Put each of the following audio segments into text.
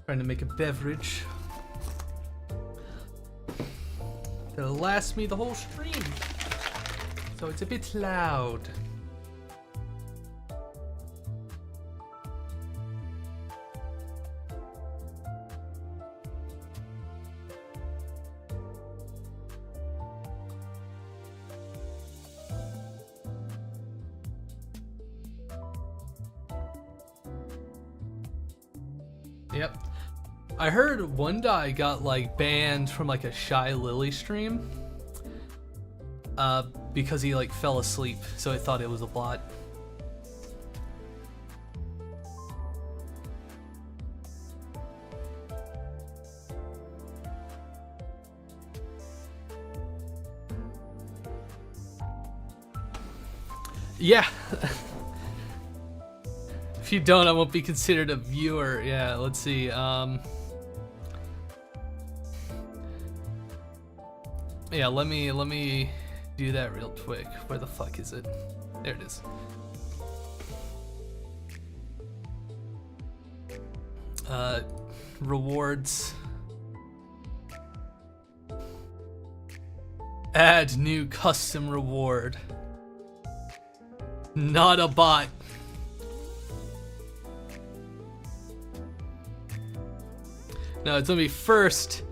Trying to make a beverage that'll last me the whole stream. So it's a bit loud. Yep. I heard one guy got like banned from like a Shy Lily stream because he like fell asleep, so it thought it was a bot. Yeah. If you don't, I won't be considered a viewer. Yeah, let's see. Yeah, let me do that real quick. Where the fuck is it? There it is. Rewards. Add new custom reward. Not a bot. No, it's gonna be first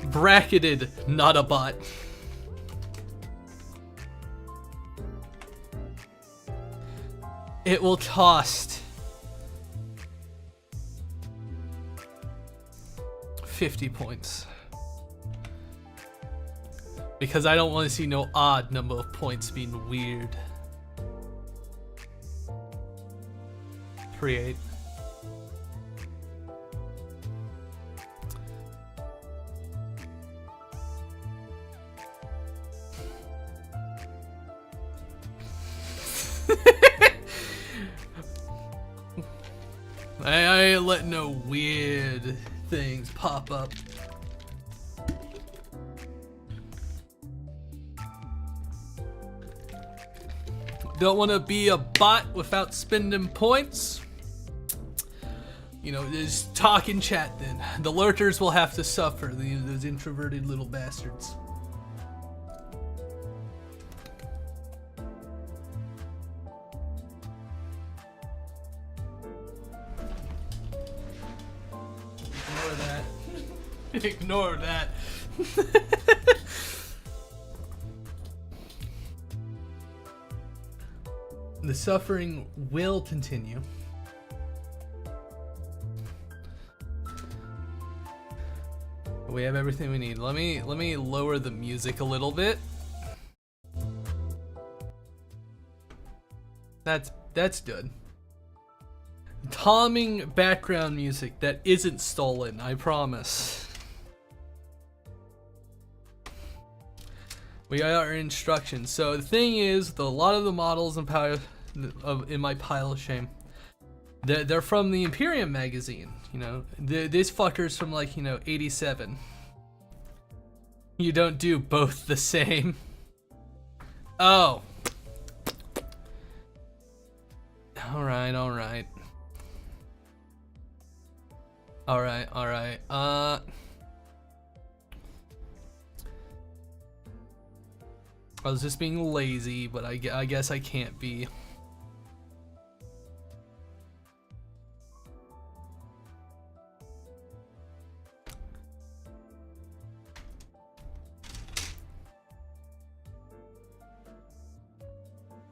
bracketed, not a bot. It will cost 50 points. Because I don't want to see no odd number of points being weird. Create. I ain't letting no weird things pop up. Don't want to be a bot without spending points. You know, just talk in chat then. The lurkers will have to suffer, those introverted little bastards. Ignore that. The suffering will continue. We have everything we need. Let me lower the music a little bit. That's good. Calming background music that isn't stolen, I promise. We got our instructions. So the thing is, a lot of the models in my pile of shame, they're from the Imperium magazine. You know, this fucker's from like, you know, 87. You don't do both the same. Oh. Alright. I was just being lazy, but I guess I can't be.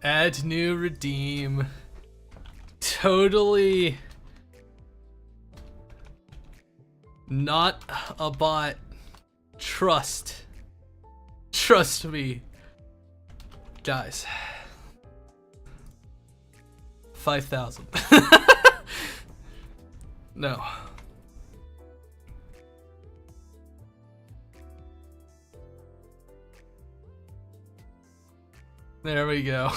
Add new redeem. Totally not a bot. Trust me. Guys, 5,000. No. There we go.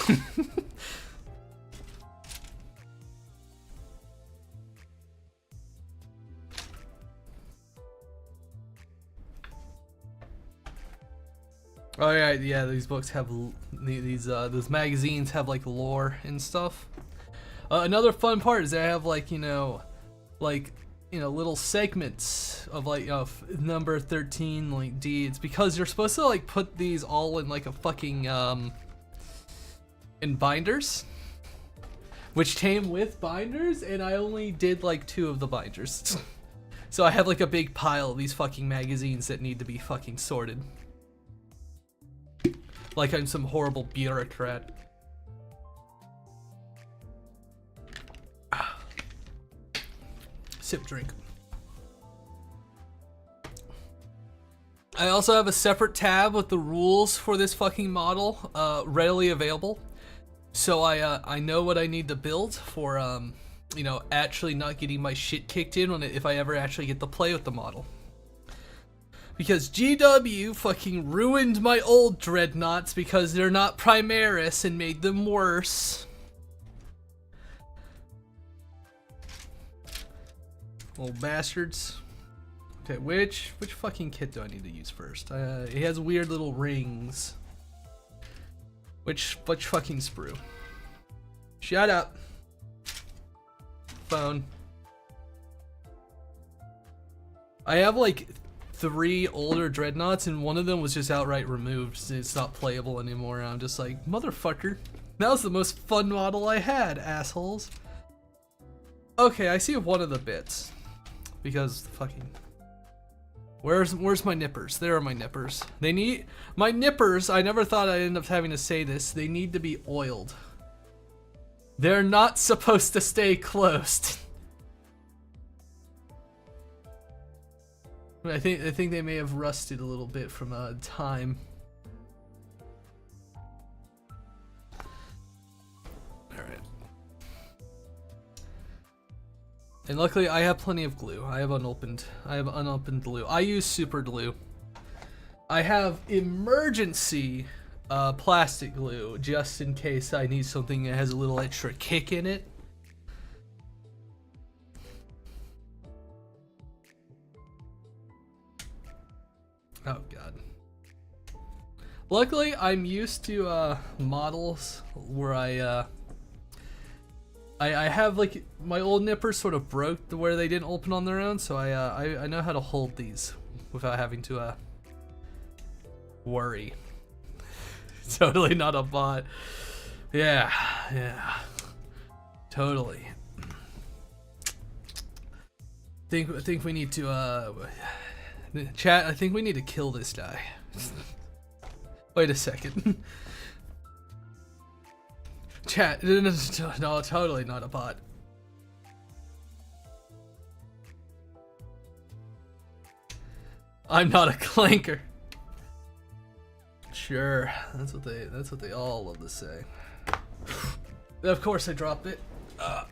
Oh yeah, these books have those magazines have like lore and stuff. Another fun part is they have like, you know, like you know, little segments of like number 13 like D. It's because you're supposed to like put these all in like a fucking in binders, which came with binders, and I only did like 2 of the binders. So I have like a big pile of these fucking magazines that need to be fucking sorted. Like I'm some horrible bureaucrat. Sip drink. I also have a separate tab with the rules for this fucking model readily available. So I know what I need to build for you know, actually not getting my shit kicked in if I ever actually get to play with the model. Because GW fucking ruined my old Dreadnoughts because they're not Primaris and made them worse. Little bastards. Okay, which fucking kit do I need to use first? It has weird little rings. Which fucking sprue? Shut up. Phone. I have like 3 older Dreadnoughts and one of them was just outright removed. It's not playable anymore. And I'm just like, motherfucker. That was the most fun model I had, assholes. Okay, I see one of the bits. Because fucking... Where's my nippers? There are my nippers. They need... My nippers, I never thought I'd end up having to say this, they need to be oiled. They're not supposed to stay closed. I think they may have rusted a little bit from time. Alright. And luckily I have plenty of glue. I have unopened glue. I use super glue. I have emergency plastic glue just in case I need something that has a little extra kick in it. Oh god. Luckily I'm used to models where I have like my old nippers sort of broke to where they didn't open on their own, so I know how to hold these without having to worry. Totally not a bot. Yeah, totally. I think we need to chat. I think we need to kill this guy. Wait a second. Chat. No, totally not a bot. I'm not a clanker. Sure, that's what they all love to say. Of course I dropped it. Yeah.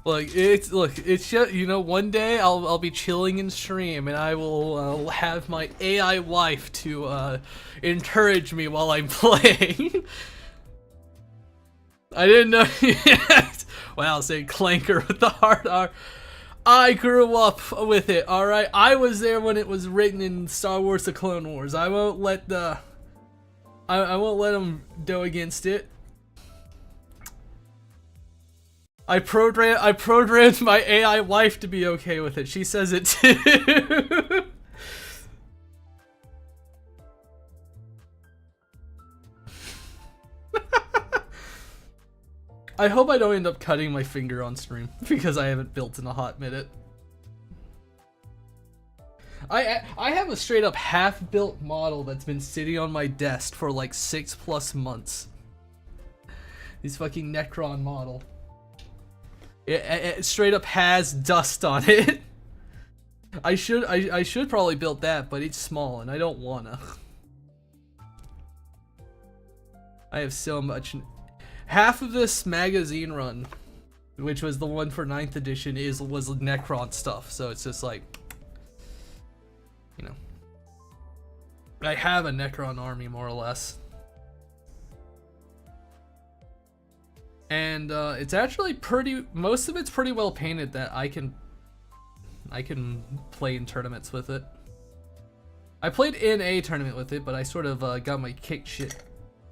Look, it's just, you know, one day I'll be chilling in stream and I will have my AI wife to encourage me while I'm playing. I didn't know yet. Wow, say clanker with the hard R. I grew up with it, alright? I was there when it was written in Star Wars: The Clone Wars. I won't let I won't let them go against it. I programmed my AI wife to be okay with it. She says it too. I hope I don't end up cutting my finger on stream because I haven't built in a hot minute. I have a straight up half-built model that's been sitting on my desk for like 6+ months. This fucking Necron model. It straight up has dust on it. I should probably build that, but it's small and I don't wanna. I have so much. Half of this magazine run, which was the one for 9th edition, was Necron stuff. So it's just like, you know, I have a Necron army more or less. And it's actually most of it's pretty well painted that I can play in tournaments with it. I played in a tournament with it, but I sort of got my shit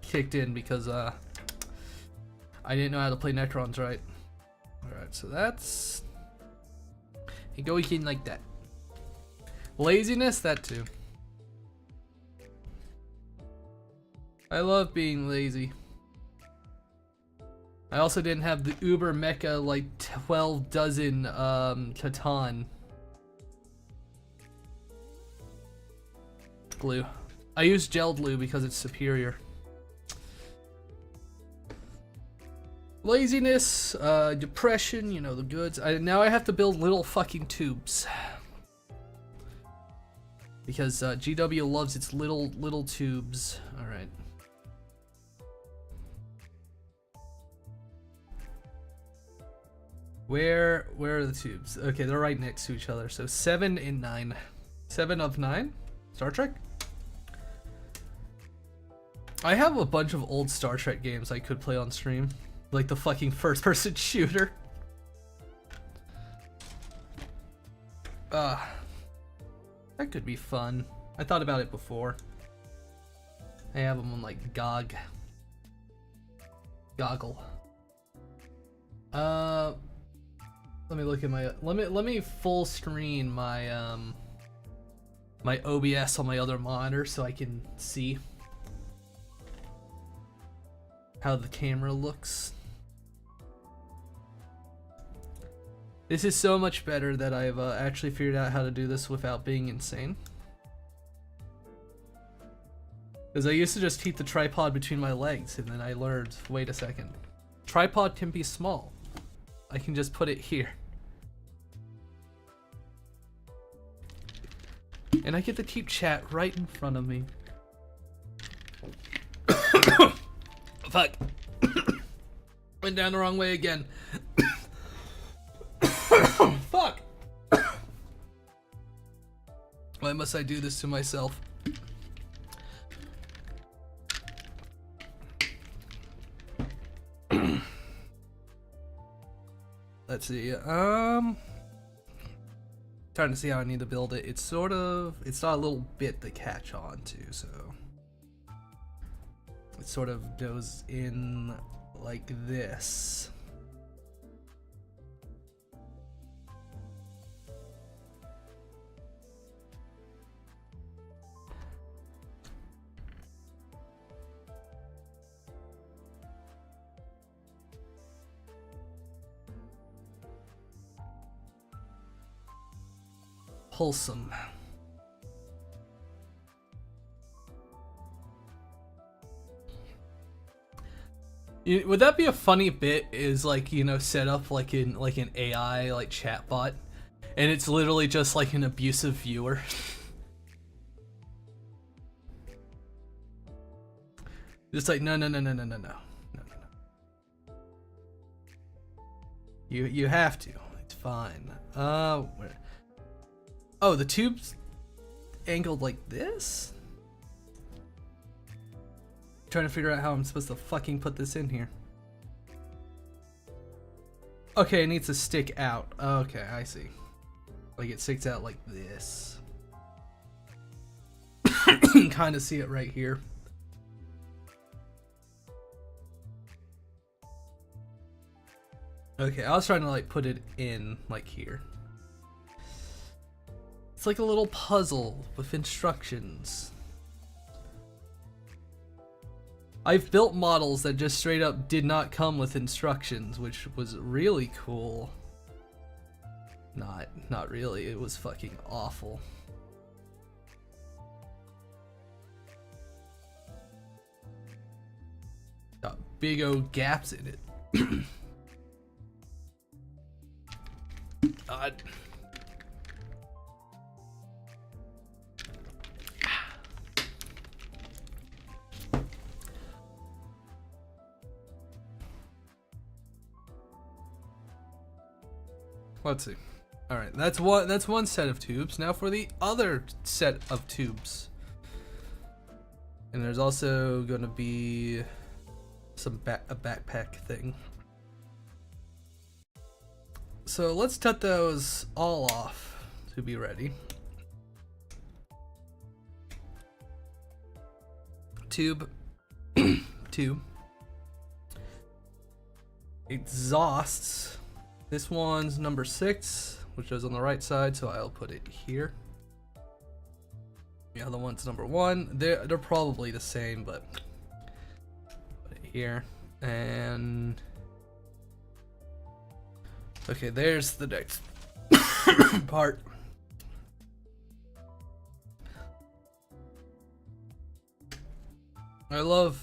kicked in because I didn't know how to play Necrons right. Alright, so that's... You go in like that. Laziness, that too. I love being lazy. I also didn't have the Uber Mecha like 12 dozen Catan glue. I use gel glue because it's superior. Laziness, depression, you know, the goods. Now I have to build little fucking tubes. Because GW loves its little tubes. Alright. Where are the tubes? Okay, they're right next to each other. So 7 and 9. 7 of 9? Star Trek? I have a bunch of old Star Trek games I could play on stream. Like the fucking first-person shooter. That could be fun. I thought about it before. I have them on like Goggle. Let me look at my let me full screen my my OBS on my other monitor so I can see how the camera looks. This is so much better that I've actually figured out how to do this without being insane. Because I used to just keep the tripod between my legs and then I learned, wait a second, tripod can be small. I can just put it here. And I get to keep chat right in front of me. Fuck. Went down the wrong way again. Fuck. Why must I do this to myself? Let's see. Trying to see how I need to build it. It's not a little bit to catch on to, so it sort of goes in like this. Wholesome. Would that be a funny bit? Is like, you know, set up like in like an AI like chatbot, and it's literally just like an abusive viewer. Just like no. You have to. It's fine. Where? Oh, the tube's angled like this? I'm trying to figure out how I'm supposed to fucking put this in here. Okay, it needs to stick out. Okay, I see. Like it sticks out like this. You can kind of see it right here. Okay, I was trying to like put it in like here. It's like a little puzzle with instructions. I've built models that just straight up did not come with instructions, which was really cool. Not really, it was fucking awful. Got big old gaps in it. God. Let's see. All right, that's one set of tubes. Now for the other set of tubes. And there's also going to be a backpack thing. So let's cut those all off to be ready. tube. Two. Exhausts. This one's number 6, which is on the right side, so I'll put it here. The other one's number 1. They're probably the same, but put it here. And okay, there's the next part. I love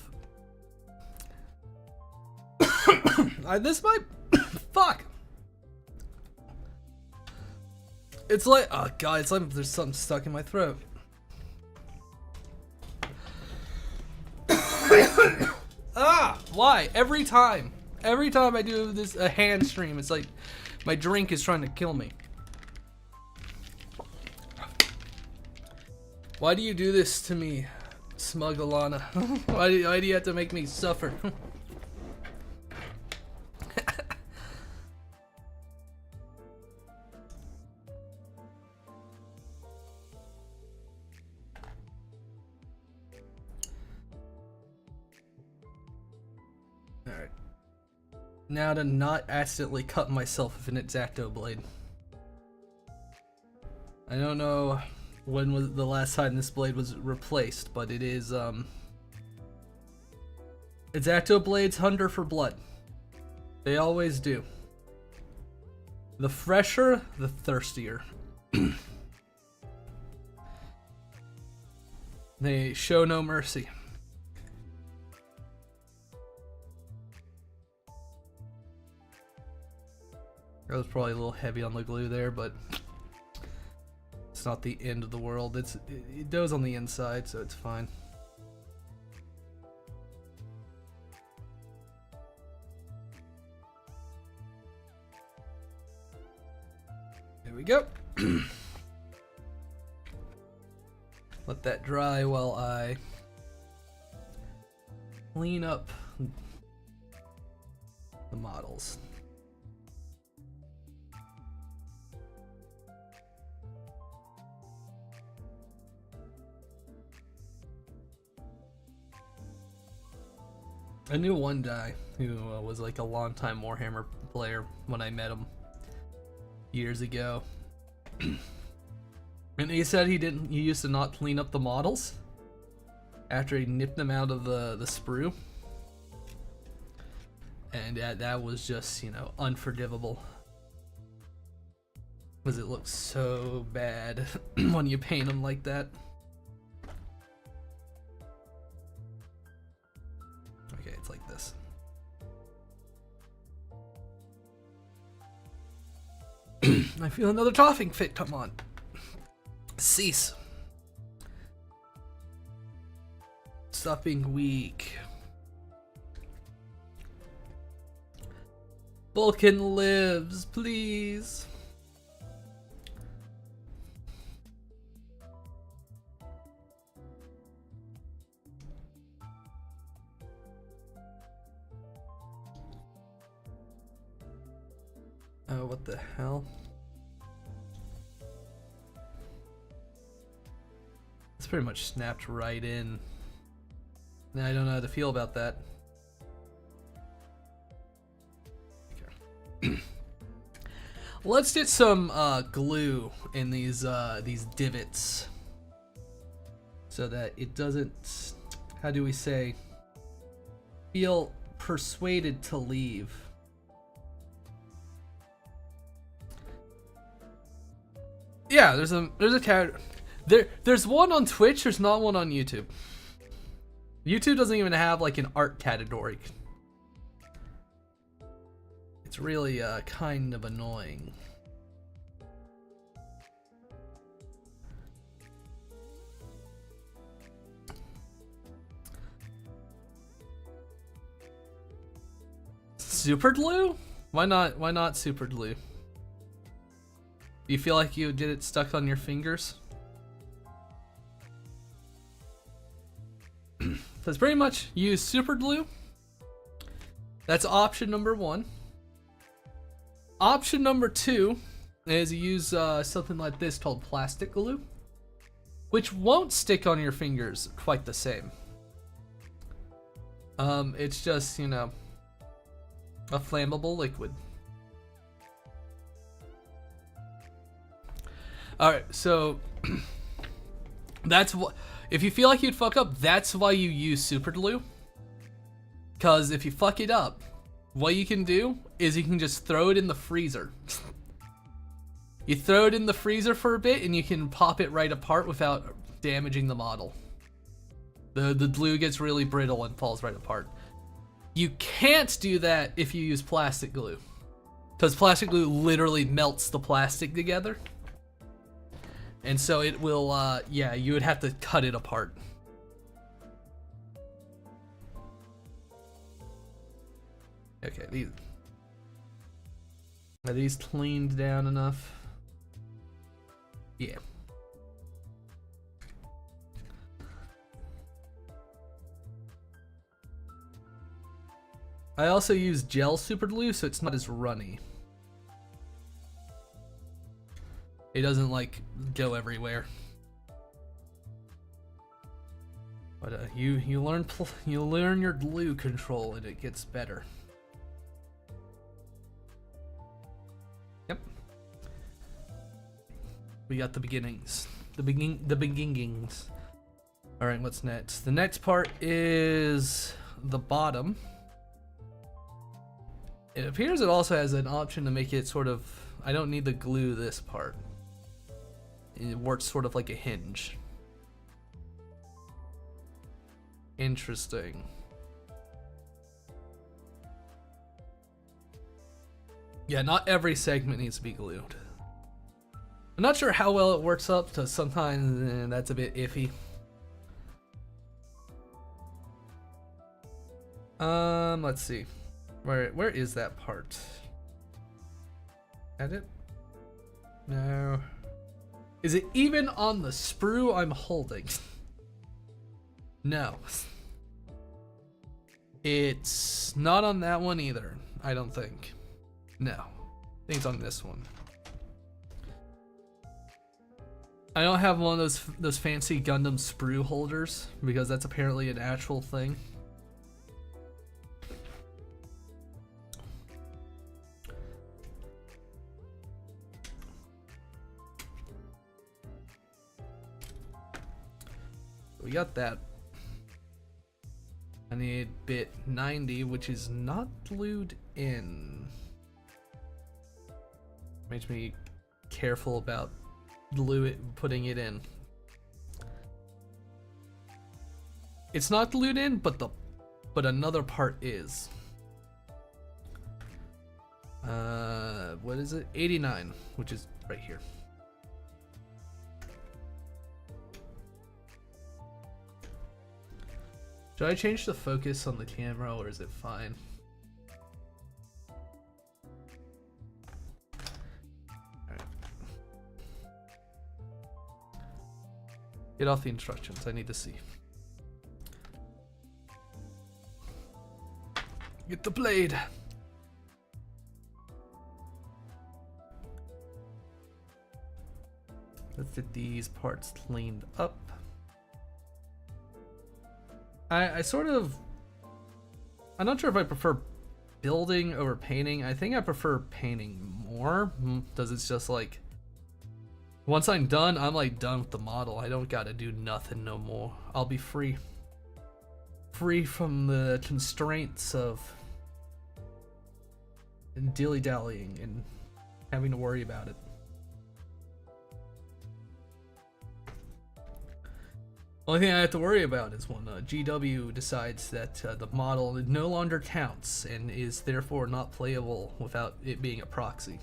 this might fuck. It's like, oh god, it's like there's something stuck in my throat. Why? Every time I do this a hand stream, it's like my drink is trying to kill me. Why do you do this to me, smug Alana? why do you have to make me suffer? Alright. Now to not accidentally cut myself with an X-Acto blade. I don't know when was the last time this blade was replaced, but it is X-Acto blades hunger for blood. They always do. The fresher, the thirstier. They show no mercy. That was probably a little heavy on the glue there, but it's not the end of the world. It does on the inside, so it's fine. There we go. Let that dry while I clean up the models. I knew one guy who was like a longtime Warhammer player when I met him years ago. And he said he used to not clean up the models after he nipped them out of the sprue. And that was just, you know, unforgivable. Because it looks so bad when you paint them like that. Okay, it's like this. I feel another coughing fit come on. Cease. Stop being weak. Vulcan lives, please. Oh, what the hell? It's pretty much snapped right in. Now I don't know how to feel about that. Okay. Let's get some glue in these divots so that it doesn't, how do we say, feel persuaded to leave. Yeah, there's a character. There's one on Twitch, there's not one on YouTube. YouTube doesn't even have like an art category. It's really kind of annoying. Super glue? Why not super glue? Do you feel like you did it stuck on your fingers? So it's pretty much use super glue. That's option number 1. Option number 2 is use something like this called plastic glue, which won't stick on your fingers quite the same. It's just, you know, a flammable liquid. Alright, so that's what, if you feel like you'd fuck up, that's why you use super glue. Cause if you fuck it up, what you can do is you can just throw it in the freezer. You throw it in the freezer for a bit and you can pop it right apart without damaging the model. The glue gets really brittle and falls right apart. You can't do that if you use plastic glue, because plastic glue literally melts the plastic together. And so it will, yeah, you would have to cut it apart. Okay, are these cleaned down enough? Yeah. I also use gel super glue, so it's not as runny. It doesn't like go everywhere. But you learn your glue control and it gets better. Yep. We got the beginnings. The beginnings. All right, what's next? The next part is the bottom. It appears it also has an option to make it sort of, I don't need to glue this part. It works sort of like a hinge. Interesting. Yeah, not every segment needs to be glued. I'm not sure how well it works up, because sometimes that's a bit iffy. Let's see. Where is that part? Edit? No. Is it even on the sprue I'm holding? No. It's not on that one either, I don't think. No. I think it's on this one. I don't have one of those fancy Gundam sprue holders, because that's apparently an actual thing. We got that. I need bit 90, which is not glued in. Makes me careful about putting it in. It's not glued in, but another part is. What is it? 89, which is right here. Should I change the focus on the camera, or is it fine? Alright. Get off the instructions, I need to see. Get the blade! Let's get these parts cleaned up. I sort of, I'm not sure if I prefer building over painting. I think I prefer painting more, because it's just like, once I'm done, I'm like done with the model. I don't gotta do nothing no more. I'll be free. Free from the constraints of dilly-dallying and having to worry about it. Only thing I have to worry about is when GW decides that the model no longer counts and is therefore not playable without it being a proxy.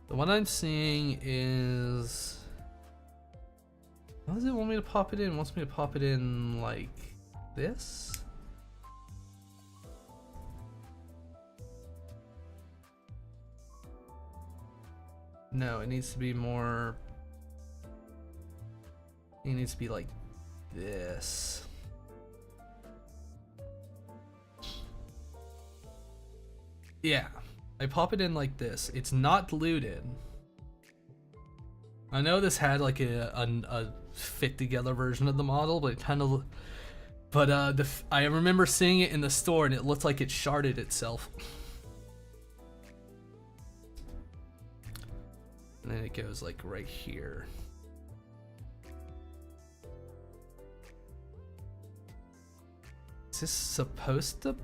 The one I'm seeing is, how does it want me to pop it in? It wants me to pop it in like this? No, it needs to be more. It needs to be like this. Yeah, I pop it in like this. It's not diluted. I know this had like a fit together version of the model, but it kind of. But I remember seeing it in the store and it looked like it sharded itself. And then it goes like right here. Is this supposed to?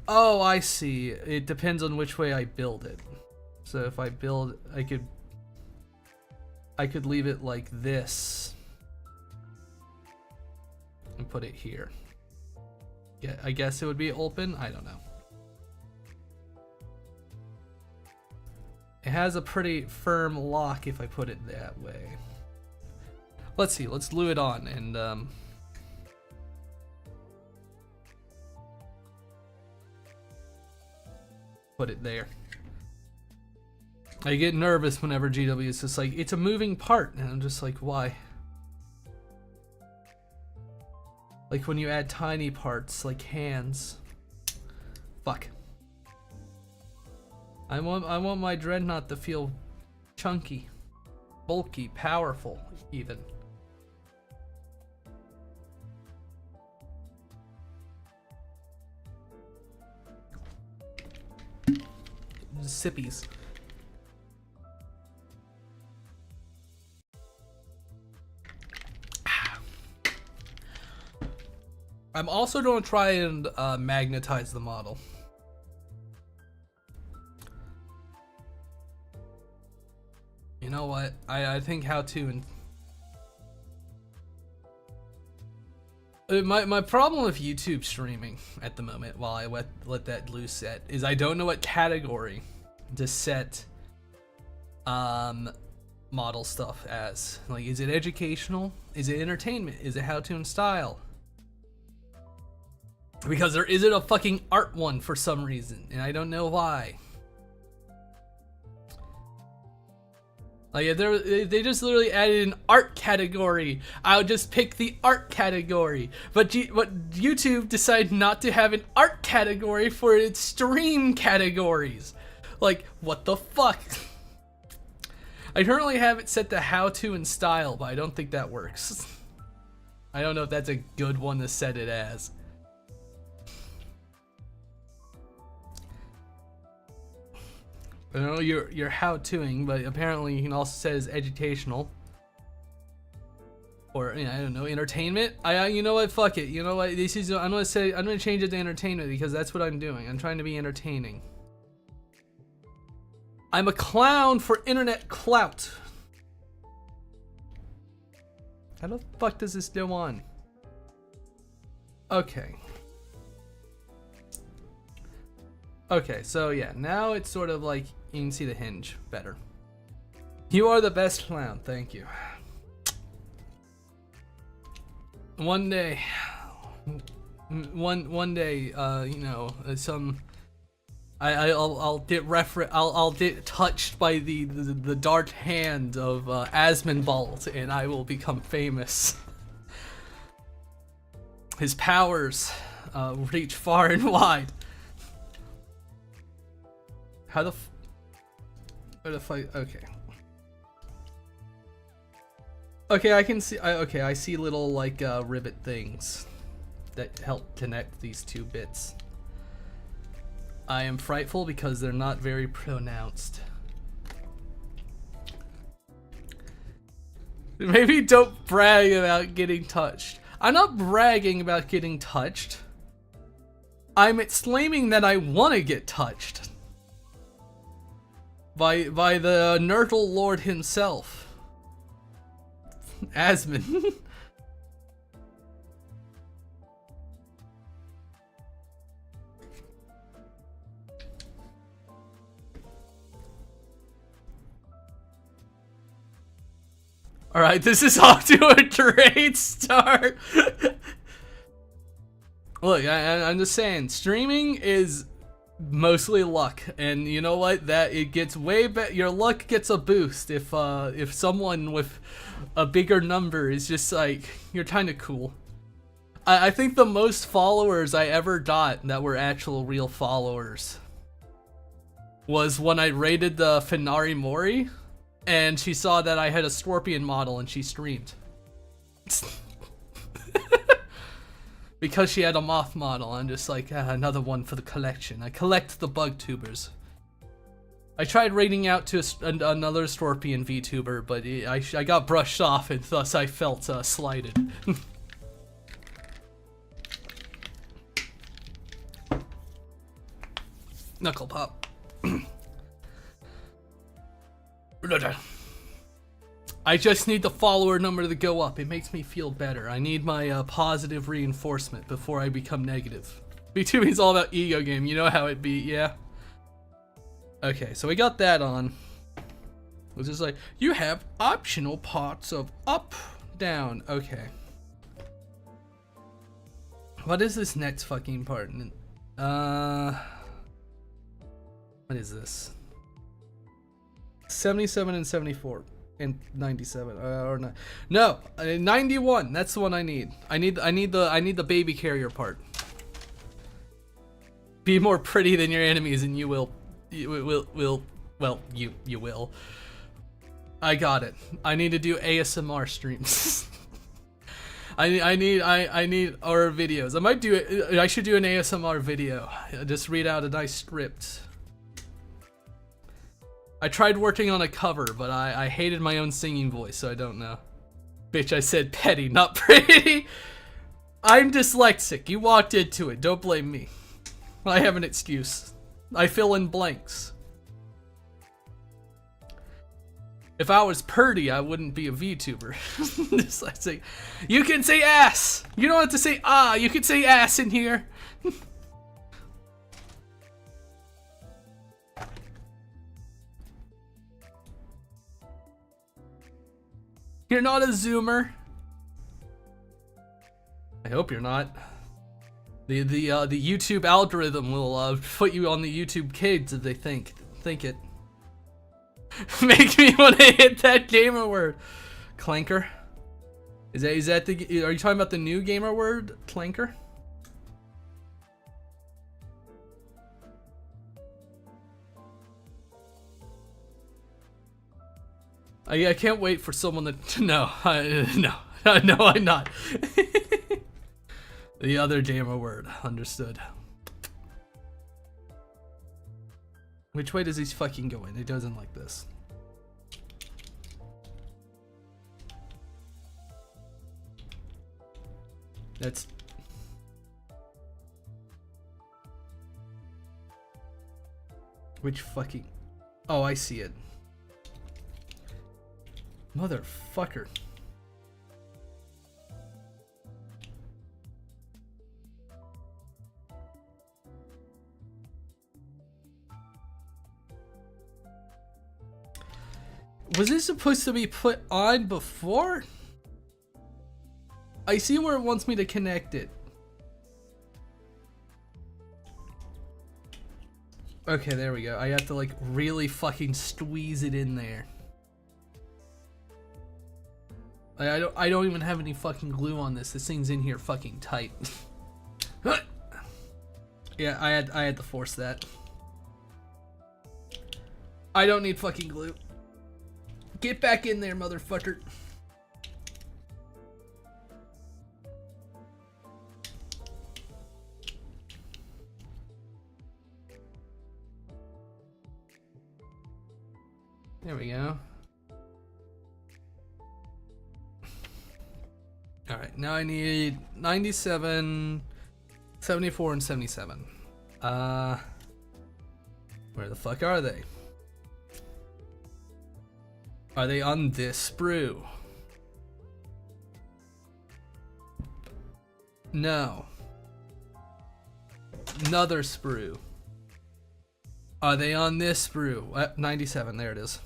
Oh, I see. It depends on which way I build it. So if I build, I could leave it like this and put it here. Yeah, I guess it would be open. I don't know. It has a pretty firm lock if I put it that way. Let's see. Let's glue it on and put it there. I get nervous whenever GW is just like, it's a moving part, and I'm just like, why? Like when you add tiny parts, like hands. Fuck. I want my Dreadnought to feel chunky, bulky, powerful, even. Sippies. I'm also going to try and magnetize the model. You know what? I think how to. And my problem with YouTube streaming at the moment, while I let that loose set, is I don't know what category to set model stuff as. Like, is it educational? Is it entertainment? Is it how to and style? Because there isn't a fucking art one for some reason, and I don't know why. Like, they just literally added an art category. I would just pick the art category. But YouTube decided not to have an art category for its stream categories. Like, what the fuck? I currently have it set to how to and style, but I don't think that works. I don't know if that's a good one to set it as. I don't know you're how-toing, but apparently you can also set it as educational. Or, you know, I don't know, entertainment? You know what, fuck it. You know what, I'm gonna change it to entertainment because that's what I'm doing. I'm trying to be entertaining. I'm a clown for internet clout. How the fuck does this go on? Okay. Okay, so yeah, now it's sort of like you can see the hinge better. You are the best clown, thank you. One day, you know, I'll get touched by the dark hand of Asmonbald, and I will become famous. His powers reach far and wide. How the okay. Okay, I can see, okay, I see little, like, rivet things that help connect these two bits. I am frightful because they're not very pronounced. Maybe don't brag about getting touched. I'm not bragging about getting touched. I'm exclaiming that I want to get touched. By the Nurtle Lord himself. Asmon. Alright, this is off to a great start. Look, I'm just saying, streaming is Mostly luck, and you know what? That it gets way better. Your luck gets a boost if someone with a bigger number is just like, you're kind of cool. I think the most followers I ever got that were actual real followers was when I raided the Finari Mori, and she saw that I had a Scorpion model and she streamed. Because she had a moth model, I'm just like, another one for the collection. I collect the bug tubers. I tried raiding out to another Scorpion VTuber, but I got brushed off, and thus I felt slighted. Knuckle pop. I just need the follower number to go up. It makes me feel better. I need my positive reinforcement before I become negative. VTubing is all about ego game. You know how it be, yeah? Okay, so we got that on. It's just like, you have optional parts of up, down. Okay. What is this next fucking part? What is this? 77 and 74. And 97 or not. No, 91. That's the one I need. I need the baby carrier part. Be more pretty than your enemies, and you will. Well, you will. I got it. I need to do ASMR streams. I need our videos. I might do it. I should do an ASMR video. Just read out a nice script. I tried working on a cover, but I hated my own singing voice, so I don't know. Bitch, I said petty, not pretty. I'm dyslexic. You walked into it. Don't blame me. I have an excuse. I fill in blanks. If I was purdy, I wouldn't be a VTuber. Dyslexic. You can say ass. You don't have to say ah. You can say ass in here. You're not a Zoomer. I hope you're not. The YouTube algorithm will put you on the YouTube Kids if they think it. Make me want to hit that gamer word. Clanker. Is that the? Are you talking about the new gamer word, clanker? I can't wait for someone to no, no, I'm not. The other gamer word, understood. Which way does he fucking go in? He doesn't like this. That's. Which fucking. Oh, I see it. Motherfucker. Was this supposed to be put on before? I see where it wants me to connect it. Okay, there we go. I have to like really fucking squeeze it in there. I don't even have any fucking glue on this. This thing's in here fucking tight. Yeah, I had to force that. I don't need fucking glue. Get back in there, motherfucker. There we go. Alright, now I need 97, 74, and 77. Where the fuck are they? Are they on this sprue? No. Another sprue. Are they on this sprue? 97, there it is.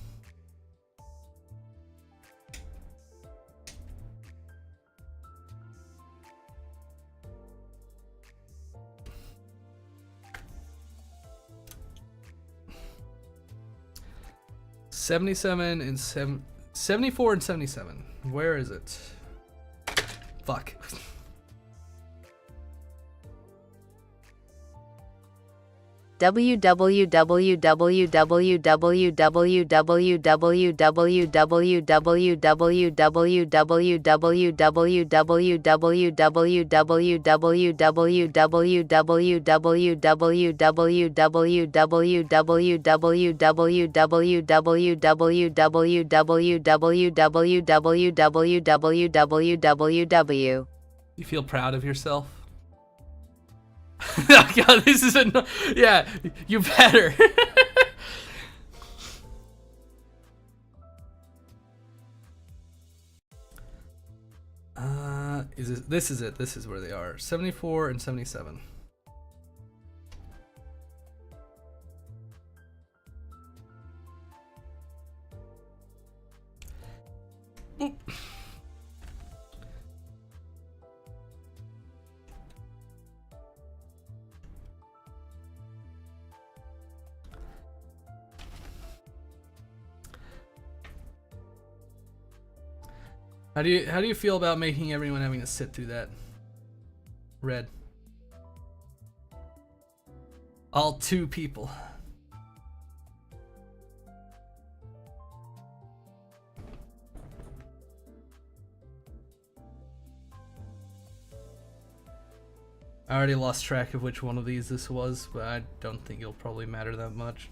77 and 74 and 77. Where is it? Fuck. You feel proud of yourself? Oh God, this is yeah, you better. This is it. This is where they are. 74 and 77. Oop. How do you feel about making everyone having to sit through that? Red. All 2 people. I already lost track of which one of these this was, but I don't think it'll probably matter that much.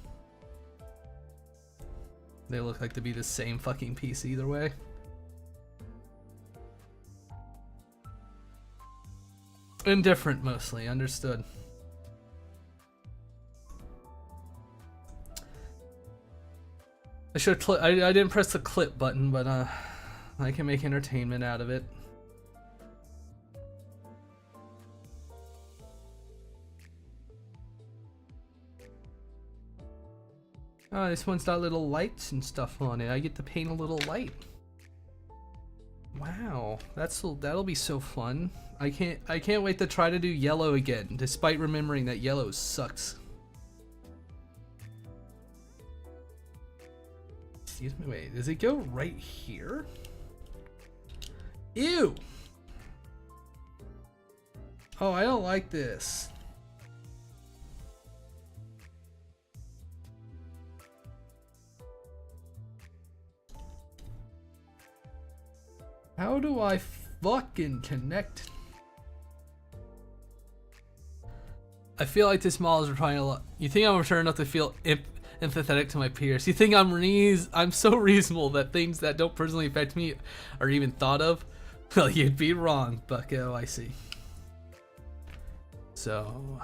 They look like to be the same fucking piece either way. Indifferent mostly, understood. I didn't press the clip button, but I can make entertainment out of it. Oh, this one's got little lights and stuff on it. I get to paint a little light. Wow, that'll be so fun. I can't wait to try to do yellow again, despite remembering that yellow sucks. Excuse me, wait, does it go right here? Ew! Oh, I don't like this. How do I fucking connect? I feel like this model is trying a lot. You think I'm returning enough to feel empathetic to my peers? You think I'm so reasonable that things that don't personally affect me are even thought of? Well, you'd be wrong, Bucko. I see. So,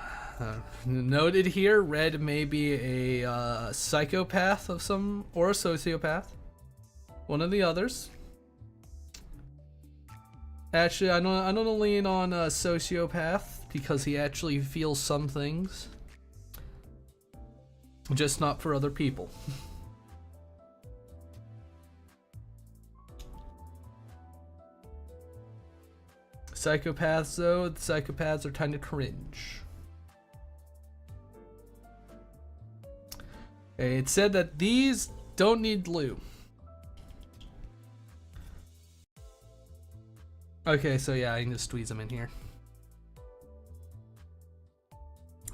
noted here, Red may be a psychopath of some, or a sociopath. One of the others. Actually, I don't lean on a sociopath because he actually feels some things, just not for other people. Psychopaths, though, the psychopaths are kind of cringe. Okay, it said that these don't need glue. Okay, so yeah, I can just squeeze them in here.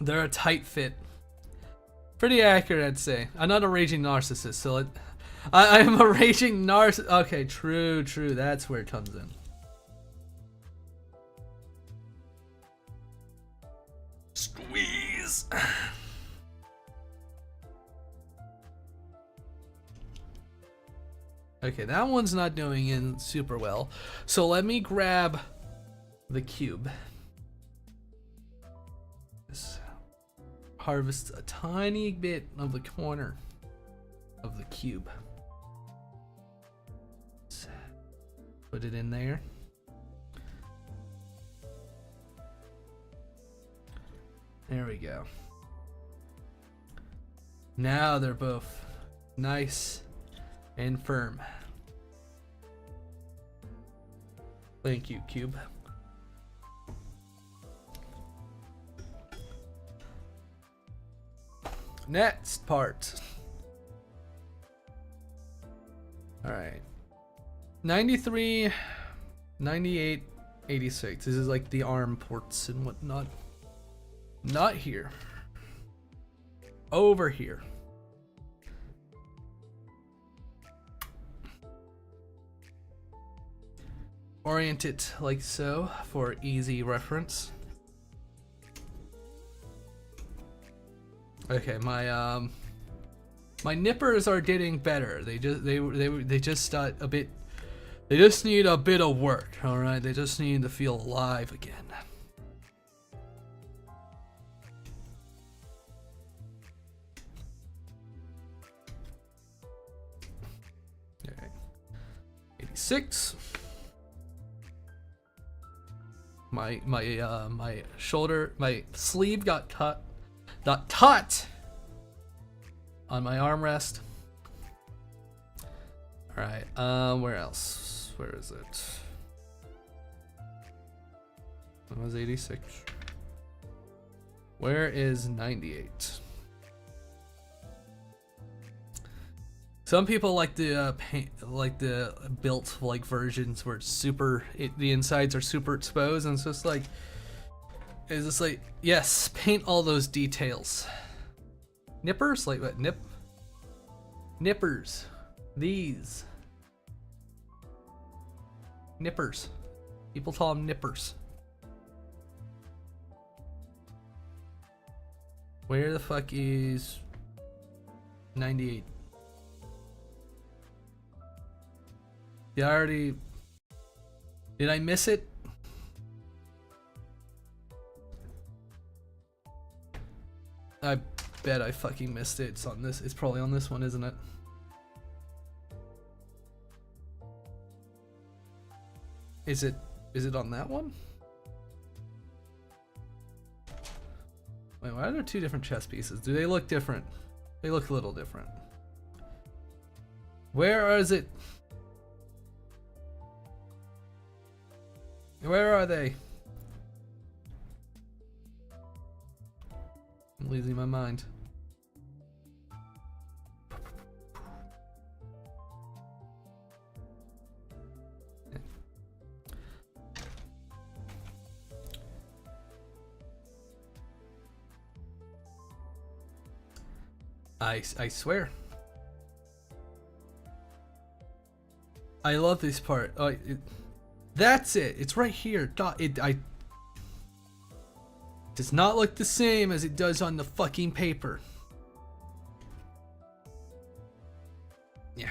They're a tight fit. Pretty accurate, I'd say. I'm not a raging narcissist, so I'm a raging narcissist. Okay, true. That's where it comes in. Squeeze. Okay, that one's not doing in super well. So let me grab the cube. Just harvest a tiny bit of the corner of the cube. Just put it in there. There we go. Now they're both nice and firm. Thank you, cube. Next part. Alright. 93, 98, 86. This is like the arm ports and whatnot. Not here. Over here. Orient it like so for easy reference. Okay, my nippers are getting better. They just a bit. They just need a bit of work. All right, they just need to feel alive again. Okay, 86. My shoulder, my sleeve got cut on my armrest. All right, where else? Where is it? That was 86. Where is 98? Some people like the like the built like versions where it's super. The insides are super exposed, and it's just like, yes, paint all those details. Nippers, like what? Nippers. These nippers. People call them nippers. Where the fuck is 98? Did I miss it? I bet I fucking missed it. It's on this. It's probably on this one, isn't it? Is it on that one? Wait, why are there two different chess pieces? Do they look different? They look a little different. Where is it? Where are they? I'm losing my mind. I swear. I love this part. Oh, that's it. It's right here. It does not look the same as it does on the fucking paper. Yeah.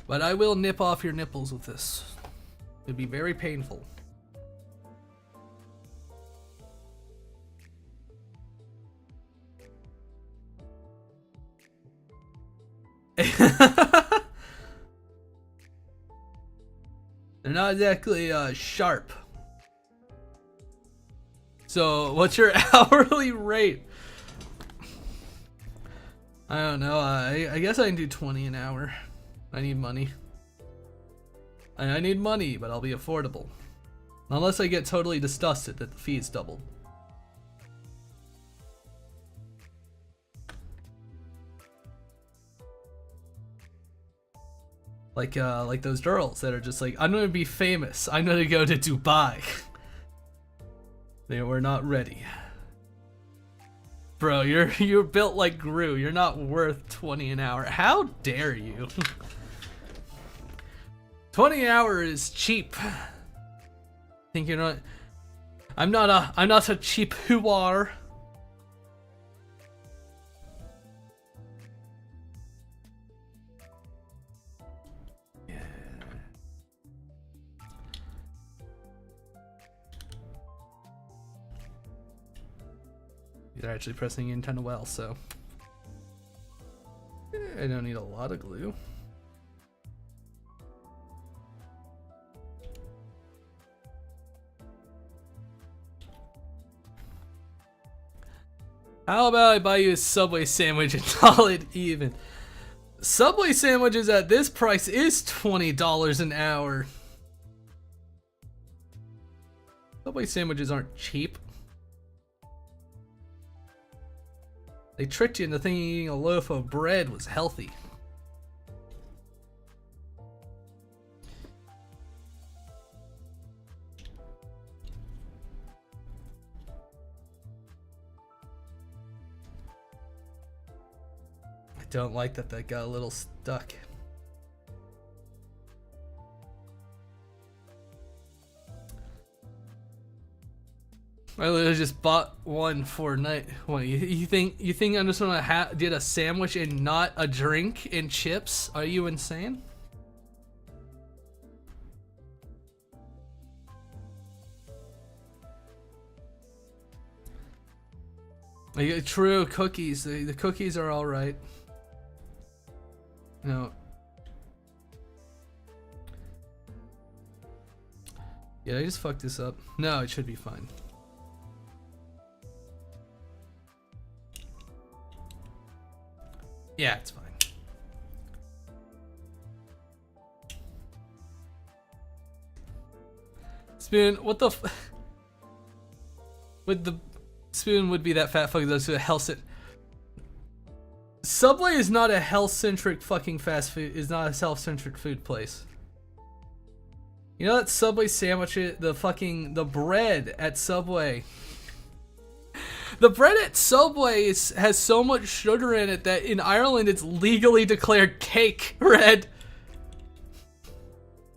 But I will nip off your nipples with this. It'd be very painful. They're not exactly sharp. So, what's your hourly rate? I don't know. I guess I can do 20 an hour. I need money. I need money, but I'll be affordable. Unless I get totally disgusted that the fee is doubled. Like those girls that are just like, I'm gonna be famous. I'm gonna go to Dubai. They were not ready. Bro, you're built like Gru. You're not worth 20 an hour. How dare you? 20 an hour is cheap. Think you're not? I'm not a cheap whoar. They're actually pressing in kind of well, so I don't need a lot of glue. How about I buy you a Subway sandwich and call it even? Subway sandwiches at this price is $20 an hour. Subway sandwiches aren't cheap. They tricked you into thinking eating a loaf of bread was healthy. don't like that that got a little stuck. I literally just bought one for night. What you think I'm just gonna get a sandwich and not a drink and chips? Are you insane? True, cookies. The cookies are all right. No. Yeah, I just fucked this up. No, it should be fine. Yeah, it's fine. Spoon, what the with the Spoon would be that fat fuck that's a health. Subway is not a health-centric fucking fast food. Is not a health-centric food place. You know that Subway sandwich, the bread at Subway. The bread at Subway has so much sugar in it that in Ireland it's legally declared cake red.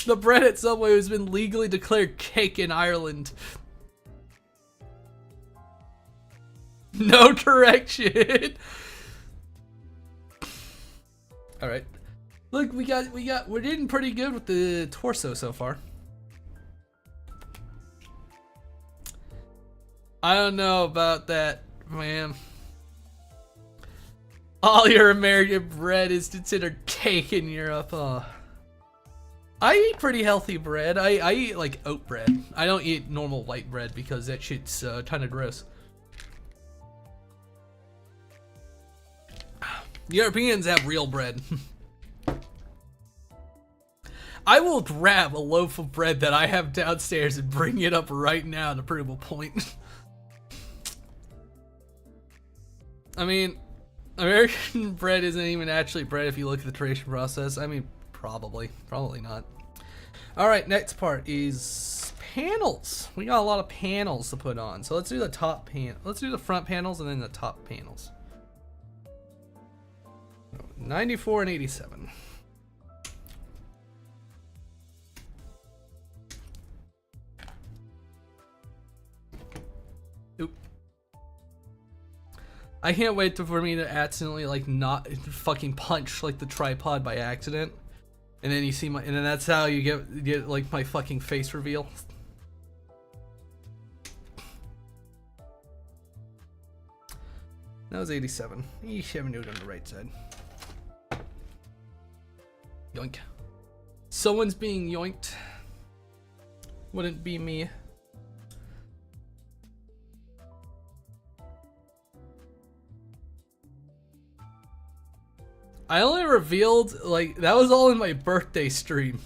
The bread at Subway has been legally declared cake in Ireland. No correction. All right. Look, we're doing pretty good with the torso so far. I don't know about that, man. All your American bread is considered cake in Europe. Oh. I eat pretty healthy bread. I eat like oat bread. I don't eat normal white bread because that shit's kind of gross. Europeans have real bread. I will grab a loaf of bread that I have downstairs and bring it up right now to prove a point. I mean, American bread isn't even actually bread if you look at the creation process. I mean, probably not. All right, next part is panels. We got a lot of panels to put on. So let's do the top pan. Let's do the front panels and then the top panels. 94 and 87. Oop. I can't wait for me to accidentally like not fucking punch like the tripod by accident, and then you see my, and then that's how you get like my fucking face reveal. That was 87. 87 do it on the right side. Yoink. Someone's being yoinked. Wouldn't be me. I only revealed, like, that was all in my birthday stream.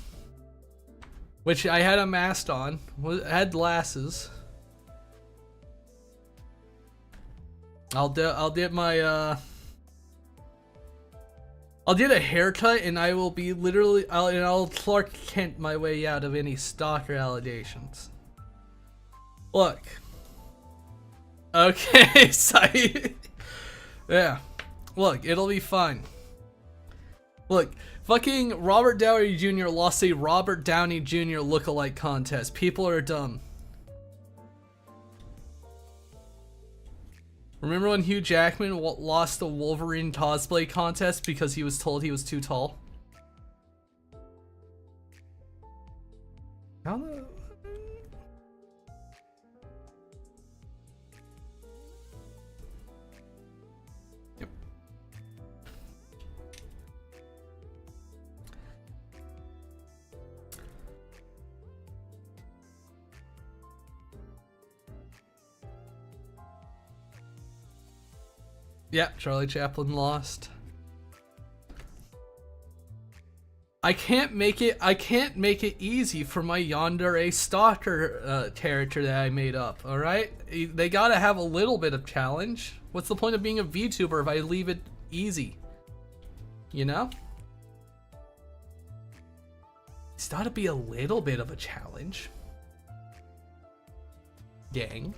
Which I had a mask on. Had glasses. I'll get my, I'll get a haircut and I will be literally, I'll Clark Kent my way out of any stalker allegations. Look. Okay, yeah. Look, it'll be fine. Look, fucking Robert Downey Jr. lost a Robert Downey Jr. lookalike contest. People are dumb. Remember when Hugh Jackman lost the Wolverine cosplay contest because he was told he was too tall? How the... Yep. Yeah, Charlie Chaplin lost. I can't make it easy for my yandere stalker character that I made up, alright? They gotta have a little bit of challenge. What's the point of being a VTuber if I leave it easy? You know? It's gotta be a little bit of a challenge. Gang.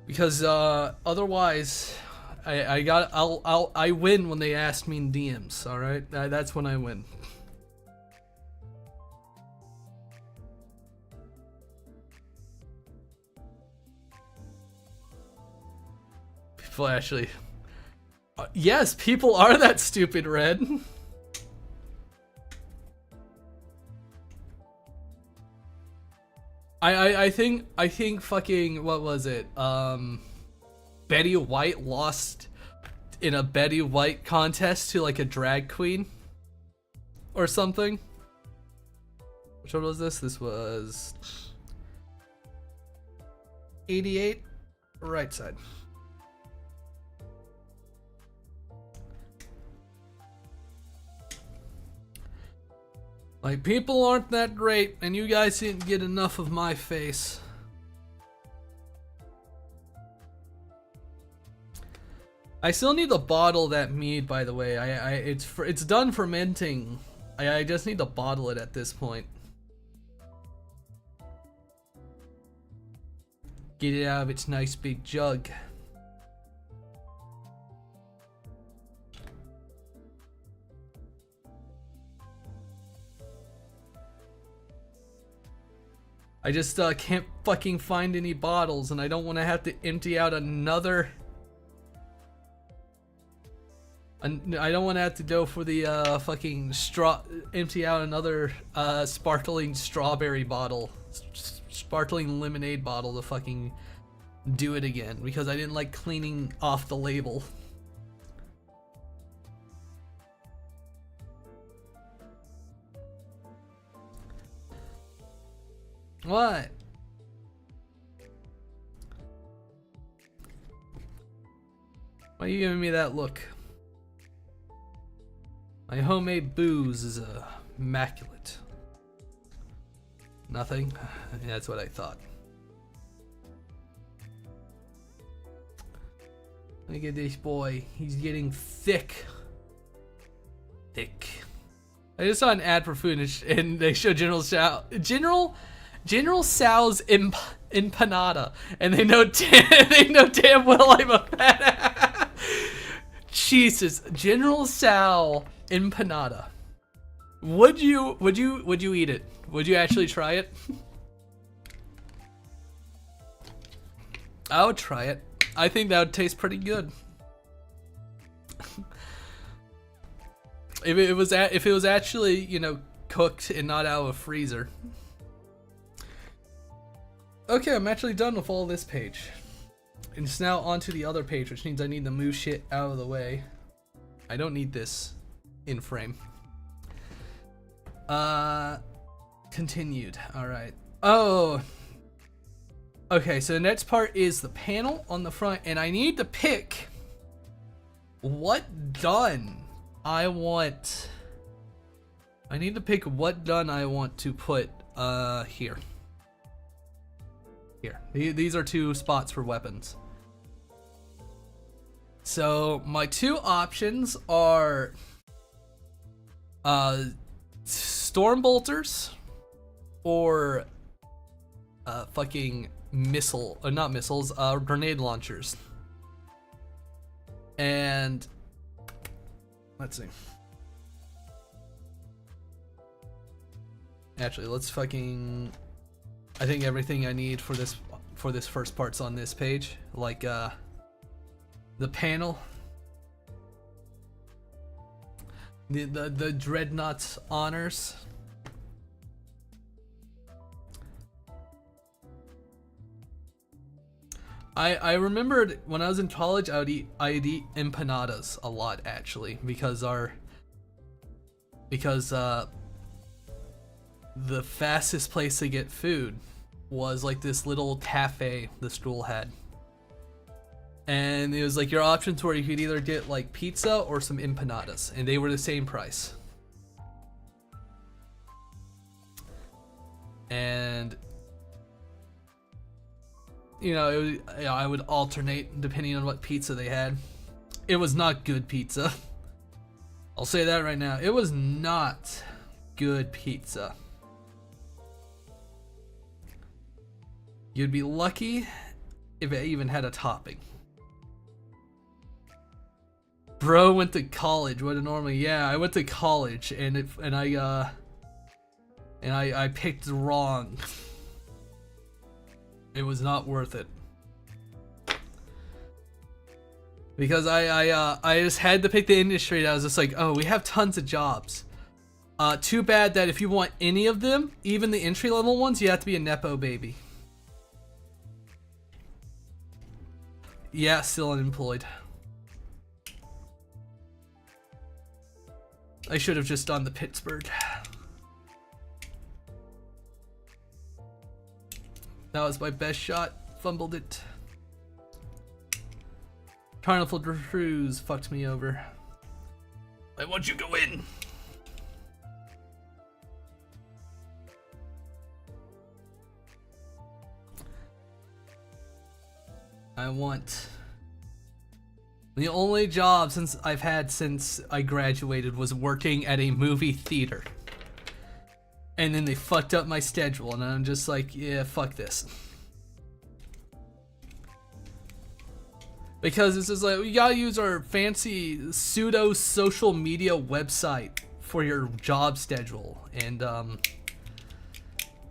Because otherwise, I win when they ask me in DMs. All right, that's when I win. People actually, yes, people are that stupid, Red. I think fucking, what was it? Betty White lost in a Betty White contest to like a drag queen or something. Which one was this? This was 88, right side. Like, people aren't that great, and you guys didn't get enough of my face. I still need to bottle that mead, by the way. It's done fermenting. I just need to bottle it at this point. Get it out of its nice big jug. I just can't fucking find any bottles, and I don't want to have to empty out another. I don't want to have to go for the fucking empty out another sparkling strawberry bottle, sparkling lemonade bottle to fucking do it again, because I didn't like cleaning off the label. What? Why are you giving me that look? My homemade booze is immaculate. Nothing? That's what I thought. Look at this boy. He's getting thick. Thick. I just saw an ad for food and they show General Sal's empanada, and they know damn well I'm a fan. Jesus, General Sal empanada. Would you eat it? Would you actually try it? I would try it. I think that would taste pretty good. If it was actually, you know, cooked and not out of a freezer. Okay, I'm actually done with all this page. And it's now onto the other page, which means I need to move shit out of the way. I don't need this in frame. Continued. Alright. Oh. Okay, so the next part is the panel on the front, and I need to pick what done I want. I need to pick what done I want to put here. Here. These are two spots for weapons. So my two options are storm bolters or fucking not missiles, grenade launchers. And let's see. Actually, let's fucking, I think everything I need for this first part's on this page, like the panel, the Dreadnought's honors. I remembered when I was in college, I'd eat empanadas a lot, actually, because the fastest place to get food was like this little cafe the school had. And it was like your options were you could either get like pizza or some empanadas, and they were the same price. And you know, I would alternate depending on what pizza they had. It was not good pizza. I'll say that right now. It was not good pizza. You'd be lucky if it even had a topping. Bro went to college. What a normally, yeah, I went to college and I picked wrong. It was not worth it. Because I just had to pick the industry and I was just like, oh, we have tons of jobs. Too bad that if you want any of them, even the entry level ones, you have to be a Nepo baby. Yeah, still unemployed. I should have just done the Pittsburgh. That was my best shot. Fumbled it. Carnival Cruise fucked me over. I want you to go in. I want... The only job I've had since I graduated was working at a movie theater. And then they fucked up my schedule and I'm just like, yeah, fuck this. Because this is like, we gotta use our fancy pseudo social media website for your job schedule. And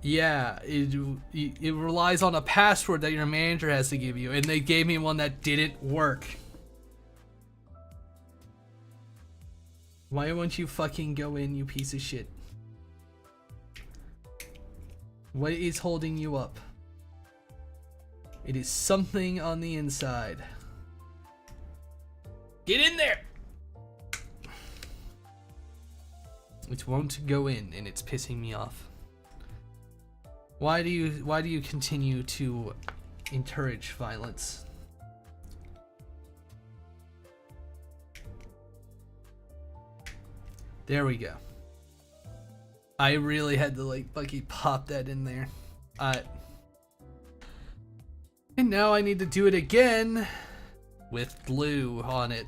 yeah, it relies on a password that your manager has to give you. And they gave me one that didn't work. Why won't you fucking go in, you piece of shit? What is holding you up? It is something on the inside. Get in there! It won't go in and it's pissing me off. Why do you continue to encourage violence? There we go. I really had to like fucking pop that in there. And now I need to do it again with glue on it.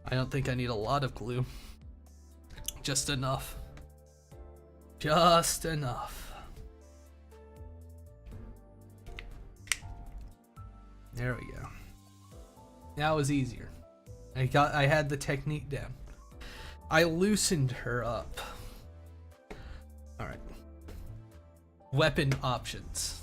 I don't think I need a lot of glue. Just enough. Just enough. There we go. That was easier. I had the technique down. I loosened her up. Alright. Weapon options.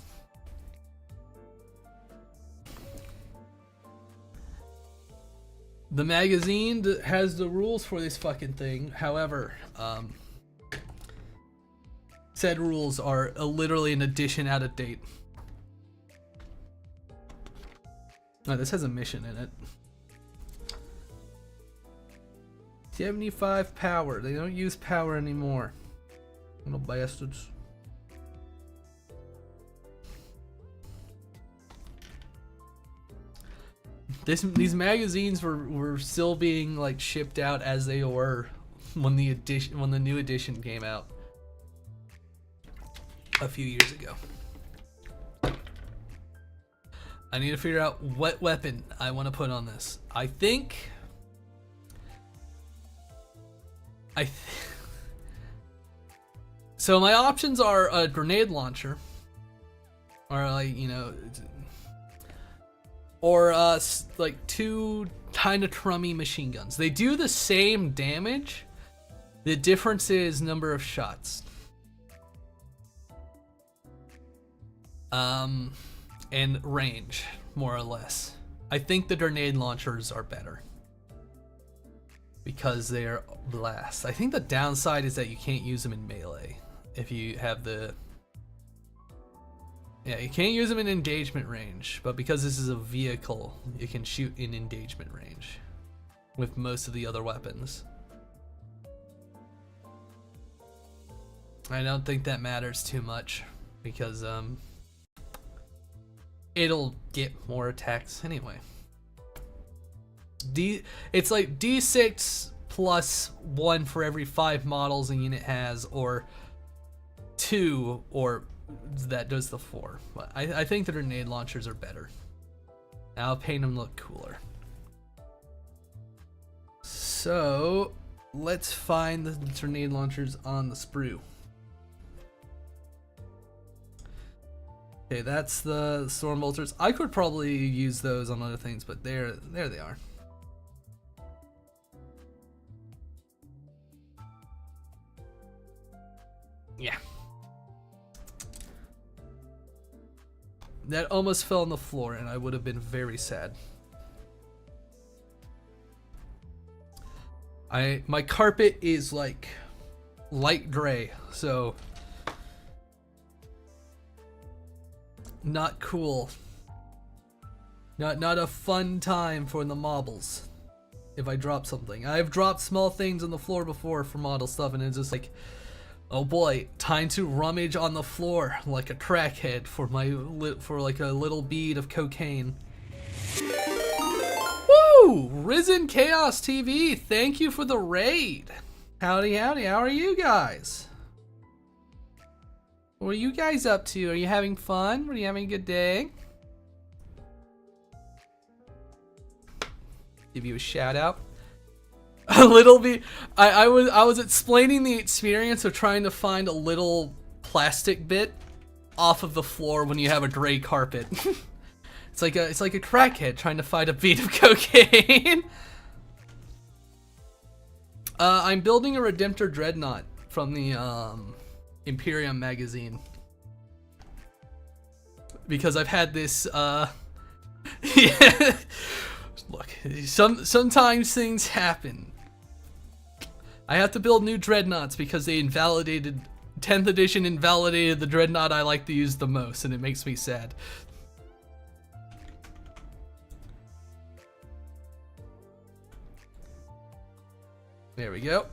The magazine has the rules for this fucking thing. However, said rules are literally an edition out of date. Oh, this has a mission in it. 75 power. They don't use power anymore. Little bastards. These magazines were still being like shipped out as they were when the new edition came out a few years ago. I need to figure out what weapon I want to put on this. So my options are a grenade launcher, or like, you know, or like two kind of crummy machine guns. They do the same damage. The difference is number of shots. And range, more or less. I think the grenade launchers are better because they're blast. I think the downside is that you can't use them in melee if you have the... Yeah, you can't use them in engagement range, but because this is a vehicle, you can shoot in engagement range with most of the other weapons. I don't think that matters too much because it'll get more attacks anyway. It's like D6 plus 1 for every 5 models a unit has, or 2, or that does the 4. But I think the grenade launchers are better. I'll paint them look cooler. So Let's find the grenade launchers on the sprue. Okay, that's the storm bolters. I could probably use those on other things, but there they are. Yeah. That almost fell on the floor, and I would have been very sad. My carpet is like light gray, so not cool. Not a fun time for the marbles. If I drop something, I've dropped small things on the floor before for model stuff, and it's just like, oh boy, time to rummage on the floor like a crackhead for like a little bead of cocaine. Woo! Risen Chaos TV, thank you for the raid. Howdy, howdy, how are you guys? What are you guys up to? Are you having fun? Are you having a good day? Give you a shout out. A little bit. I was explaining the experience of trying to find a little plastic bit off of the floor when you have a gray carpet. It's like a crackhead trying to find a bead of cocaine. I'm building a Redemptor Dreadnought from the Imperium magazine because I've had this. Yeah. Look, sometimes things happen. I have to build new dreadnoughts because they 10th edition invalidated the dreadnought I like to use the most, and it makes me sad. There we go.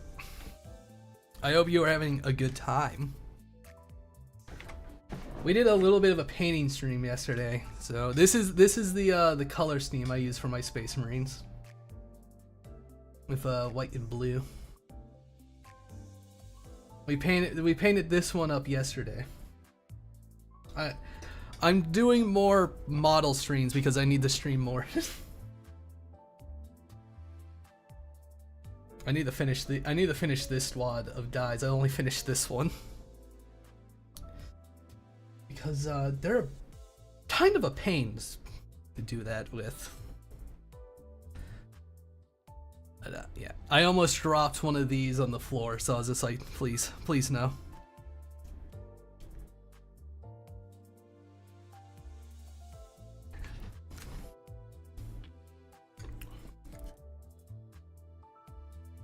I hope you are having a good time. We did a little bit of a painting stream yesterday, so this is the color scheme I use for my Space Marines, with white and blue. We painted this one up yesterday. I'm doing more model streams because I need to stream more. I need to finish this squad of dies. I only finished this one. Because they're kind of a pain to do that with. But, yeah, I almost dropped one of these on the floor, so I was just like, please, please no.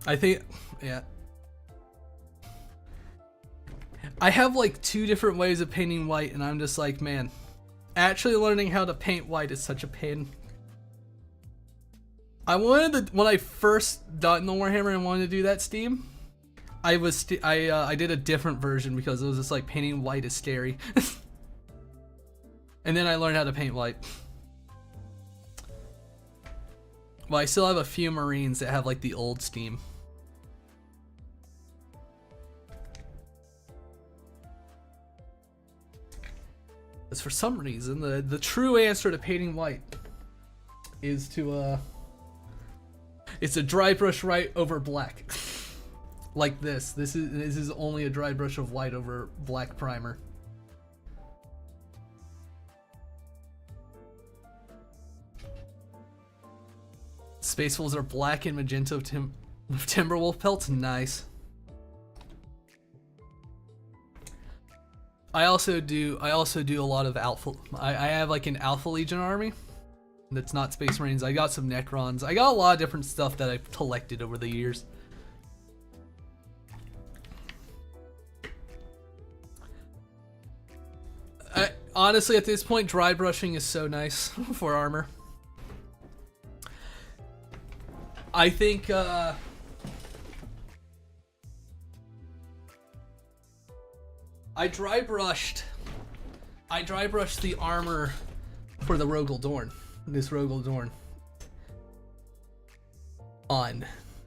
I think, yeah. I have like 2 different ways of painting white, and I'm just like, man, actually learning how to paint white is such a pain. When I first got in the Warhammer and wanted to do that Steam, I did a different version because it was just like painting white is scary. And then I learned how to paint white. Well, I still have a few Marines that have like the old Steam. Because for some reason, the true answer to painting white is to it's a dry brush white over black. Like this. This is only a dry brush of white over black primer. Space Wolves are black and magenta with Timberwolf pelts. Nice. I also do a lot of Alpha. I have like an Alpha Legion army that's not Space Marines. I got some Necrons. I got a lot of different stuff that I've collected over the years. Honestly, at this point, dry brushing is so nice for armor. I think I dry brushed the armor for the Rogel Dorn, this Rogel Dorn on,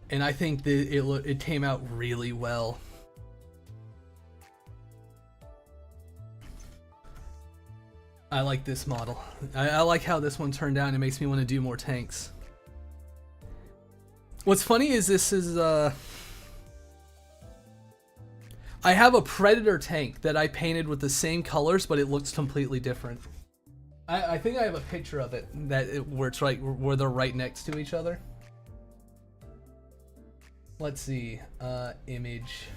and I think that it came out really well. I like this model. I like how this one turned out. It makes me want to do more tanks. What's funny is this is I have a Predator tank that I painted with the same colors, but it looks completely different. I think I have a picture of it where it's right where they're right next to each other. Let's see, image.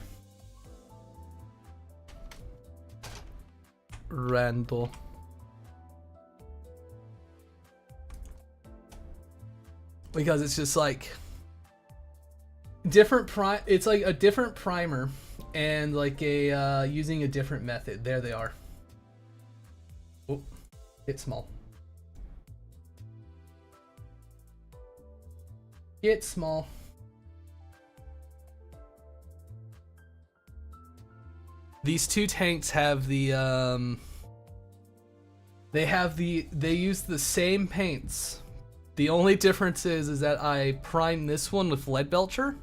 Randall. Because it's just like different it's like a different primer and like a using a different method. There they are. Oh, get small. Get small. These two tanks have the they use the same paints. The only difference is that I primed this one with lead belcher,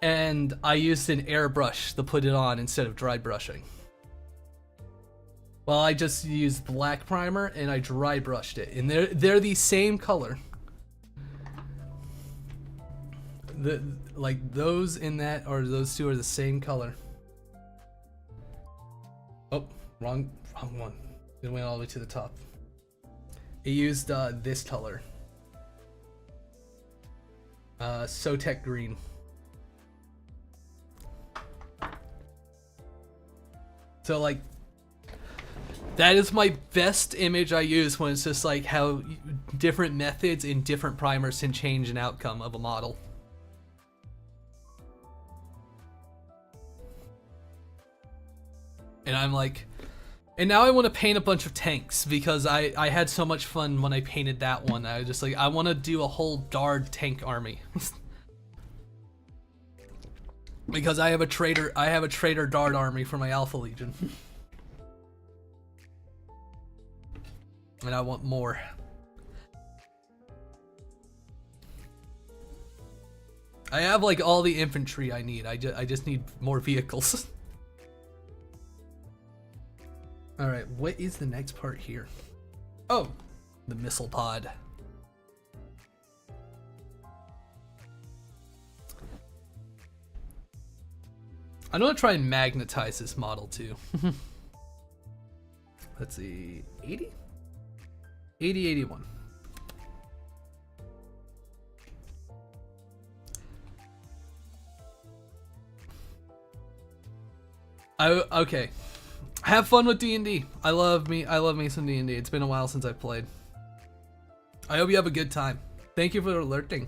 and I used an airbrush to put it on instead of dry brushing. Well, I just used black primer and I dry brushed it, and they're the same color. Like those in that or those two are the same color. Oh, wrong one. It went all the way to the top. It used this color. Sotek green. So like, that is my best image I use when it's just like how different methods in different primers can change an outcome of a model. And I'm like, and now I want to paint a bunch of tanks because I had so much fun when I painted that one. I was just like, I want to do a whole Dard tank army. Because I have a traitor Dard army for my Alpha Legion. And I want more. I have like all the infantry I need. I just need more vehicles. Alright, what is the next part here? Oh, the missile pod. I'm gonna try and magnetize this model too. Let's see, 80? 80, 81. Okay. Have fun with D&D. I love me some D&D. It's been a while since I've played. I hope you have a good time. Thank you for alerting.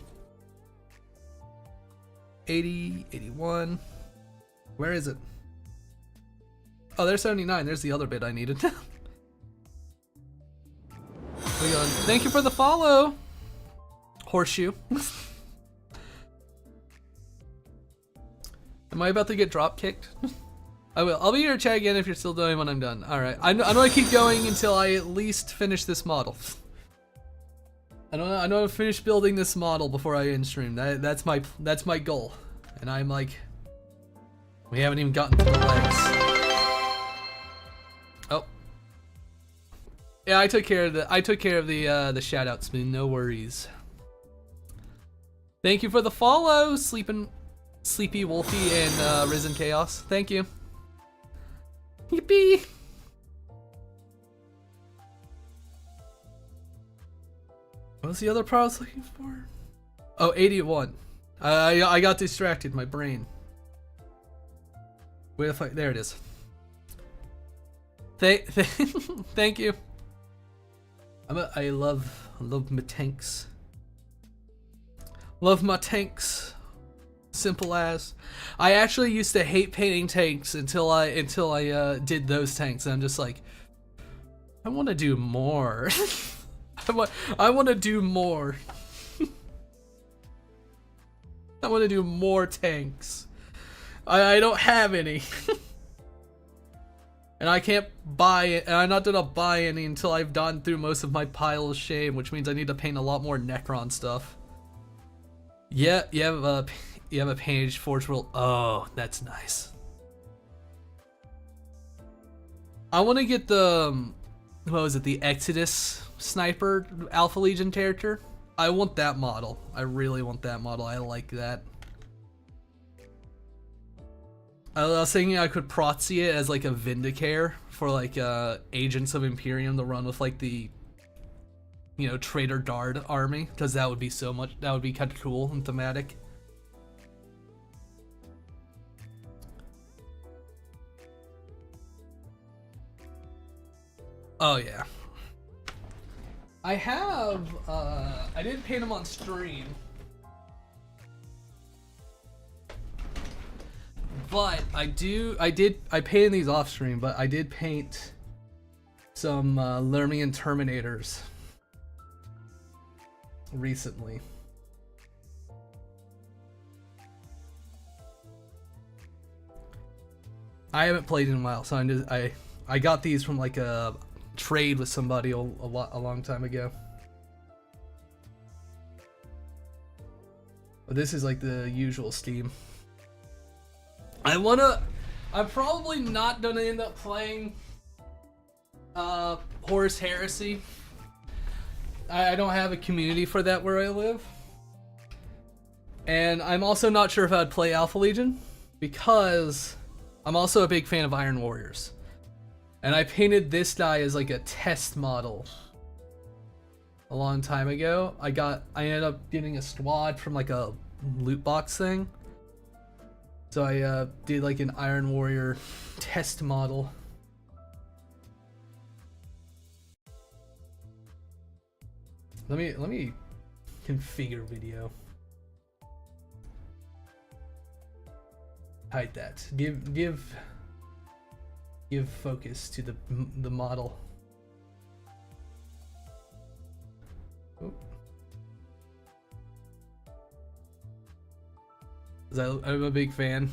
80, 81. Where is it? Oh, there's 79. There's the other bit I needed. Thank you for the follow. Horseshoe. Am I about to get drop kicked? I will. I'll be here to chat again if you're still doing when I'm done. Alright. I'm gonna keep going until I at least finish this model. I don't know. Finish building this model before I end stream. That's my goal. And I'm like, we haven't even gotten to the legs. Oh. Yeah, I took care of the shout outs, man. No worries. Thank you for the follow, Sleepy Wolfie and Risen Chaos. Thank you. Yippee! What was the other part I was looking for? Oh, 81. I got distracted, my brain. Wait, there it is. Thank you. I love my tanks. Love my tanks. Simple as. I actually used to hate painting tanks until I did those tanks, and I'm just like, I want to do more. I want to do more. I want to do more tanks. I don't have any. And I can't buy it, and I'm not gonna buy any until I've gone through most of my pile of shame, which means I need to paint a lot more Necron stuff. Yeah, you have a painted Forge World. Oh, that's nice. I want to get the, what was it, the Exodus Sniper Alpha Legion character. I want that model. I really want that model. I like that. I was thinking I could proxy it as like a Vindicare for like Agents of Imperium to run with like the, you know, Traitor Guard army, because that would be that would be kind of cool and thematic. Oh yeah. I have, I didn't paint them on stream, but I painted these off stream, but I did paint some Lermian Terminators recently. I haven't played in a while, so I got these from like a trade with somebody a long time ago. But this is like the usual Steam. I'm probably not gonna end up playing Horus Heresy. I don't have a community for that where I live. And I'm also not sure if I'd play Alpha Legion, because I'm also a big fan of Iron Warriors. And I painted this guy as like a test model a long time ago. I ended up getting a squad from like a loot box thing. So I did like an Iron Warrior test model. Let me configure video. Hide that. Give focus to the model. Oh. I'm a big fan.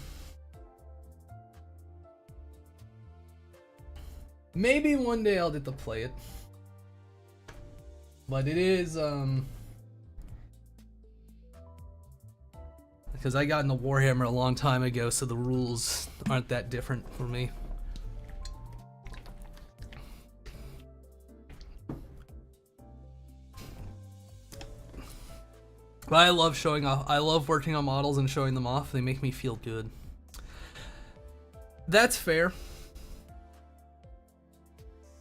Maybe one day I'll get to play it. But it is, because I got into Warhammer a long time ago, so the rules aren't that different for me. But I love showing off. I love working on models and showing them off. They make me feel good. That's fair.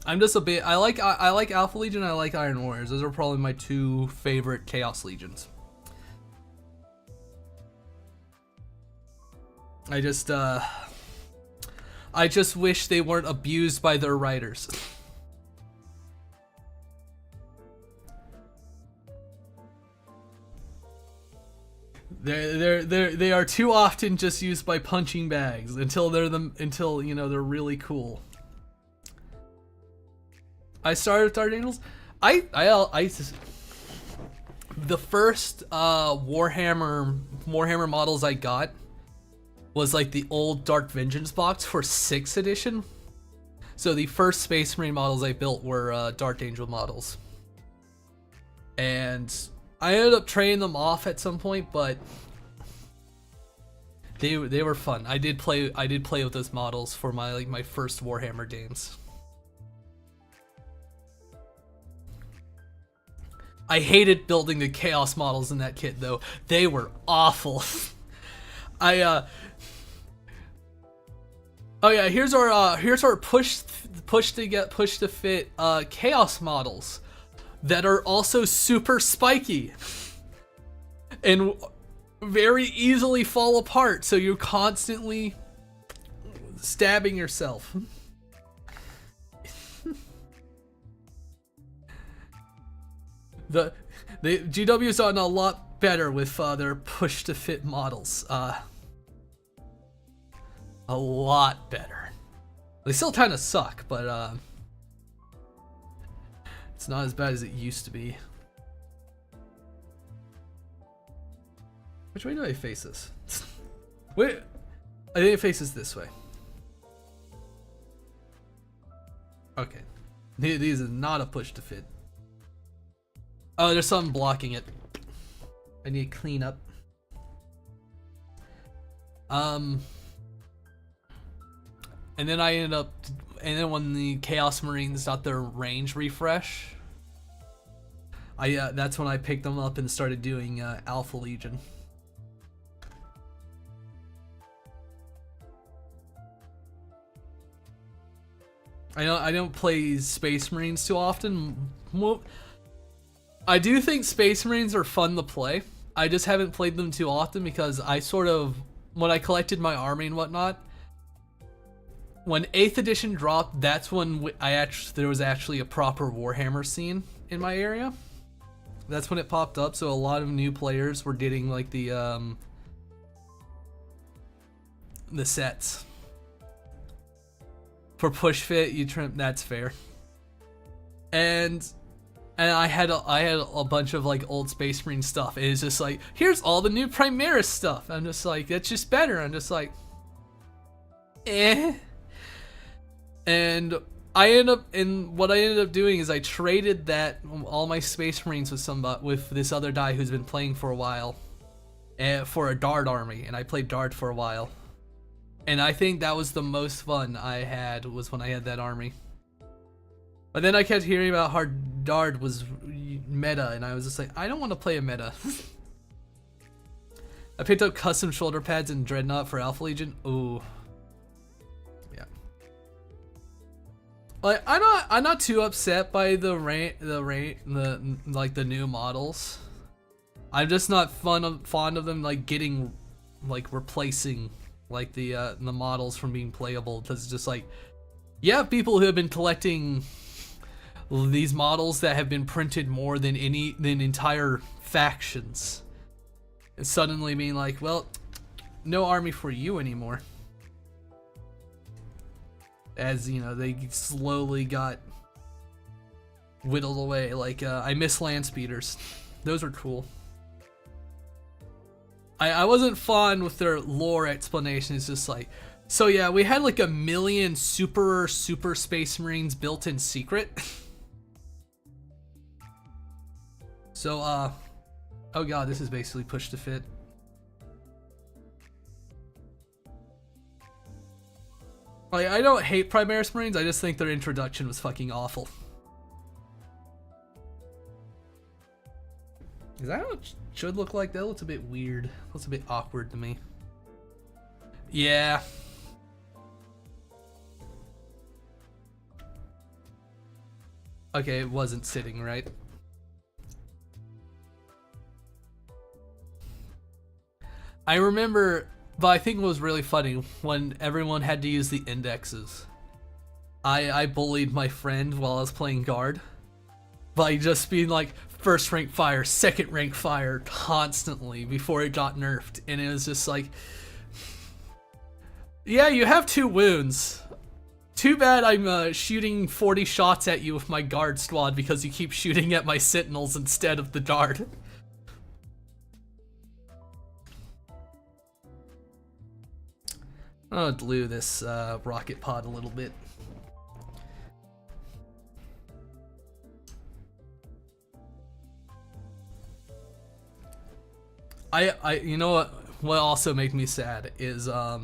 I'm just a bit. I like Alpha Legion. I like Iron Warriors. Those are probably my two favorite Chaos Legions. I just wish they weren't abused by their writers. They are too often just used by punching bags until you know they're really cool. I started with Dark Angels. The first Warhammer models I got was like the old Dark Vengeance box for 6th edition. So the first Space Marine models I built were Dark Angel models, and I ended up trading them off at some point, but they were fun. I did play with those models for my first Warhammer games. I hated building the Chaos models in that kit though. They were awful. Oh yeah, here's our push to fit Chaos models that are also super spiky and very easily fall apart, so you're constantly stabbing yourself. The GW's gotten a lot better with their push to fit models. A lot better. They still kind of suck, but it's not as bad as it used to be. Which way do I face this? Wait, I think it faces this way. Okay, these is not a push to fit. Oh, there's something blocking it. I need to clean up. And then when the Chaos Marines got their range refresh, that's when I picked them up and started doing Alpha Legion. I don't play Space Marines too often. Well, I do think Space Marines are fun to play. I just haven't played them too often because I sort of, when I collected my army and whatnot, when 8th edition dropped, that's when there was actually a proper Warhammer scene in my area. That's when it popped up, so a lot of new players were getting like the sets. For push fit, you trim. That's fair. And I had a bunch of like old Space Marine stuff. And it's just like, here's all the new Primaris stuff. I'm just like, that's just better. I'm just like, eh. And what I ended up doing is I traded all my Space Marines with this other guy who's been playing for a while, for a Dard army, and I played Dard for a while. And I think that was the most fun I had, was when I had that army. But then I kept hearing about how Dard was meta, and I was just like, I don't want to play a meta. I picked up custom shoulder pads and Dreadnought for Alpha Legion. Ooh. Yeah. Like, I'm not too upset by the new models. I'm just not fond of them like getting, like, replacing like the models from being playable. Because it's just like, you have people who have been collecting these models that have been printed more than entire factions, and suddenly being like, well, no army for you anymore. As you know, they slowly got whittled away. Like, I miss land speeders. Those are cool. I wasn't fond with their lore explanation. It's just like, so yeah, we had like 1 million super Space Marines built in secret. So, oh god, this is basically push to fit. Like, I don't hate Primaris Marines, I just think their introduction was fucking awful. Is that how it should look like? That looks a bit weird. Looks a bit awkward to me. Yeah. Okay, it wasn't sitting right. I remember, but I think it was really funny when everyone had to use the indexes. I bullied my friend while I was playing guard by just being like, first rank fire, second rank fire constantly before it got nerfed. And it was just like, yeah, you have 2 wounds. Too bad I'm shooting 40 shots at you with my guard squad because you keep shooting at my sentinels instead of the dart. I'll glue this rocket pod a little bit. You know what also made me sad is I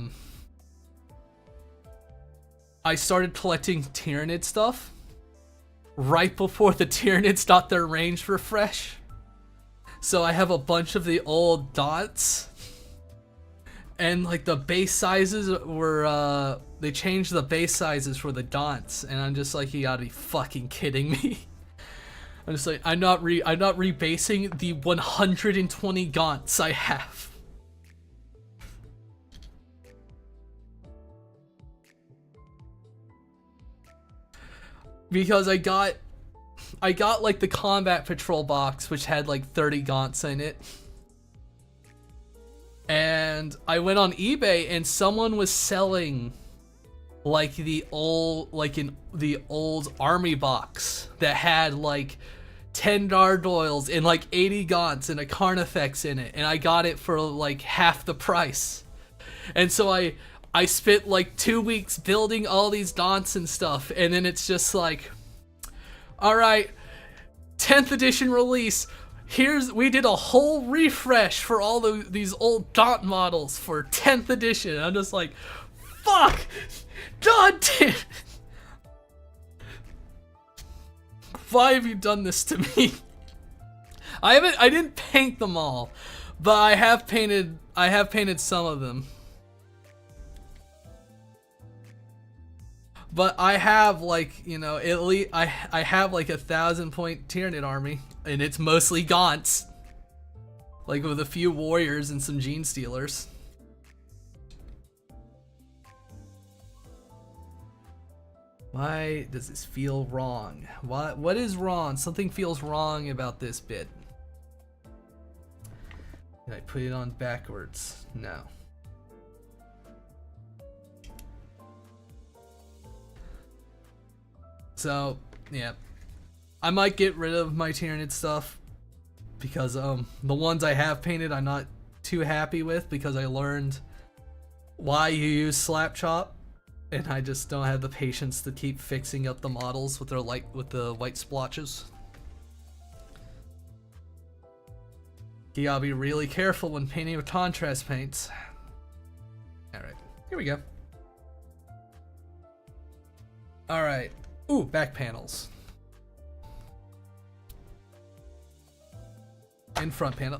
started collecting Tyranid stuff right before the Tyranids got their range refresh. So I have a bunch of the old dots, and like the base sizes were they changed the base sizes for the dots, and I'm just like, you gotta be fucking kidding me. I'm just like, I'm not rebasing the 120 gaunts I have. Because I got like the combat patrol box, which had like 30 gaunts in it. And I went on eBay and someone was selling like the old army box that had like 10 gargoyles and like 80 gaunts and a Carnifex in it, and I got it for like half the price. And so I spent like 2 weeks building all these gaunts and stuff, and then it's just like, alright, 10th edition release, we did a whole refresh for all these old gaunt models for 10th edition. And I'm just like, fuck, god damn, why have you done this to me? I didn't paint them all, but I have painted some of them. But I have like, you know, at least I have like 1,000-point Tyranid army, and it's mostly Gaunts. Like with a few warriors and some gene stealers. Why does this feel wrong? What is wrong? Something feels wrong about this bit. Did I put it on backwards? No. So, yeah. I might get rid of my Tyranid stuff because the ones I have painted I'm not too happy with because I learned why you use slap chop, and I just don't have the patience to keep fixing up the models with the white splotches. You gotta be really careful when painting with contrast paints. Alright, here we go. Alright. Ooh, back panels. And front panel.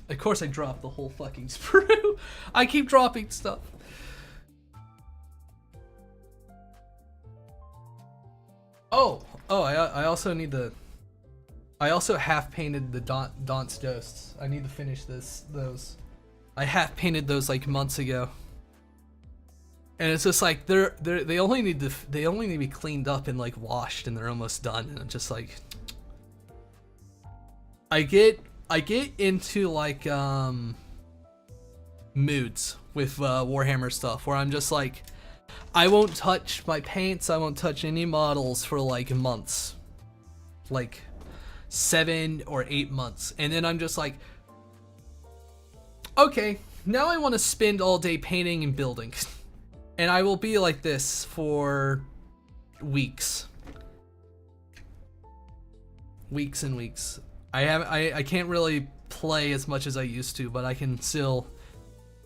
Of course I dropped the whole fucking sprue. I keep dropping stuff. I also need the... I also half painted the Daunt's Ghosts. I need to finish those. I half painted those like months ago. And it's just like they only need to be cleaned up and like washed, and they're almost done. And I'm just like, I get into like moods with Warhammer stuff where I'm just like, I won't touch my paints, I won't touch any models for like months, like 7 or 8 months, and then I'm just like, okay, now I want to spend all day painting and building. And I will be like this for weeks. Weeks and weeks. I can't really play as much as I used to, but I can still,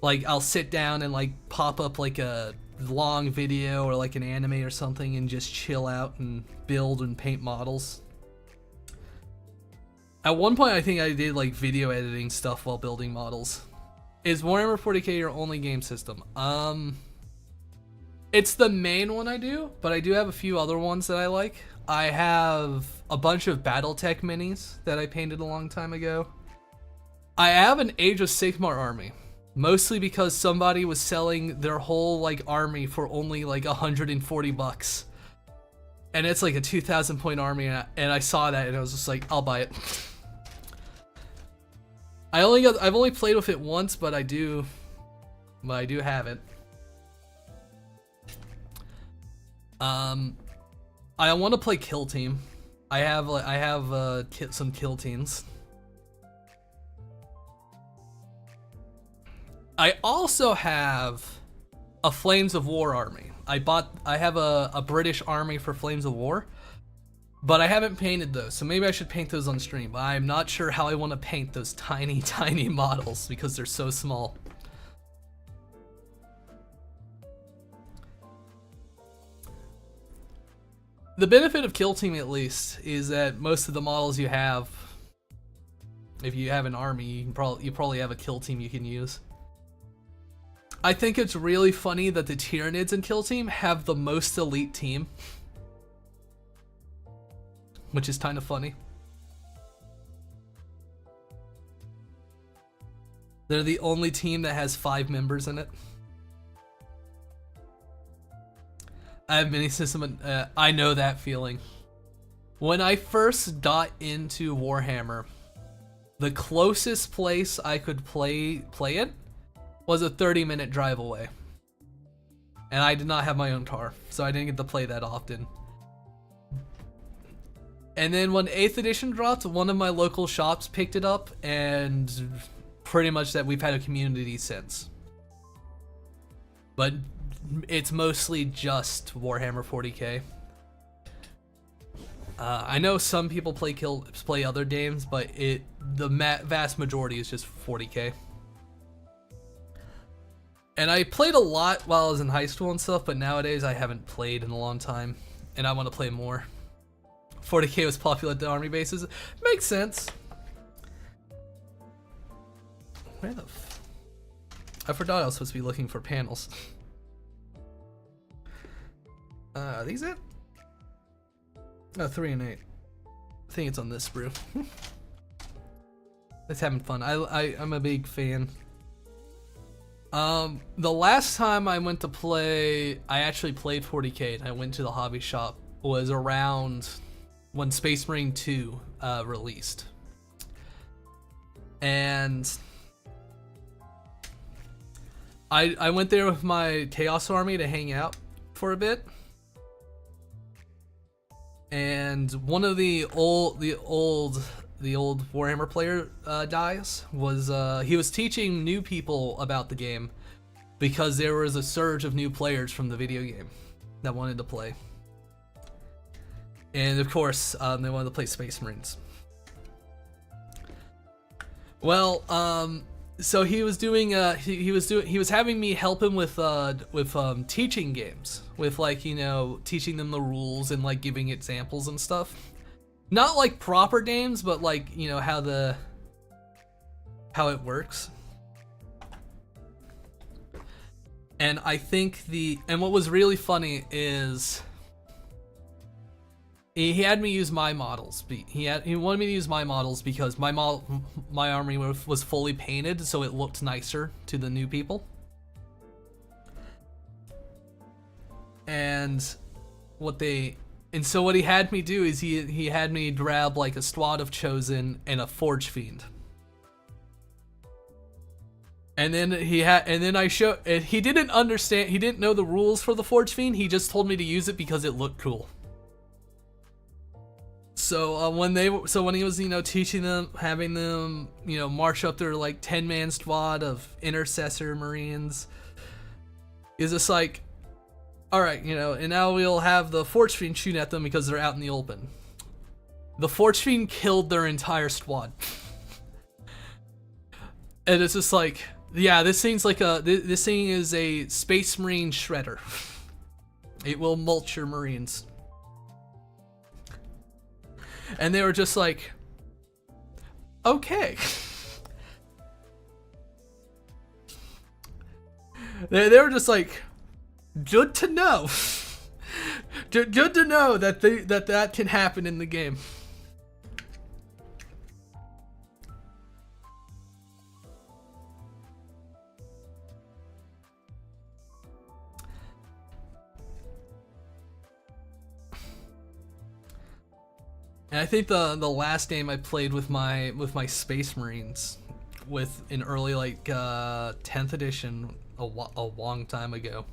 like, I'll sit down and like pop up like a long video or like an anime or something and just chill out and build and paint models. At one point I think I did like video editing stuff while building models. Is Warhammer 40k your only game system? It's the main one I do, but I do have a few other ones that I like. I have a bunch of Battletech minis that I painted a long time ago. I have an Age of Sigmar army, mostly because somebody was selling their whole like army for only like $140. And it's like a 2,000 point army, and I saw that and I was just like, I'll buy it. I've only played with it once, but I do have it. I want to play Kill Team. I have some Kill Teams. I also have a Flames of War army. I have a British army for Flames of War, but I haven't painted those, so maybe I should paint those on stream. But I'm not sure how I want to paint those tiny models because they're so small. The benefit of Kill Team, at least, is that most of the models you have, if you have an army, you probably have a Kill Team you can use. I think it's really funny that the Tyranids in Kill Team have the most elite team, which is kind of funny. They're the only team that has 5 members in it. I have mini system. I know that feeling. When I first got into Warhammer, the closest place I could play it was a 30-minute drive away, and I did not have my own car, so I didn't get to play that often. And then when 8th edition dropped, one of my local shops picked it up, and pretty much that we've had a community since. But it's mostly just Warhammer 40k. I know some people play other games, but the vast majority is just 40k. And I played a lot while I was in high school and stuff, but nowadays I haven't played in a long time, and I want to play more. 40k was popular at the army bases. Makes sense. Where the I forgot I was supposed to be looking for panels. Are these it? Oh, 3 and 8. I think it's on this brew. It's having fun. I'm a big fan. The last time I went to play, I actually played 40K and I went to the hobby shop, was around when Space Marine 2 released. And I went there with my Chaos Army to hang out for a bit. And one of the old Warhammer player guys was he was teaching new people about the game because there was a surge of new players from the video game that wanted to play. And of course, they wanted to play Space Marines. Well, so he was doing he was having me help him with teaching games, with like, you know, teaching them the rules and like giving examples and stuff. Not like proper games, but like, you know, how it works. And I think what was really funny is he had me use my models. He wanted me to use my models because my army was fully painted, so it looked nicer to the new people. And so what he had me do is he had me grab like a squad of Chosen and a Forge Fiend. And then he didn't understand, he didn't know the rules for the Forge Fiend, he just told me to use it because it looked cool. So when he was, you know, teaching them, having them, you know, march up their like 10-man squad of Intercessor Marines, is just like, alright, you know, and now we'll have the Forge Fiend shoot at them because they're out in the open. The Forge Fiend killed their entire squad. And it's just like, yeah, this thing is a Space Marine shredder. It will mulch your Marines. And they were just like, okay. They were just like, good to know. Good to know that that can happen in the game. And I think the last game I played with my Space Marines, with in early like 10th edition, a long time ago,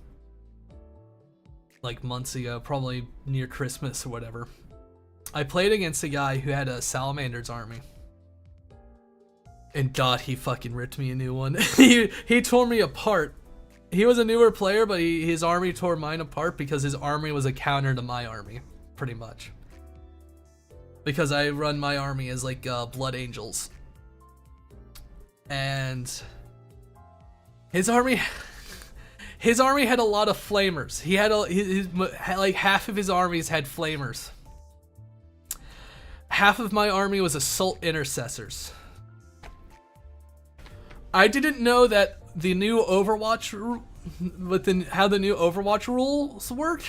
like months ago, probably near Christmas or whatever. I played against a guy who had a Salamander's army, and God, he fucking ripped me a new one. he tore me apart. He was a newer player, but his army tore mine apart because his army was a counter to my army, pretty much. Because I run my army as like Blood Angels, and his army had a lot of flamers. He had like half of his armies had flamers. Half of my army was assault intercessors. I didn't know that the new Overwatch, how the new Overwatch rules work,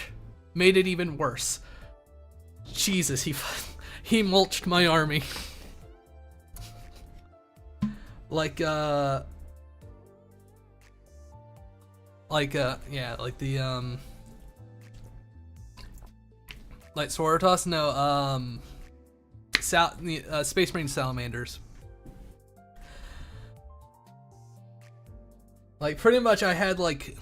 made it even worse. Jesus, he mulched my army. Like the like Swordtoss? No, Space Marine Salamanders. Like pretty much I had like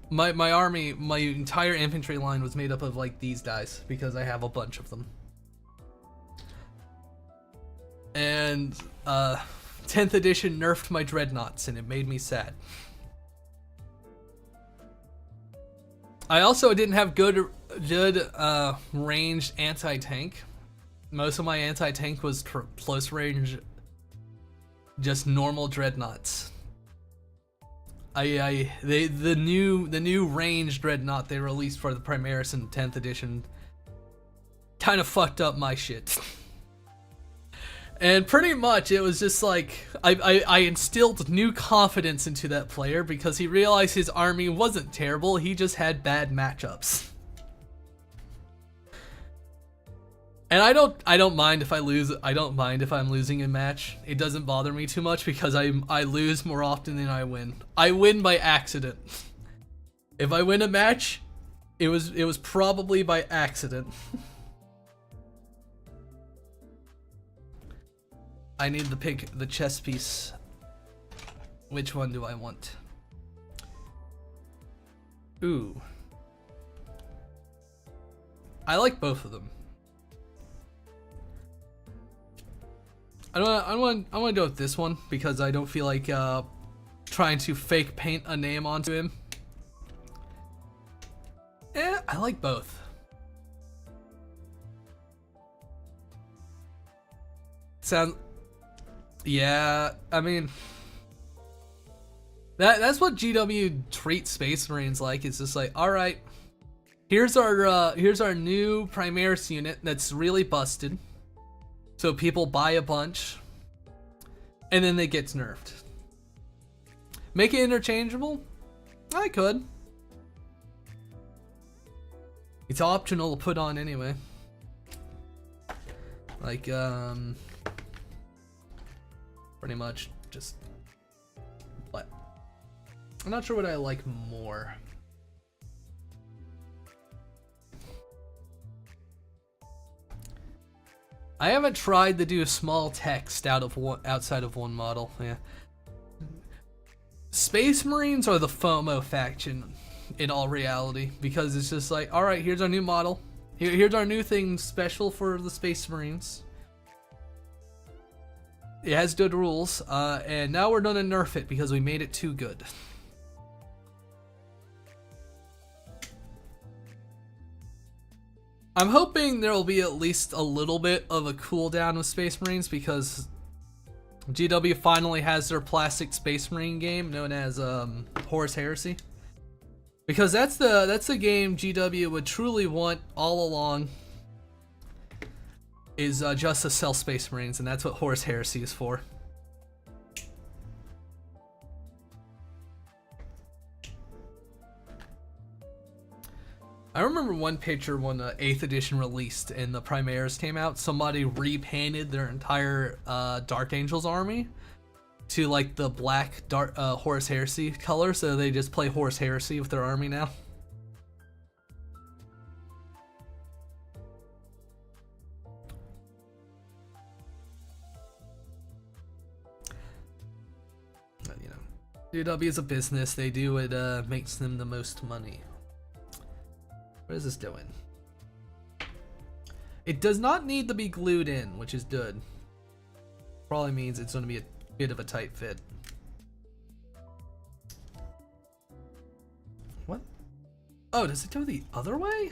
my army, my entire infantry line was made up of like these guys because I have a bunch of them. And 10th edition nerfed my Dreadnoughts and it made me sad. I also didn't have good ranged anti-tank. Most of my anti-tank was close range, just normal Dreadnoughts. The new ranged Dreadnought they released for the Primaris in 10th edition kind of fucked up my shit. And pretty much it was just like, I instilled new confidence into that player because he realized his army wasn't terrible, he just had bad matchups. And I don't mind if I lose. I don't mind if I'm losing a match. It doesn't bother me too much because I lose more often than I win. I win by accident. If I win a match, it was probably by accident. I need to pick the chess piece. Which one do I want? Ooh. I like both of them. I want to go with this one because I don't feel like trying to fake paint a name onto him. I like both. Yeah, I mean, that's what GW treats Space Marines like. It's just like, all right, here's our new Primaris unit that's really busted. So people buy a bunch, and then they get nerfed. Make it interchangeable? I could. It's optional to put on anyway. Like, pretty much just, what? I'm not sure what I like more. I haven't tried to do small text outside of one model. Yeah. Space Marines are the FOMO faction in all reality because it's just like, all right, here's our new model. Here's our new thing special for the Space Marines. It has good rules, and now we're gonna nerf it because we made it too good. I'm hoping there will be at least a little bit of a cooldown with Space Marines because GW finally has their plastic Space Marine game known as Horus Heresy. Because that's the game GW would truly want all along, is just to sell Space Marines, and that's what Horus Heresy is for. I remember one picture when the 8th edition released and the Primaris came out, somebody repainted their entire Dark Angels army to like the black Horus Heresy color, so they just play Horus Heresy with their army now. But, you know, GW is a business. They do what makes them the most money. What is this doing? It does not need to be glued in, which is good. Probably means it's going to be a bit of a tight fit. What? Oh, does it go the other way?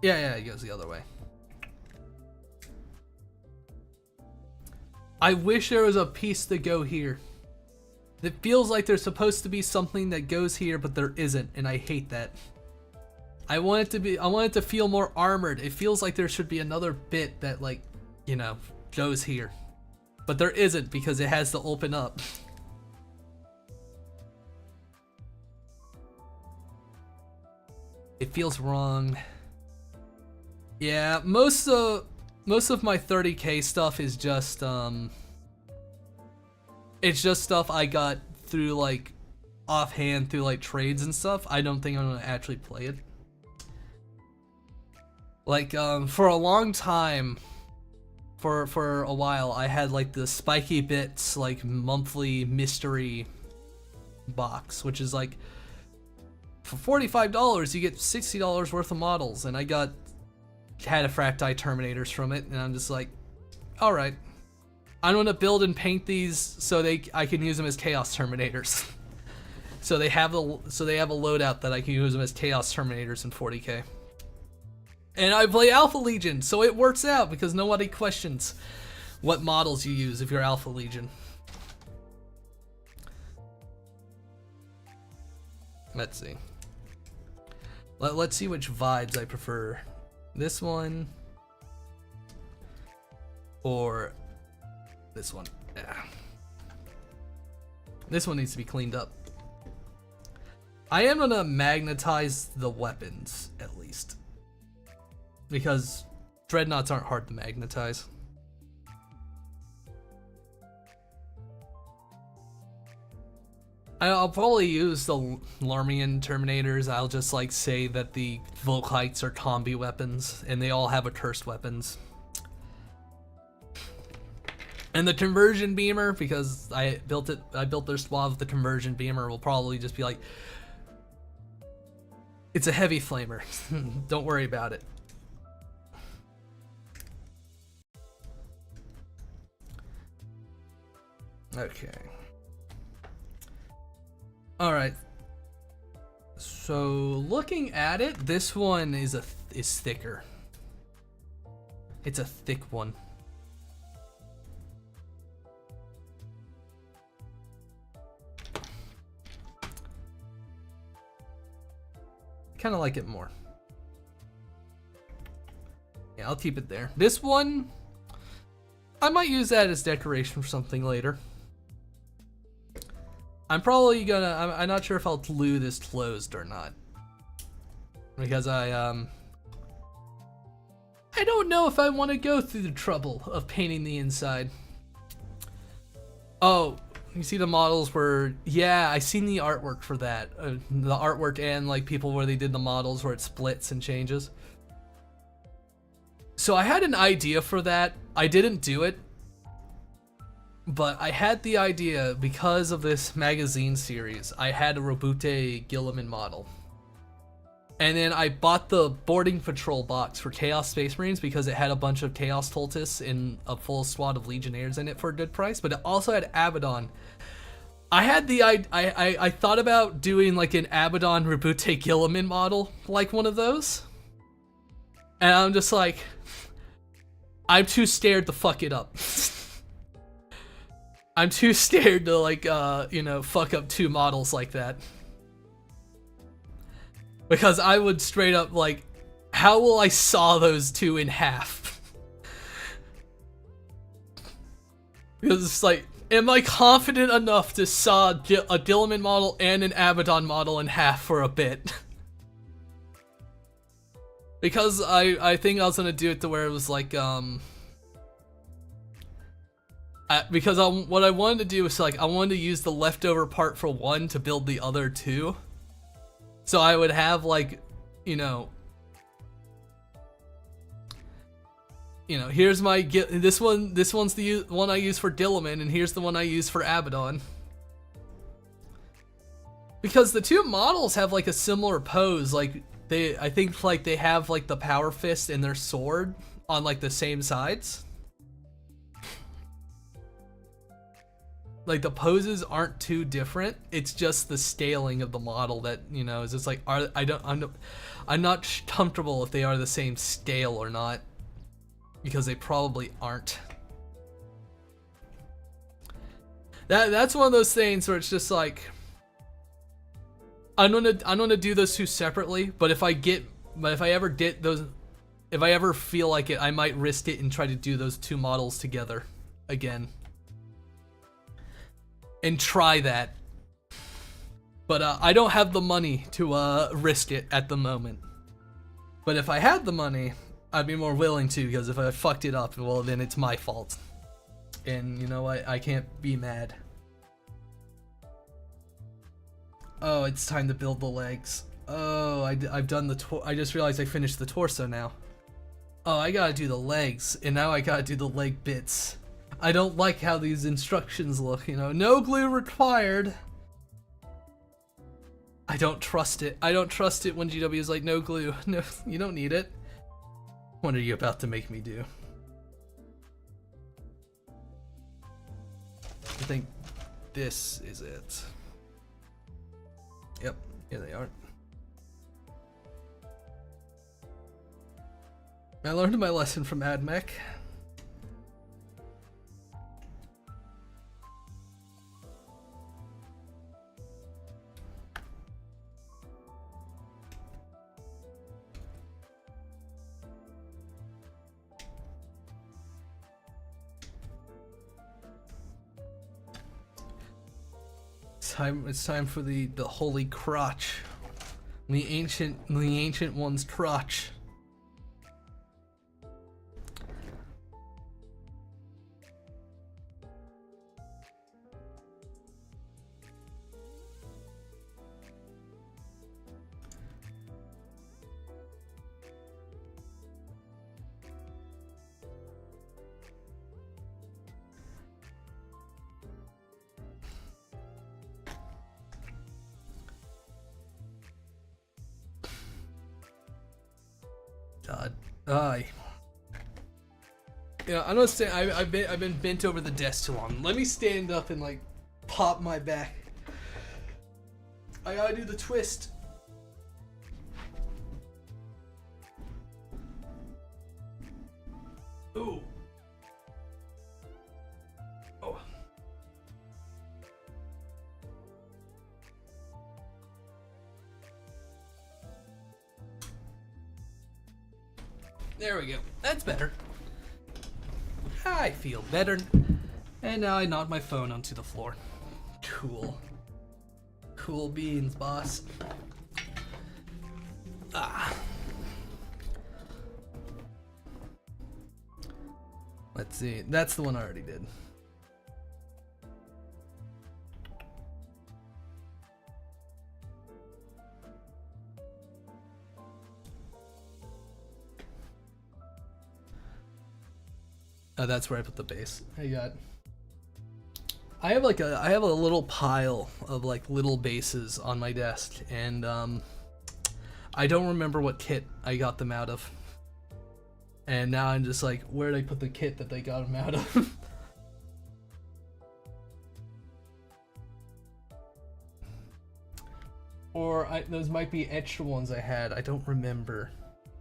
Yeah, it goes the other way. I wish there was a piece to go here. It feels like there's supposed to be something that goes here, but there isn't, and I hate that. I want it to feel more armored. It feels like there should be another bit that, like, you know, goes here. But there isn't because it has to open up. It feels wrong. Yeah, most of my 30K stuff is just it's just stuff I got through like offhand through like trades and stuff. I don't think I'm gonna actually play it. Like, for a long time, for a while, I had like the Spiky Bits like monthly mystery box, which is like for $45 you get $60 worth of models, and I got Cataphracti Terminators from it, and I'm just like, all right, I'm gonna build and paint these so I can use them as Chaos Terminators. so they have a loadout that I can use them as Chaos Terminators in 40K. And I play Alpha Legion, so it works out because nobody questions what models you use if you're Alpha Legion. Let's see. Let's see which vibes I prefer. This one or this one. Yeah. This one needs to be cleaned up. I am gonna magnetize the weapons at least. Because Dreadnoughts aren't hard to magnetize. I'll probably use the Larmian Terminators. I'll just like say that the Volkites are combi weapons, and they all have accursed weapons. And the Conversion Beamer, because I built their squad with the Conversion Beamer, will probably just be like, it's a heavy flamer. Don't worry about it. Okay. Alright. So looking at it, this one is thicker. It's a thick one. Kind of like it more. Yeah, I'll keep it there. This one, I might use that as decoration for something later. I'm probably gonna, I'm not sure if I'll glue this closed or not. Because I don't know if I want to go through the trouble of painting the inside. Oh, you see the models where, yeah, I seen the artwork for that. The artwork and like people where they did the models where it splits and changes. So I had an idea for that. I didn't do it. But I had the idea because of this magazine series. I had a Robute Gilliman model. And then I bought the boarding patrol box for Chaos Space Marines because it had a bunch of Chaos Cultists and a full squad of Legionnaires in it for a good price, but it also had Abaddon. I had the I thought about doing like an Abaddon Robute Gilliman model, like one of those. And I'm just like, I'm too scared to fuck it up. I'm too scared to like, you know, fuck up two models like that. Because I would straight up like, how will I saw those two in half? Because it's like, am I confident enough to saw a Gilliman model and an Abaddon model in half for a bit? Because I think I was gonna do it to where it was like, because what I wanted to do was like, I wanted to use the leftover part for one to build the other two. So I would have like, you know, here's my, this one's the one I use for Gilliman, and here's the one I use for Abaddon. Because the two models have like a similar pose, like I think like they have like the power fist and their sword on like the same sides. Like the poses aren't too different. It's just the scaling of the model that, you know, is just like, I'm not comfortable if they are the same scale or not, because they probably aren't. That's one of those things where it's just like, I'm gonna do those two separately. But if I ever feel like it, I might risk it and try to do those two models together again. And try that. But I don't have the money to risk it at the moment. But if I had the money, I'd be more willing to, because if I fucked it up, well then it's my fault. And you know what, I can't be mad. Oh, it's time to build the legs. Oh, I've done the I just realized I finished the torso now. Oh, I gotta do the legs, and now I gotta do the leg bits. I don't like how these instructions look, you know. No glue required. I don't trust it. I don't trust it when GW is like, no glue. No, you don't need it. What are you about to make me do? I think this is it. Yep, here they are. I learned my lesson from AdMech. It's time for the holy crotch, the ancient one's crotch. God. Yeah, I'm gonna stay. I've been bent over the desk too long. Let me stand up and like pop my back. I gotta do the twist. Ooh. Oh. There we go. That's better. I feel better. And now I knocked my phone onto the floor. Cool. Cool beans, boss. Let's see. That's the one I already did. Oh, that's where I put the base. I have a little pile of like little bases on my desk, and I don't remember what kit I got them out of. And now I'm just like, where did I put the kit that they got them out of? Or those might be extra ones I had. I don't remember.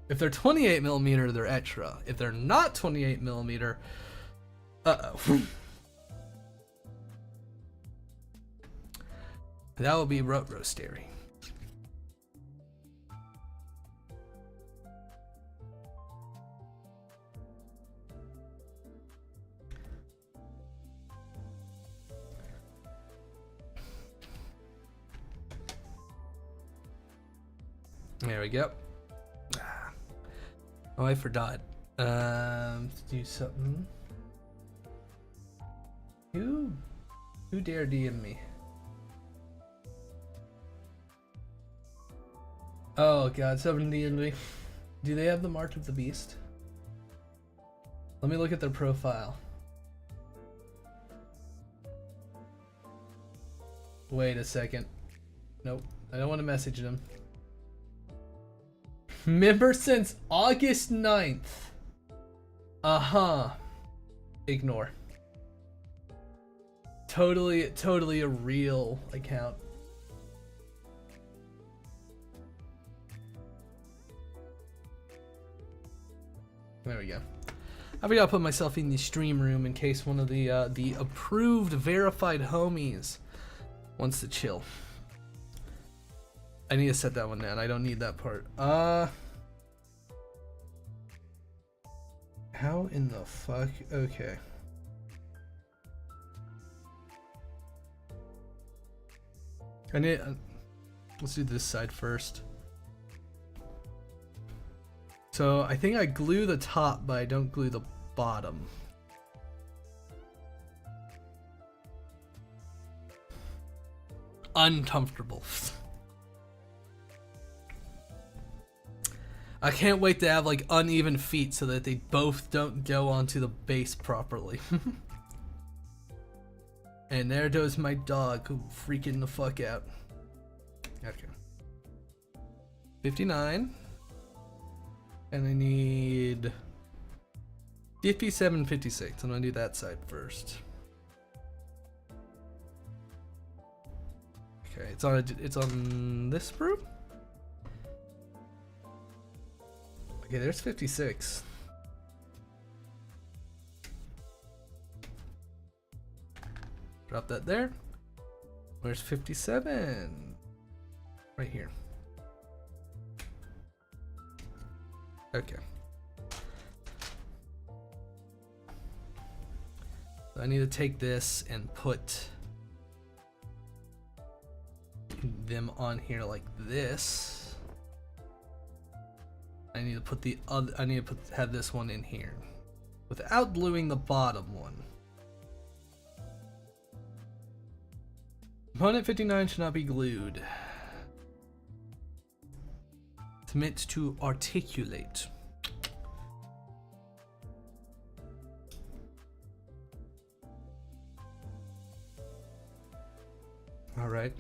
If they're 28mm, they're extra. If they're not 28mm, uh-oh. That will be roastery. There we go. Oh, I forgot. To do something. Who dare DM me? Oh god, someone DM'd me. Do they have the March of the Beast? Let me look at their profile. Wait a second. Nope, I don't want to message them. Member since August 9th. Ignore. Totally a real account. There we go. I forgot to put myself in the stream room in case one of the approved verified homies wants to chill. I need to set that one down. I don't need that part. How in the fuck? Okay. I need. Let's do this side first. So I think I glue the top, but I don't glue the bottom. Uncomfortable. I can't wait to have like uneven feet so that they both don't go onto the base properly. And there goes my dog who freaking the fuck out. Okay. 59. And I need 57, 56. I'm gonna do that side first. Okay, it's on this room. Okay, there's 56. Drop that there. Where's 57? Right here. Okay. So I need to take this and put them on here like this. I need to put the other. I need to have this one in here, without gluing the bottom one. Component 59 should not be glued. It's meant to articulate. All right.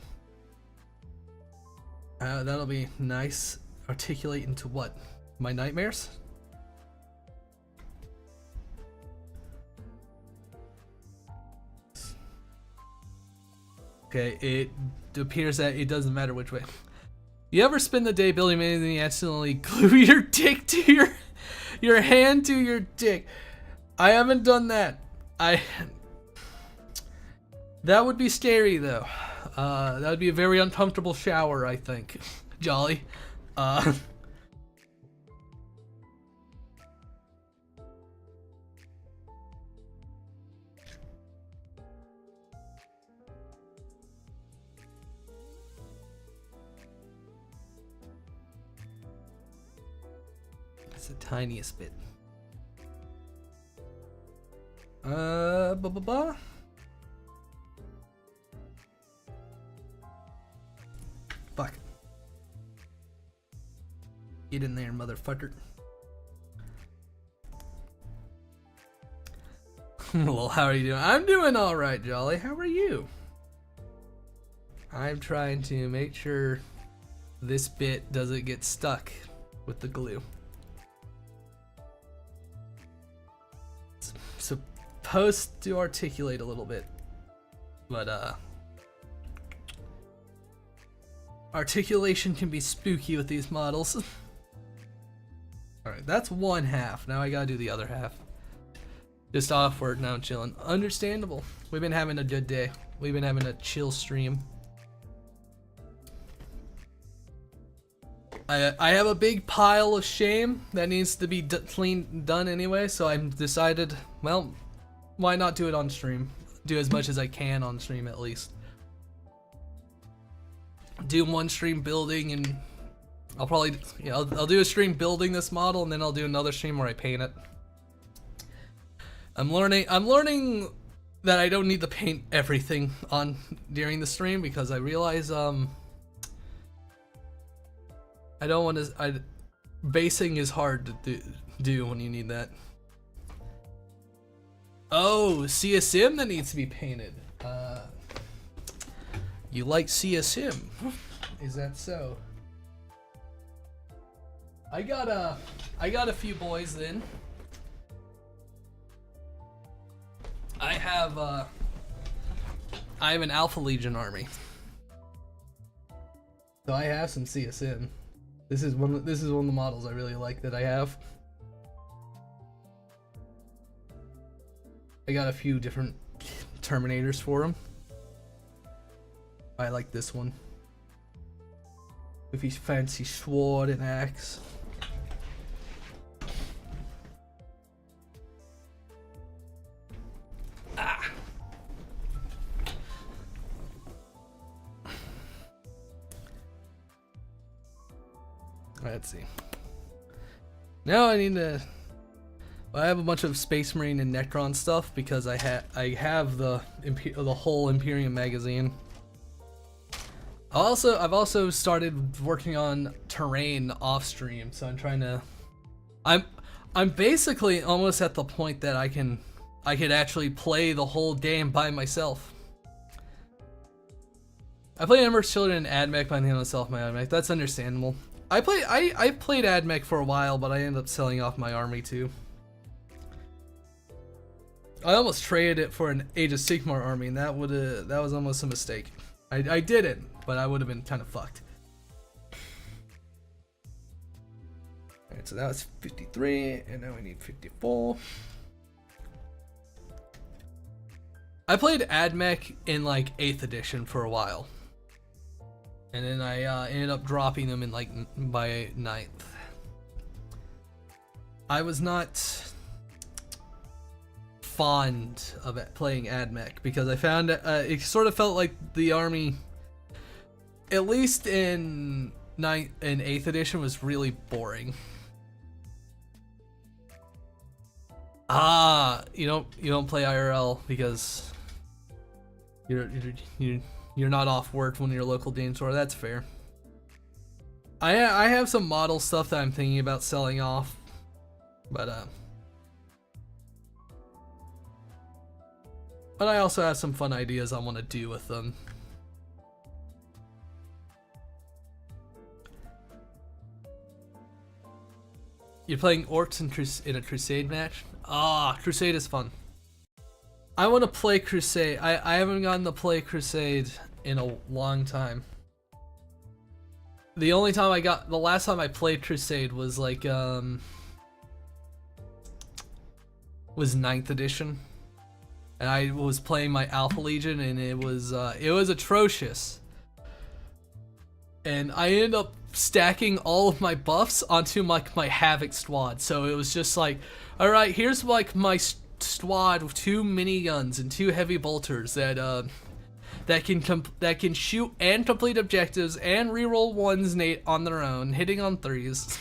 That'll be nice. Articulate into what? my nightmares. Okay, it appears that it doesn't matter which way. You ever spend the day building anything and you accidentally glue your dick to your hand to your dick? I haven't done that. That would be scary though. That would be a very uncomfortable shower, I think. Jolly. That's the tiniest bit. Fuck. Get in there, motherfucker. Well, how are you doing? I'm doing alright, Jolly. How are you? I'm trying to make sure this bit doesn't get stuck with the glue. It's supposed to articulate a little bit, but articulation can be spooky with these models. Alright, that's one half. Now I gotta do the other half. Just off work, now I'm chilling. Understandable. We've been having a good day. We've been having a chill stream. I have a big pile of shame that needs to be done anyway, so I've decided, well, why not do it on stream? Do as much as I can on stream at least. Do one stream building, and I'll probably, yeah, I'll do a stream building this model, and then I'll do another stream where I paint it. I'm learning that I don't need to paint everything on during the stream, because I realize I don't want to. Basing is hard to do when you need that. Oh, CSM that needs to be painted. You like CSM? Is that so? I got a few boys then. I have an Alpha Legion army, so I have some CSM. This is one of the models I really like that I have. I got a few different Terminators for him. I like this one with his fancy sword and axe. Let's see. Now I need to. I have a bunch of Space Marine and Necron stuff because I have the whole Imperium magazine. I've also started working on terrain off stream, so I'm trying to. I'm basically almost at the point that I could actually play the whole game by myself. I played Ember's Children and AdMech by myself. My AdMech. That's understandable. I played AdMech for a while, but I ended up selling off my army too. I almost traded it for an Age of Sigmar army, and that was almost a mistake. I didn't, but I would have been kind of fucked. Alright, so that was 53, and now we need 54. I played AdMech in like 8th edition for a while. And then I ended up dropping them in like by 9th. I was not fond of playing AdMech because I found it sort of felt like the army, at least in 9th and 8th edition, was really boring. You don't play IRL because you're not off work when your local game store. That's fair. I have some model stuff that I'm thinking about selling off, but I also have some fun ideas I want to do with them. You're playing orcs in a crusade match? Ah, crusade is fun. I want to play crusade. I haven't gotten to play crusade in a long time. The last time I played crusade was like was 9th edition. And I was playing my Alpha Legion, and it was atrocious. And I ended up stacking all of my buffs onto my Havoc squad. So it was just like, all right, here's like my squad with 2 miniguns and 2 heavy bolters that can shoot and complete objectives and reroll 1s on their own, hitting on 3s.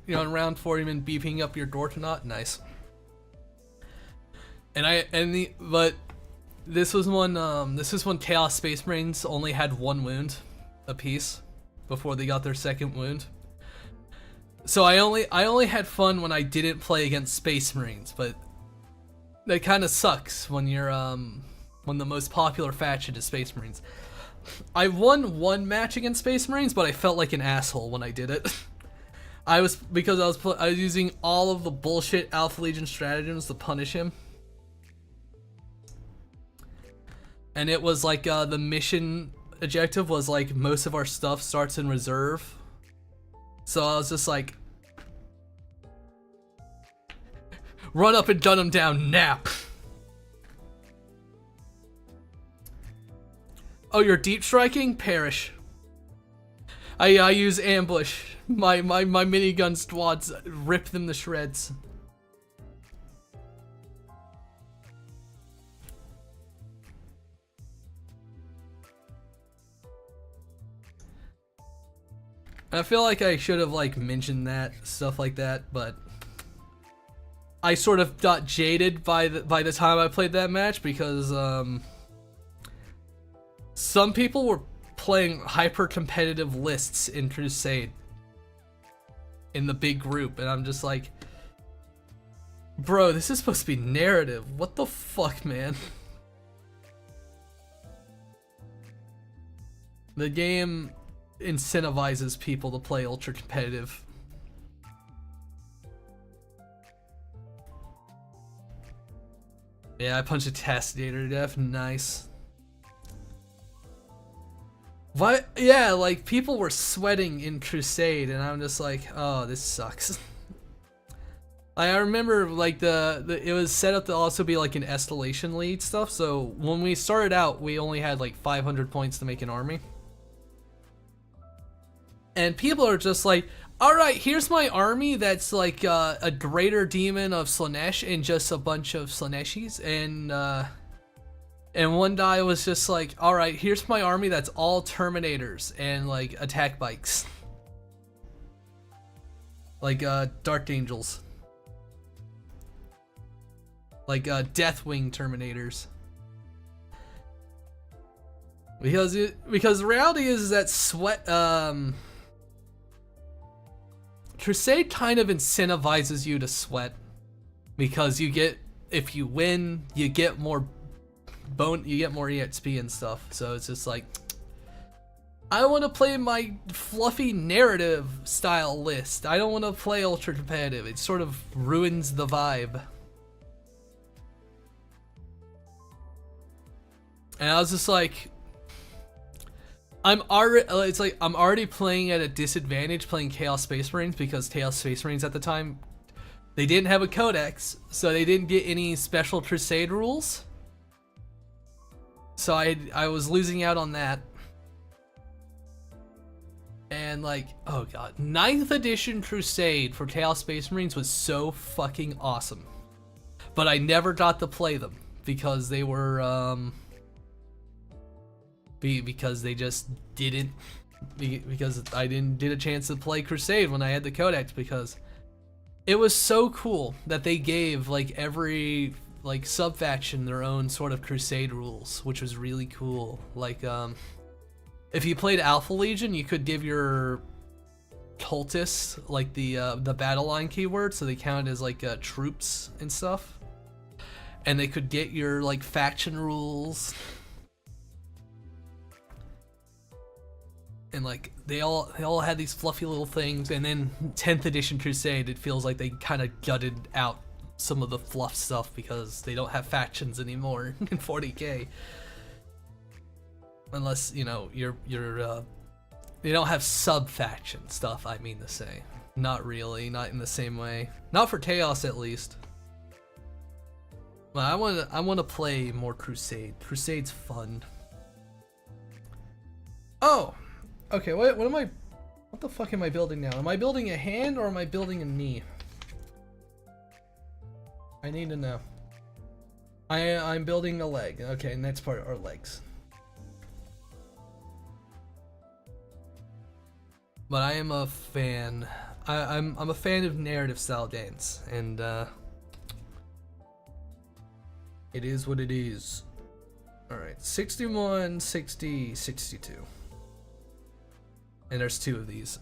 You know, in round 4, you've been beefing up your Dreadnought. Nice. But this was when Chaos Space Marines only had 1 wound apiece before they got their 2nd wound. So I only had fun when I didn't play against Space Marines, but that kind of sucks when you're when the most popular faction is Space Marines. I won 1 match against Space Marines, but I felt like an asshole when I did it. I was using all of the bullshit Alpha Legion stratagems to punish him. And it was like the mission objective was like most of our stuff starts in reserve. So I was just like, run up and gun him down now. Oh, you're deep striking? Perish. I use ambush. My minigun squads rip them to shreds. I feel like I should have like mentioned that stuff like that, but I sort of got jaded by the time I played that match because some people were playing hyper competitive lists in Crusade in the big group, and I'm just like, bro, this is supposed to be narrative. What the fuck, man? The game incentivizes people to play ultra competitive. Yeah, I punched a Tastidator to death. Nice. What? Yeah, like people were sweating in Crusade, and I'm just like, oh, this sucks. I remember like it was set up to also be like an escalation lead stuff. So when we started out, we only had like 500 points to make an army. And people are just like, alright, here's my army that's like a greater demon of Slanesh and just a bunch of Slaneshis. And one guy was just like, alright, here's my army that's all Terminators and like attack bikes. Like Dark Angels. Like Deathwing Terminators. Because the reality is that Crusade kind of incentivizes you to sweat, because if you win, you get more EXP and stuff. So it's just like, I want to play my fluffy narrative style list. I don't want to play ultra competitive. It sort of ruins the vibe. And I was just like, I'm already playing at a disadvantage playing Chaos Space Marines, because Chaos Space Marines at the time, they didn't have a codex, so they didn't get any special Crusade rules. So I was losing out on that. And like, oh god, 9th edition Crusade for Chaos Space Marines was so fucking awesome. But I never got to play them because they were because they just didn't, because I didn't get a chance to play Crusade when I had the codex, because it was so cool that they gave like every like sub-faction their own sort of Crusade rules, which was really cool. Like if you played Alpha Legion, you could give your cultists like the battle line keyword, so they counted as like troops and stuff, and they could get your like faction rules. and like they all had these fluffy little things, and then 10th edition Crusade, it feels like they kind of gutted out some of the fluff stuff because they don't have factions anymore in 40k. Unless, you know, they don't have sub-faction stuff, I mean to say. Not really, not in the same way. Not for Chaos, at least. But I want to play more Crusade. Crusade's fun. Oh! Okay, what the fuck am I building now? Am I building a hand or am I building a knee? I need to know. I'm building a leg. Okay, and that's part of our legs. But I am a fan. I'm a fan of narrative style dance, and it is what it is. All right, 61, 60, 62, and there's 2 of these.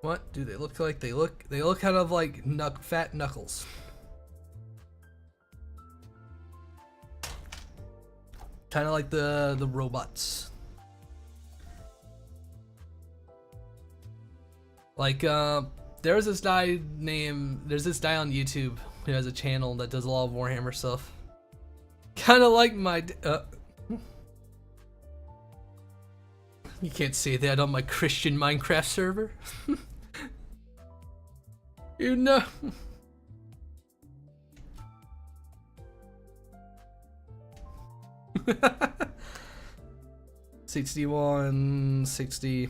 What do they look like? They look kind of like fat knuckles. Kind of like the robots. Like there's this guy on YouTube who has a channel that does a lot of Warhammer stuff. Kind of like my you can't say that on my Christian Minecraft server. You know. 61, 60.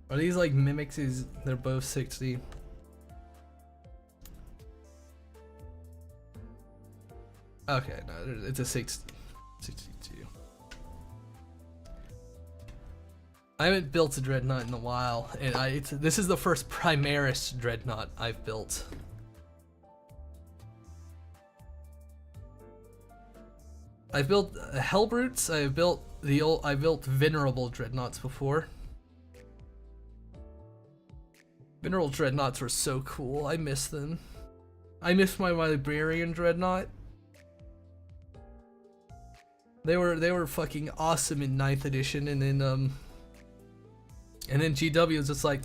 Are these like mimics? They're both 60. Okay, no, it's a 60. 62. I haven't built a Dreadnought in a while, and this is the first Primaris Dreadnought I've built. I've built Hellbrutes. I built Venerable Dreadnoughts before. Venerable Dreadnoughts were so cool. I miss them. I miss my Librarian Dreadnought. They were fucking awesome in 9th edition, and then GW was just like,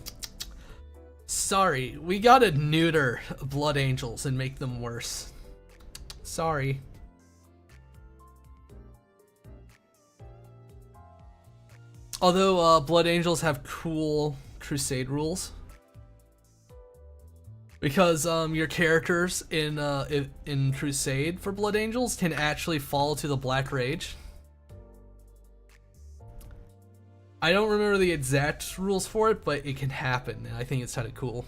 sorry, we gotta neuter Blood Angels and make them worse. Sorry. Although Blood Angels have cool Crusade rules, because your characters in Crusade for Blood Angels can actually fall to the Black Rage. I don't remember the exact rules for it, but it can happen, and I think it's kind of cool.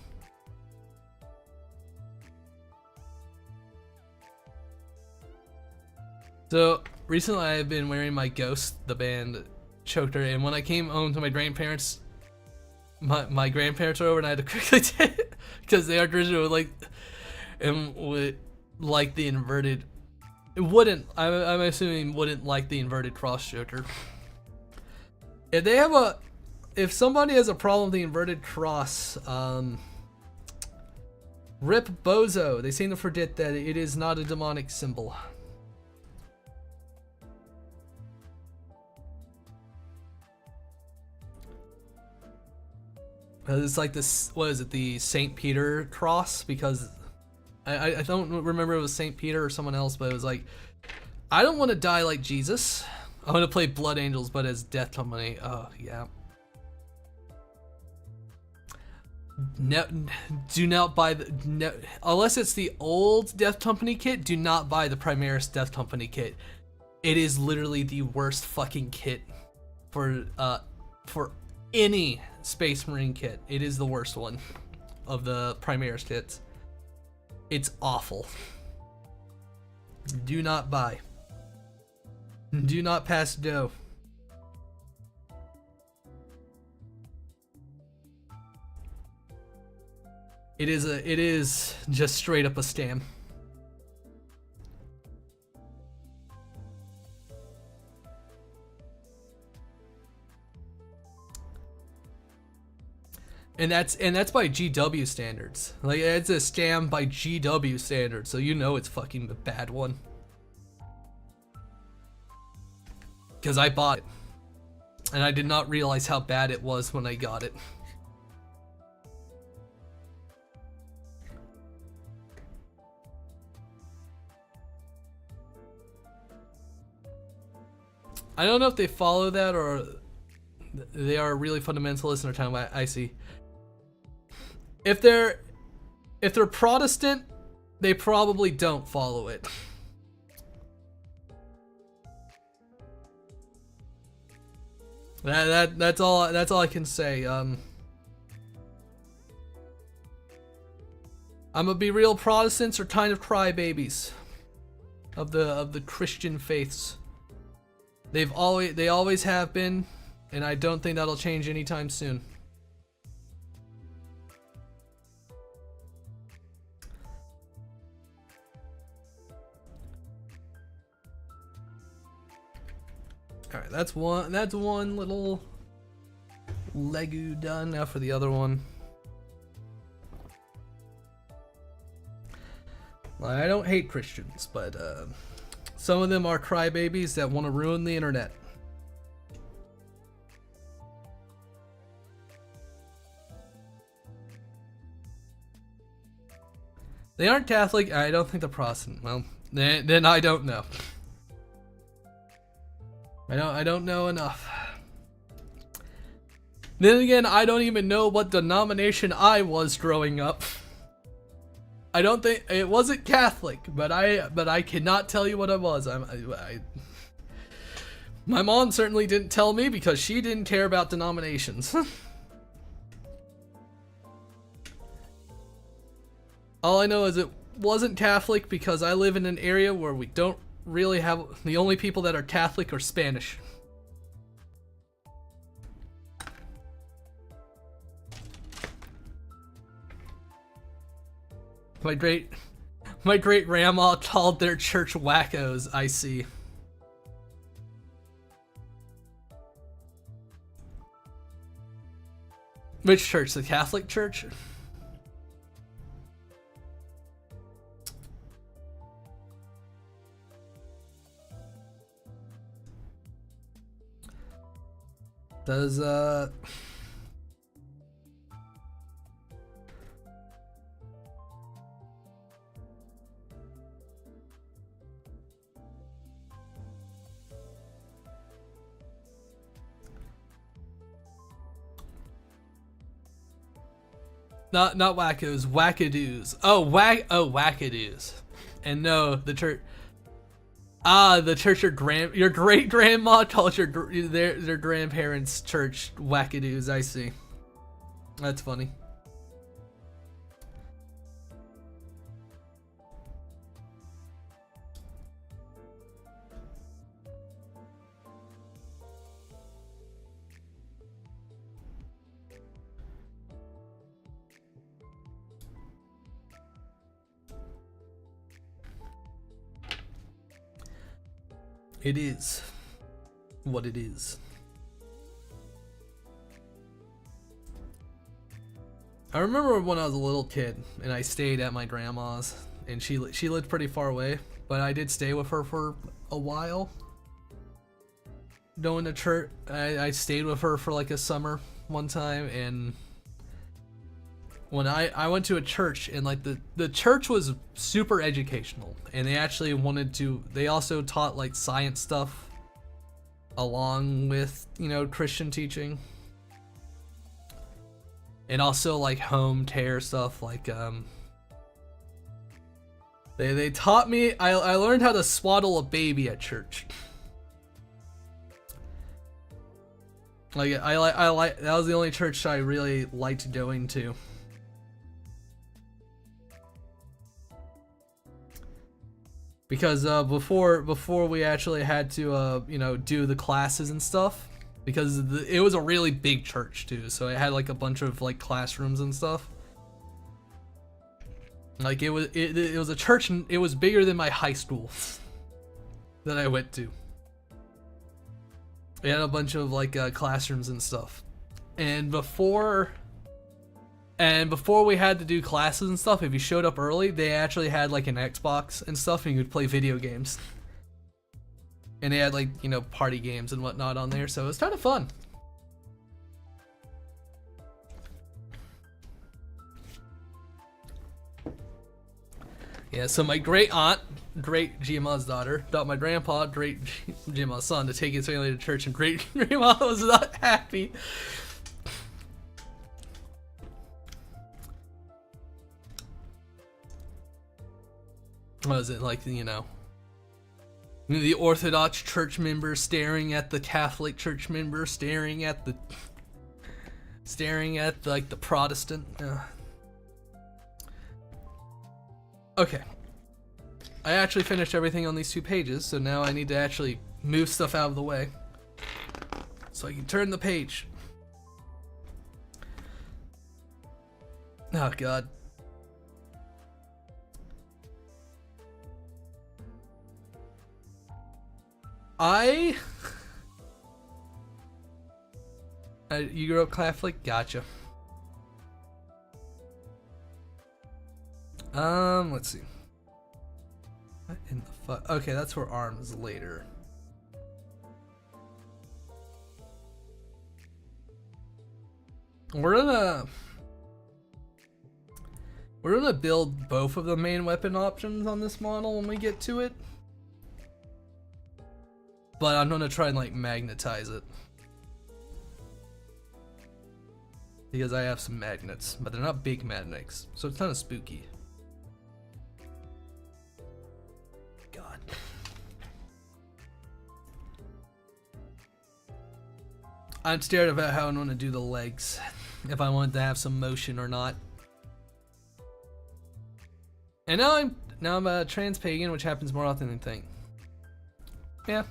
So recently I've been wearing my Ghost the Band choker, and when I came home to my grandparents, my grandparents were over, and I had to quickly take it because the Archbishop would like the inverted. It wouldn't. I'm assuming wouldn't like the inverted cross choker. If somebody has a problem with the inverted cross, rip Bozo. They seem to forget that it is not a demonic symbol. It's like this, what is it, the St. Peter cross? Because I don't remember if it was St. Peter or someone else, but it was like, I don't want to die like Jesus. I want to play Blood Angels, but as Death Company. Oh, yeah. No, do not buy unless it's the old Death Company kit, do not buy the Primaris Death Company kit. It is literally the worst fucking kit for any Space Marine kit. It is the worst one of the Primaris kits. It's awful. Do not buy. Do not pass go. It is just straight up a scam. And that's by GW standards. Like, it's a scam by GW standards, so you know it's fucking a bad one. Because I bought it. And I did not realize how bad it was when I got it. I don't know if they follow that or they are really fundamentalist in their time. I see. If they're Protestant, they probably don't follow it. That's all I can say. I'm gonna be real. Protestants are kind of crybabies of the Christian faiths. They always have been, and I don't think that'll change anytime soon. All right, that's one little Lego done. Now for the other one. I don't hate Christians, but some of them are crybabies that want to ruin the internet. They aren't Catholic. I don't think they're Protestant. Well, then I don't know. I don't know enough. Then again, I don't even know what denomination I was growing up. I don't think it wasn't Catholic, but I cannot tell you what it was. My mom certainly didn't tell me because she didn't care about denominations. All I know is it wasn't Catholic because I live in an area where we don't really have, the only people that are Catholic are Spanish. My great grandma called their church wackos, I see. Which church? The Catholic Church? Does not wackos, wackadoos. Oh, wackadoos. And no, the church. The church your great grandma called their grandparents' church wackadoos. I see. That's funny. It is what it is. I remember when I was a little kid and I stayed at my grandma's, and she lived pretty far away, but I did stay with her for a while. Going to church, I stayed with her for like a summer one time, and when I went to a church, and like the church was super educational, and they actually they also taught like science stuff along with, you know, Christian teaching, and also like home care stuff. Like they taught me, I learned how to swaddle a baby at church. Like I like that was the only church I really liked going to. Because before we actually had to you know, do the classes and stuff, because it was a really big church too, so it had like a bunch of like classrooms and stuff. Like it was a church, and it was bigger than my high school that I went to. It had a bunch of like classrooms and stuff. And before And before we had to do classes and stuff, if you showed up early, they actually had like an Xbox and stuff, and you could play video games. And they had like, you know, party games and whatnot on there, so it was kind of fun. Yeah, so my great aunt, great Gima's daughter, got my grandpa, great Gima's son, to take his family to church, and great grandma was not happy. What was it like, you know, the Orthodox church member staring at the Catholic church member, staring at like the Protestant. Okay, I actually finished everything on these 2 pages, so now I need to actually move stuff out of the way so I can turn the page. Oh god. You grew up Catholic? Gotcha. Let's see. What in the fuck? Okay, that's for arms later. We're gonna build both of the main weapon options on this model when we get to it. But I'm gonna try and like magnetize it. Because I have some magnets, but they're not big magnets, so it's kind of spooky. God. I'm scared about how I'm gonna do the legs, if I want to have some motion or not. And now I'm a trans pagan, which happens more often than you think. Yeah.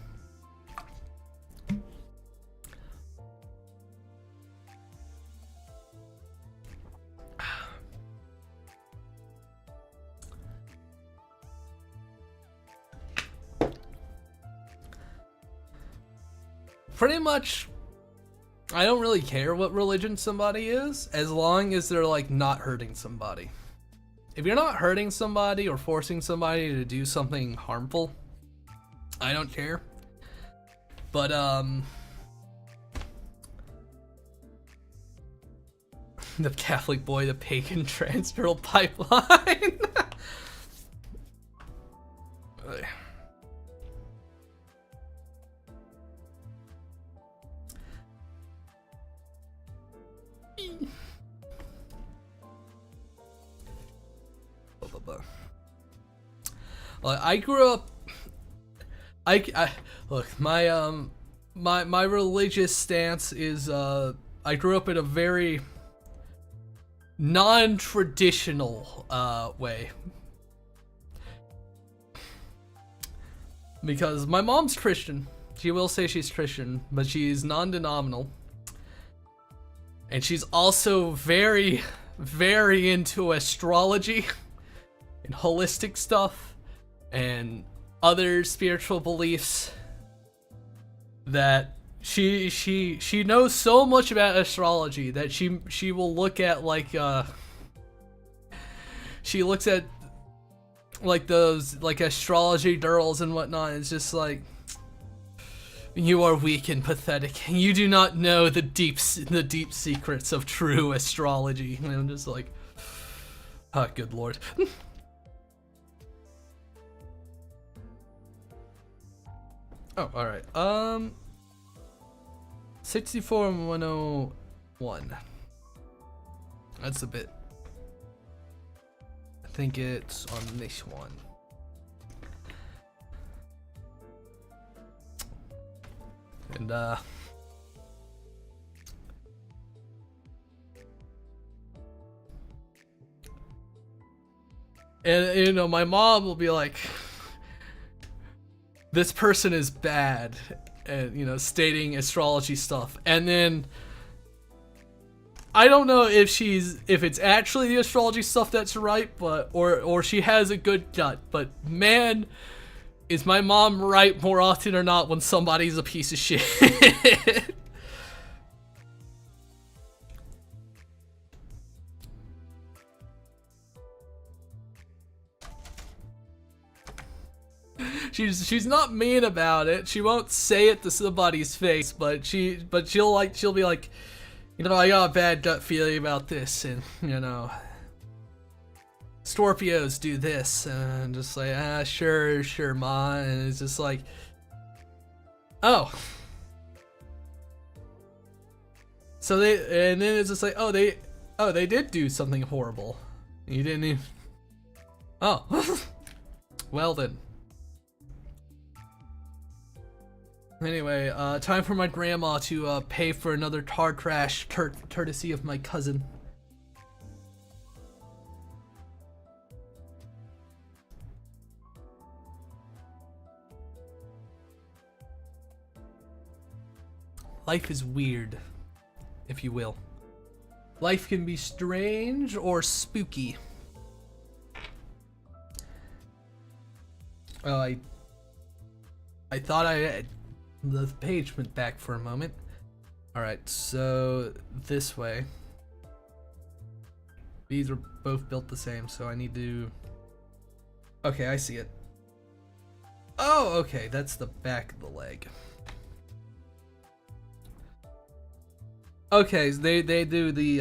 Pretty much, I don't really care what religion somebody is, as long as they're like not hurting somebody. If you're not hurting somebody or forcing somebody to do something harmful, I don't care. But the Catholic boy, the pagan trans girl pipeline. Well, I grew up. I look, my my religious stance is I grew up in a very non-traditional way, because my mom's Christian. She will say she's Christian, but she's non-denominational, and she's also very, very into astrology and holistic stuff and other spiritual beliefs. That she knows so much about astrology that she will look at like she looks at like those like astrology girls and whatnot. It's just like, you are weak and pathetic. You do not know the deep secrets of true astrology. And I'm just like, oh, good lord. Oh, alright. 64 and 101. That's a bit. I think it's on this one. And you know, my mom will be like, this person is bad, and you know, stating astrology stuff, and then I don't know if it's actually the astrology stuff that's right, but or she has a good gut, but man, is my mom right more often or not when somebody's a piece of shit. she's not mean about it. She won't say it to somebody's face, but she'll be like, you know, I got a bad gut feeling about this, and you know, Scorpios do this, and just like, sure, ma, and it's just like, oh. So and then it's just like, oh, they did do something horrible. You didn't even, oh. Well then. Anyway, time for my grandma to pay for another car crash, courtesy of my cousin. Life is weird, if you will. Life can be strange or spooky. Oh, I thought the page went back for a moment. Alright, so this way. These are both built the same, so I need to... Okay, I see it. Oh, okay, that's the back of the leg. Okay, so they do the,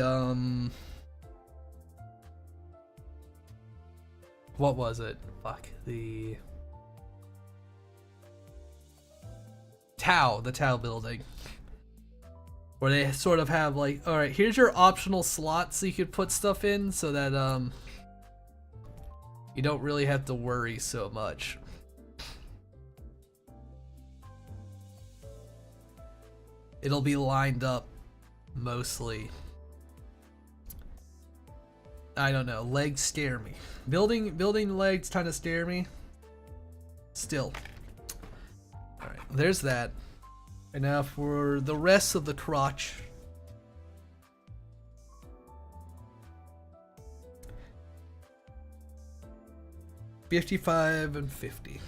what was it? Fuck, the Tau building. Where they sort of have like, alright, here's your optional slots so you could put stuff in so that, you don't really have to worry so much. It'll be lined up mostly. I don't know, legs scare me. Building legs kind of scare me. Still. Alright, there's that. And now for the rest of the crotch. $55 and $50.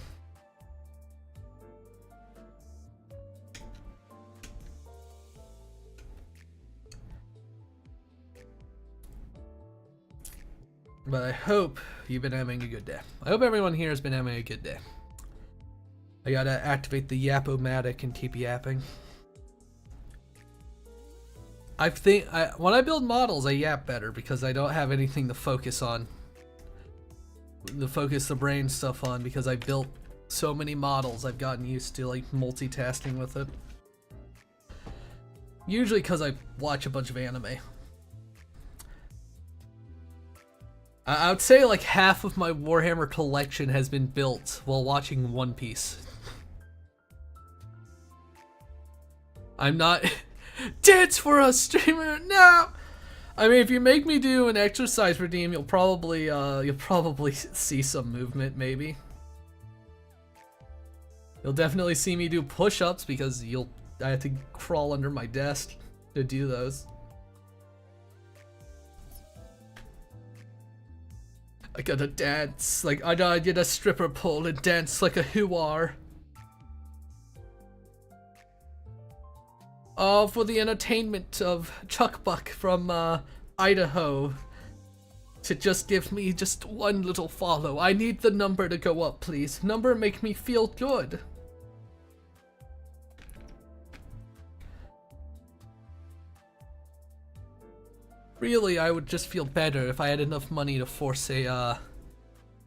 But I hope you've been having a good day. I hope everyone here has been having a good day. I gotta activate the Yap-O-Matic and keep yapping. When I build models, I yap better because I don't have anything to focus on. To focus the brain stuff on, because I built so many models, I've gotten used to like multitasking with it. Usually because I watch a bunch of anime. I would say like half of my Warhammer collection has been built while watching One Piece. I'm not dance for a streamer. No. I mean, if you make me do an exercise routine, you'll probably see some movement. Maybe you'll definitely see me do push-ups because I have to crawl under my desk to do those. I gotta dance like I gotta get a stripper pole and dance like a hoo-ar. For the entertainment of Chuck Buck from Idaho to just give me just one little follow. I need the number to go up, please. Number make me feel good. Really, I would just feel better if I had enough money to force the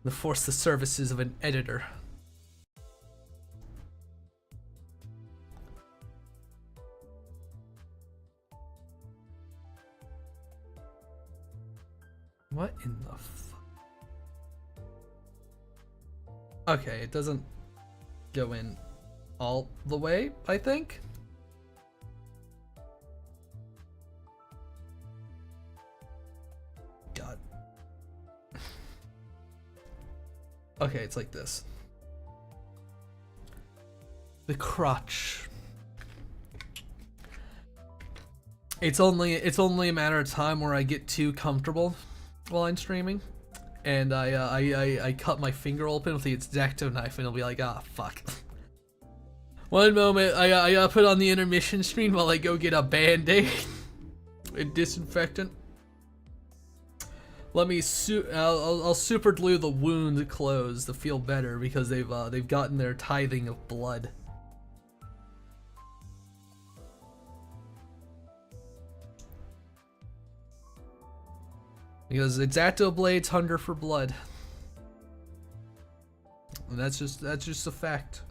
services of an editor. What in the Okay, it doesn't go in all the way, I think. God. Okay, it's like this. The crotch. It's only a matter of time where I get too comfortable while I'm streaming, and I cut my finger open with the X-Acto knife, and it'll be like, ah, fuck. One moment, I gotta put on the intermission screen while I go get a Band-Aid and disinfectant. let me I'll super glue the wound closed to feel better because they've gotten their tithing of blood. Because X-Acto blades hunger for blood. And that's just a fact.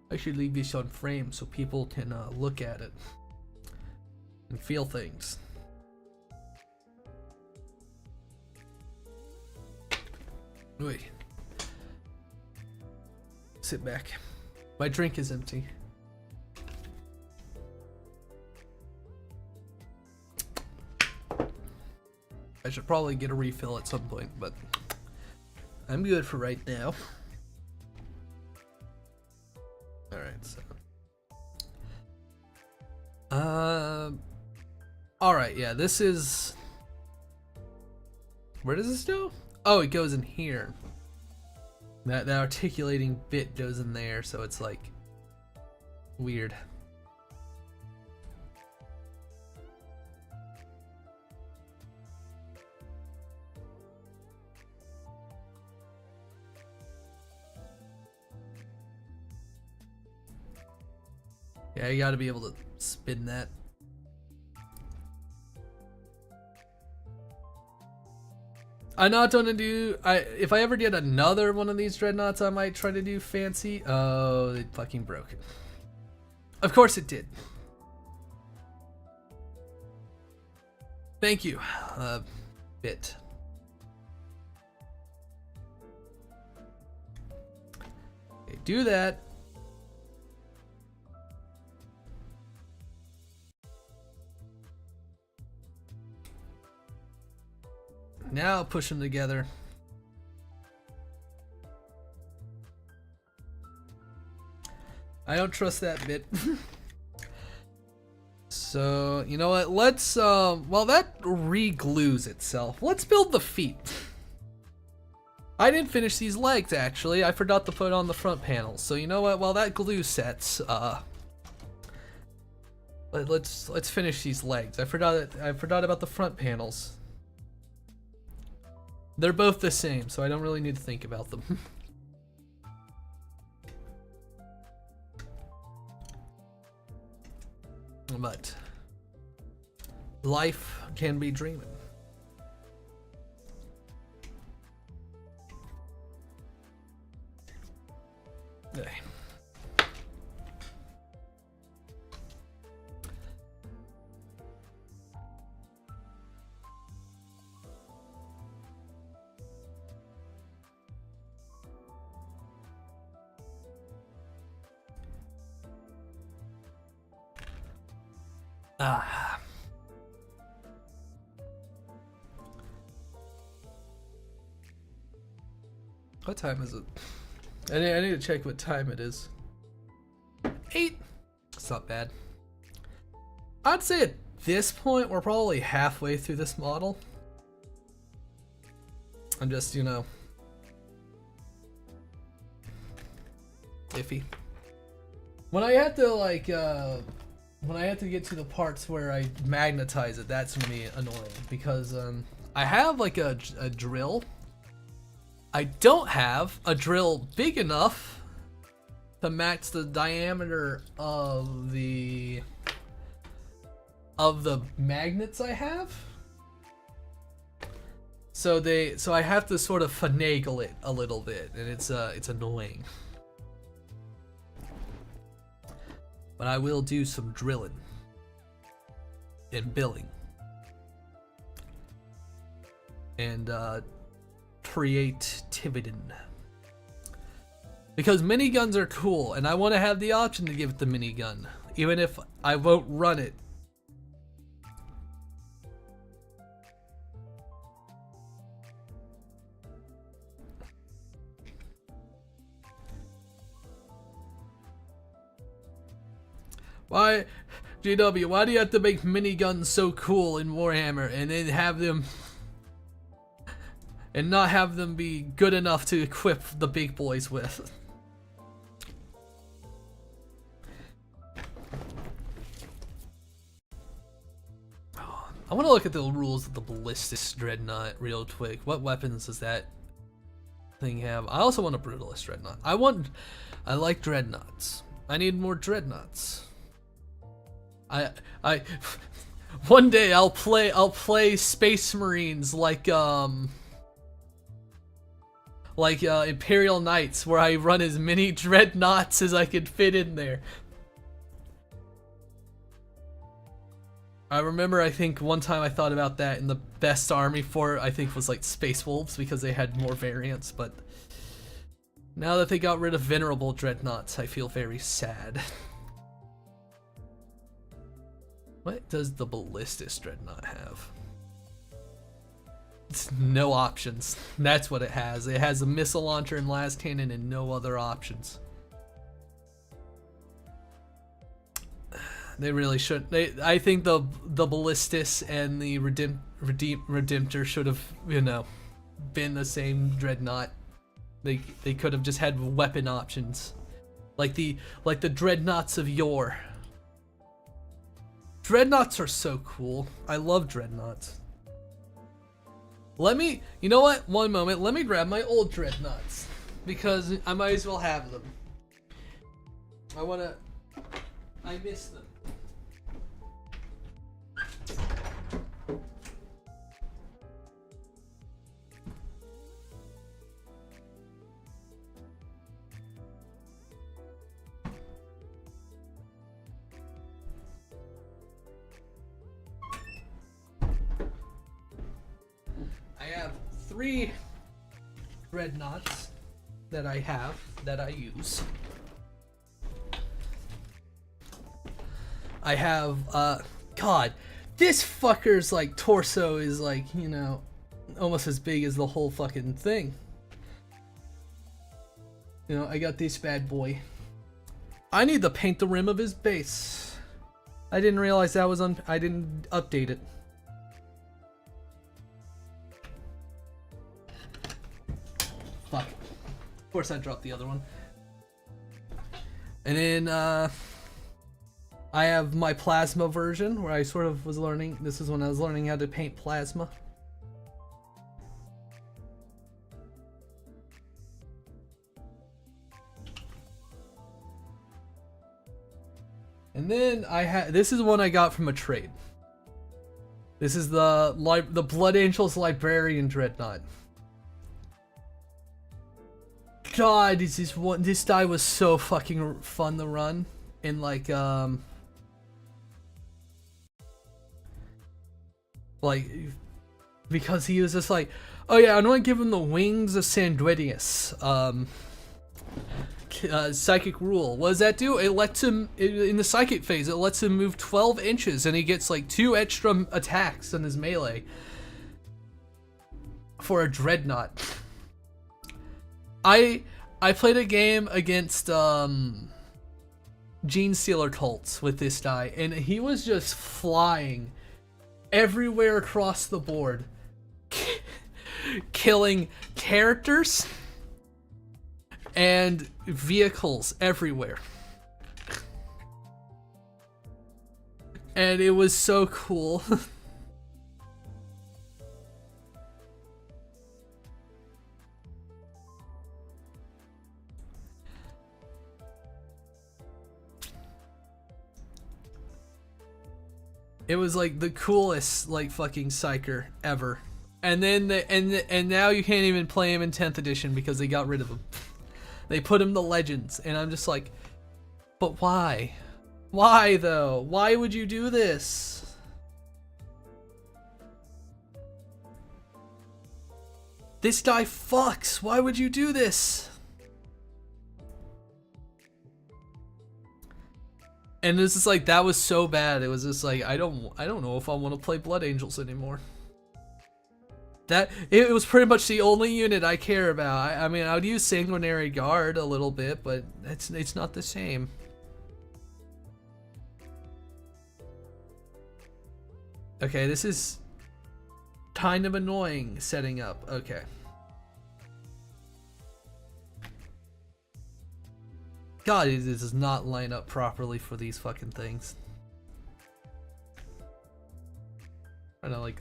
I should leave this on frame so people can look at it and feel things. Wait. Sit back. My drink is empty. I should probably get a refill at some point, but I'm good for right now. Alright, so. Alright, yeah, this is. Where does this go? Oh, it goes in here. That articulating bit goes in there, so it's like weird. Yeah, you gotta be able to spin that. I'm not gonna do. If I ever get another one of these dreadnoughts, I might try to do fancy. Oh, it fucking broke. Of course it did. Thank you, bit. Okay, do that. Now push them together. I don't trust that bit. So, you know what? Let's, well, that re-glues itself. Let's build the feet. I didn't finish these legs, actually. I forgot to put on the front panels. So, you know what? While that glue sets, let's finish these legs. I forgot about the front panels. They're both the same, so I don't really need to think about them. But life can be dreaming. Okay. Ah. What time is it? I need to check what time it is. 8. It's not bad. I'd say at this point we're probably halfway through this model. I'm just, you know, iffy. When I have to like when I have to get to the parts where I magnetize it, that's gonna be annoying because I have like a drill. I don't have a drill big enough to match the diameter of the magnets I have. So I have to sort of finagle it a little bit, and it's annoying. But I will do some drilling and billing and creativity, because miniguns are cool, and I want to have the option to give it the minigun, even if I won't run it. Why, GW, why do you have to make miniguns so cool in Warhammer and then have them and not have them be good enough to equip the big boys with? I want to look at the rules of the Ballistic Dreadnought real quick. What weapons does that thing have? I also want a Brutalist Dreadnought. I like Dreadnoughts. I need more Dreadnoughts. One day I'll play Space Marines like Imperial Knights, where I run as many Dreadnoughts as I could fit in there. I remember, I think one time I thought about that, and the best army for it, I think, was like Space Wolves, because they had more variants, but now that they got rid of Venerable Dreadnoughts, I feel very sad. What does the Ballistic Dreadnought have? It's no options. That's what it has. It has a missile launcher and last cannon and no other options. They really should. I think the Ballistis and the Redemptor should have, you know, been the same Dreadnought. They could have just had weapon options, like the Dreadnoughts of yore. Dreadnoughts are so cool. I love Dreadnoughts. You know what? One moment. Let me grab my old Dreadnoughts, because I might as well have them. I miss them. I have 3 Dreadnoughts that I use. I have, God, this fucker's like torso is like, you know, almost as big as the whole fucking thing. You know, I got this bad boy. I need to paint the rim of his base. I didn't realize that was I didn't update it. Fuck. Of course I dropped the other one. And then, I have my plasma version, where I sort of was learning. This is when I was learning how to paint plasma. And then this is one I got from a trade. This is the Blood Angels Librarian Dreadnought. God, this die was so fucking fun to run. In like because he was just like, oh yeah, I want to give him the wings of Sanguinius. Psychic rule. What does that do? It lets him, in the psychic phase, it lets him move 12 inches, and he gets like 2 extra attacks on his melee for a Dreadnought. I played a game against Gene Stealer Cults with this die, and he was just flying everywhere across the board, killing characters and vehicles everywhere. And it was so cool. It was like the coolest like fucking psyker ever. And then and now you can't even play him in 10th edition because they got rid of him. They put him to Legends, and I'm just like, but why? Why though? Why would you do this? This guy fucks. Why would you do this? And this is like, that was so bad. It was just like, I don't know if I want to play Blood Angels anymore. It was pretty much the only unit I care about. I mean, I would use Sanguinary Guard a little bit, but it's not the same. Okay, this is kind of annoying setting up. Okay. God, it does not line up properly for these fucking things. Trying to like.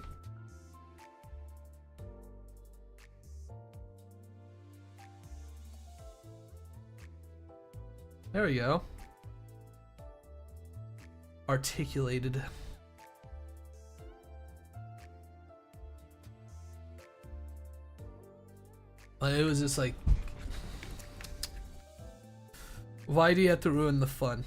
There we go. Articulated. It was just like, why do you have to ruin the fun?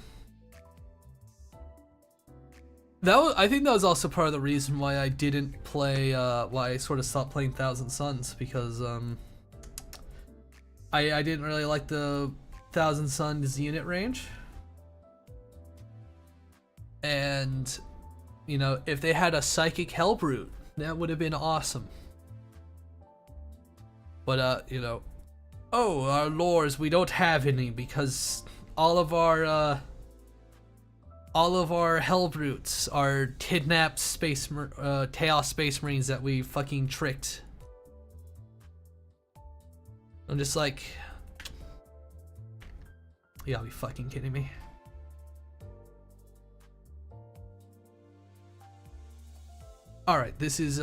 I think that was also part of the reason why I didn't play, why I sort of stopped playing Thousand Suns, because I didn't really like the Thousand Suns unit range. And, you know, if they had a Psychic Hellbrute, that would have been awesome. But, you know, oh, our lores, we don't have any because all of our Hellbrutes are kidnapped Chaos Space Marines that we fucking tricked. I'm just like, you gotta be fucking kidding me. Alright, this is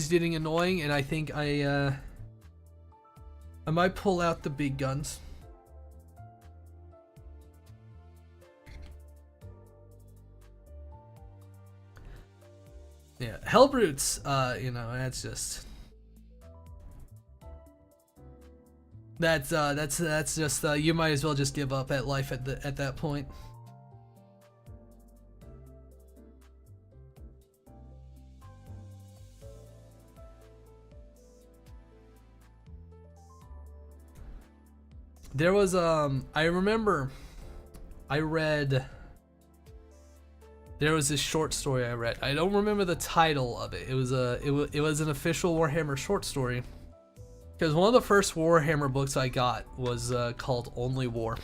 getting annoying, and I think I might pull out the big guns. Yeah, Hellbrutes, you know, that's just that's just you might as well just give up at life at that point. There was I remember there was this short story I read. I don't remember the title of it. It was an official Warhammer short story. Because one of the first Warhammer books I got was called Only War.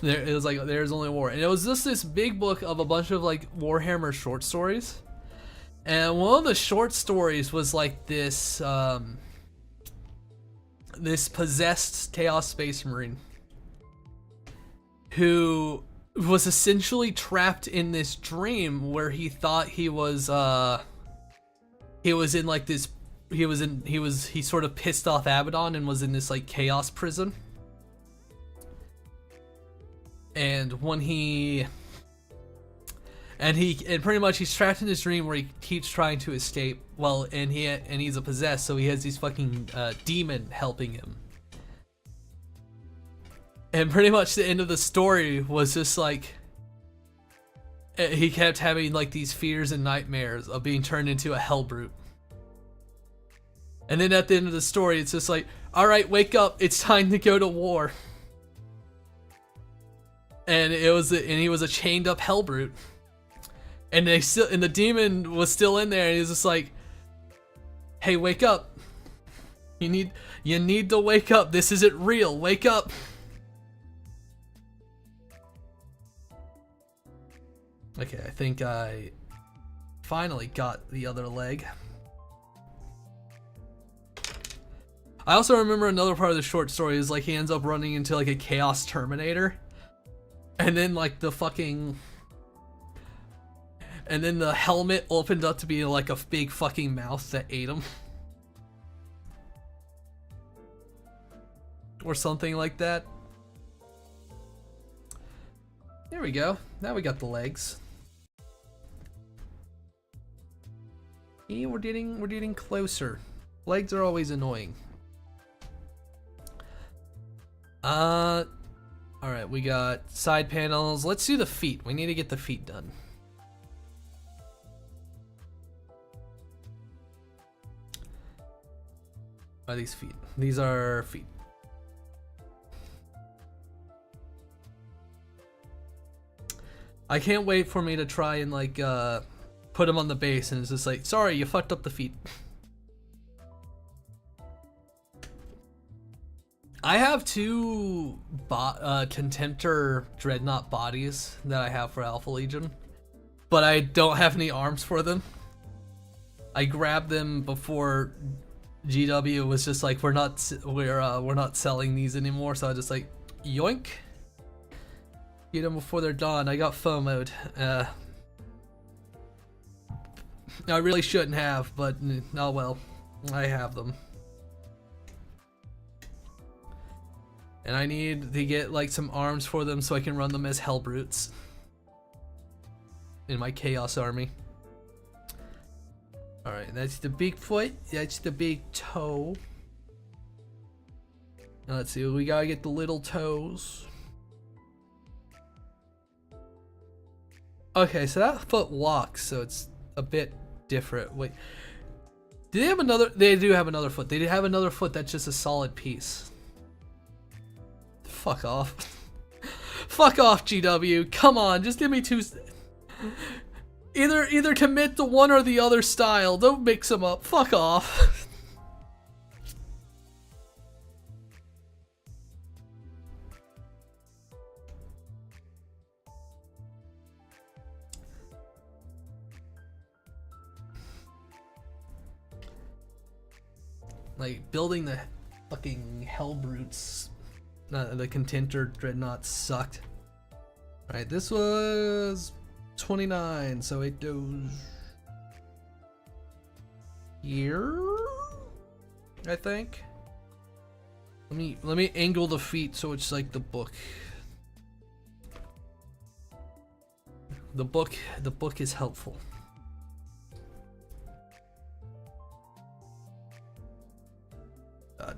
It was like There's Only War, and it was just this big book of a bunch of like Warhammer short stories. And one of the short stories was like this this possessed Chaos Space Marine who was essentially trapped in this dream where he thought he was in like this, he sort of pissed off Abaddon and was in this like chaos prison. And when and pretty much he's trapped in this dream where he keeps trying to escape. Well, and he's a possessed, so he has these fucking demon helping him. And pretty much the end of the story was just like he kept having like these fears and nightmares of being turned into a Hellbrute. And then at the end of the story, it's just like, all right, wake up, it's time to go to war. And he was a chained up Hellbrute. And the demon was still in there, and he's just like, "Hey, wake up! You need to wake up. This isn't real. Wake up!" Okay, I think I finally got the other leg. I also remember another part of the short story is like he ends up running into like a Chaos Terminator, and then like and then the helmet opened up to be like a big fucking mouth that ate him. Or something like that. There we go. Now we got the legs. Yeah, we're getting closer. Legs are always annoying. Alright, we got side panels. Let's do the feet. We need to get the feet done. Are these feet? These are feet. I can't wait for me to try and like put them on the base, and it's just like, sorry, you fucked up the feet. I have two Redemptor Dreadnought bodies that I have for Alpha Legion, but I don't have any arms for them. I grabbed them before GW was just like, we're not selling these anymore, so I just like, yoink, get them before they're done. I got FOMO'd. I really shouldn't have, but oh well. I have them. And I need to get like some arms for them so I can run them as Hellbrutes in my Chaos Army. Alright, that's the big foot, that's the big toe. Now let's see, we gotta get the little toes. Okay, so that foot walks, so it's a bit different. Wait, do they have another? They do have another foot. They have another foot that's just a solid piece. Fuck off. Fuck off, GW. Come on, just give me two. Either commit to one or the other style. Don't mix them up. Fuck off. Like, building the fucking Hellbrutes, the Redemptor Dreadnought sucked. Alright, this was 29, so it goes here, I think. Let me angle the feet so it's like the book. The book is helpful. God.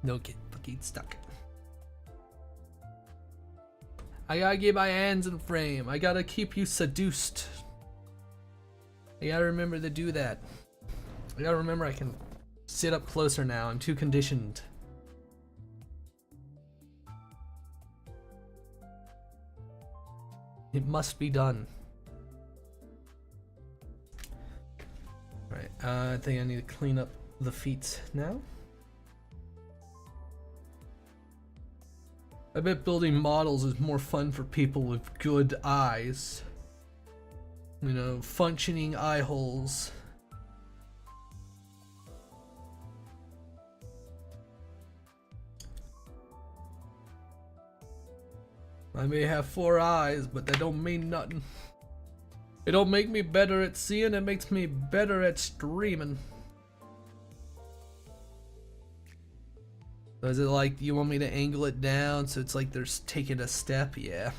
Don't get fucking stuck. I gotta get my hands in frame. I gotta keep you seduced. I gotta remember to do that. I gotta remember I can sit up closer now. I'm too conditioned. It must be done. Alright, I think I need to clean up the feet now. I bet building models is more fun for people with good eyes. You know, functioning eye holes. I may have 4 eyes, but that don't mean nothing. It don't make me better at seeing, it makes me better at streaming. So is it like you want me to angle it down so it's like they're taking a step? Yeah.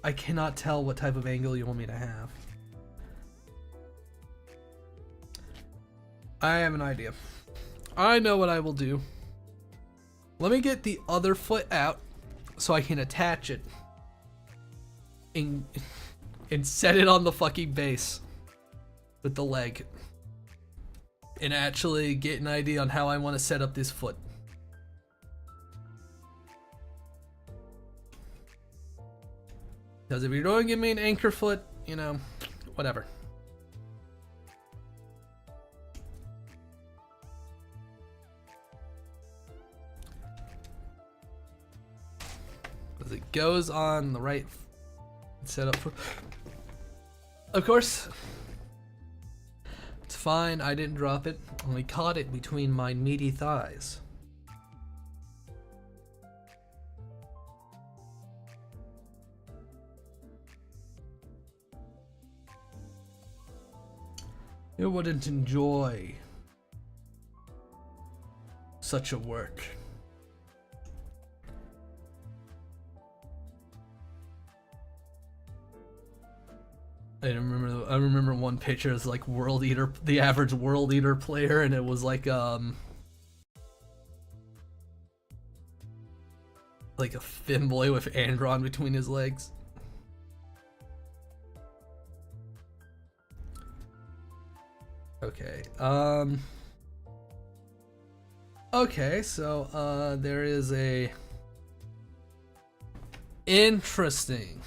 I cannot tell what type of angle you want me to have. I have an idea. I know what I will do. Let me get the other foot out so I can attach it and set it on the fucking base with the leg and actually get an idea on how I want to set up this foot. Because if you're going to give me an anchor foot, you know, whatever. Because it goes on the right set up for, of course. It's fine, I didn't drop it, only caught it between my meaty thighs. You wouldn't enjoy such a work. I remember one picture is like World Eater, the average World Eater player, and it was like Like a thin boy with Andron between his legs. Okay, okay, so, there is a... Interesting.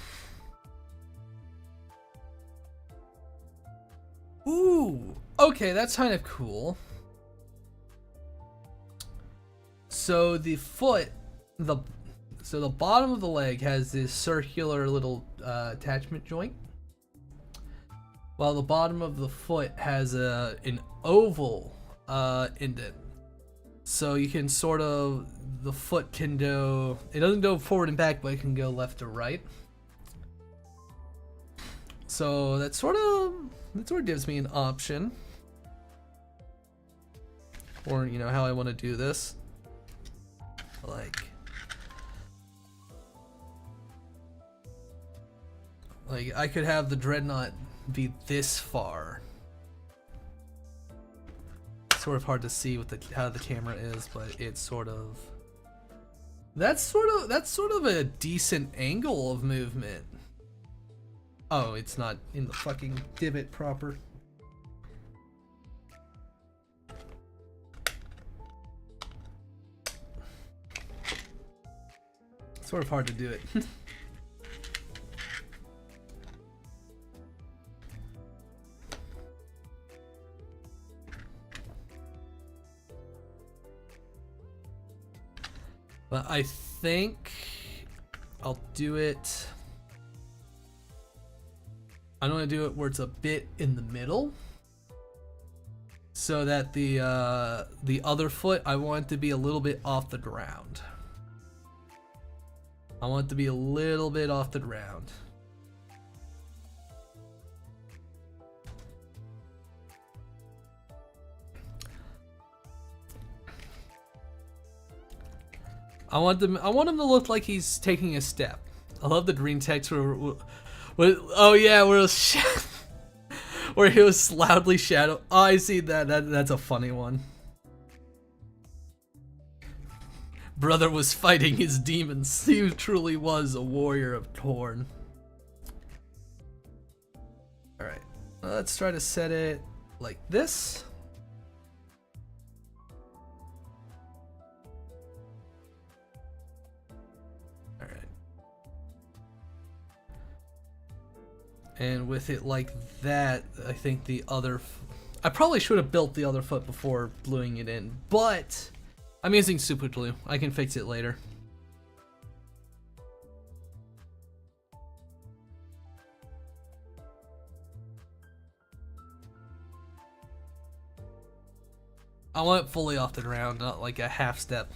Ooh, okay, that's kind of cool. So the foot, so the bottom of the leg has this circular little attachment joint, while the bottom of the foot has an oval indent. So you can sort of, the foot can go, it doesn't go forward and back, but it can go left to right. So that sort of gives me an option for, you know, how I want to do this. Like I could have the Dreadnought be this far. It's sort of hard to see with how the camera is, but it's sort of, that's sort of a decent angle of movement. Oh, it's not in the fucking divot proper. Sort of hard to do it. But I think I'll do it. I don't want to do it where it's a bit in the middle, so that the other foot, I want it to be a little bit off the ground. I want it to be a little bit off the ground. I want him to look like he's taking a step. I love the green text oh yeah, where he was loudly shadow. Oh, I see that. That's a funny one. Brother was fighting his demons. He truly was a warrior of Torn. Alright, let's try to set it like this. Alright. And with it like that, I think the other... I probably should have built the other foot before gluing it in, but... I'm using super glue. I can fix it later. I want it fully off the ground, not like a half step.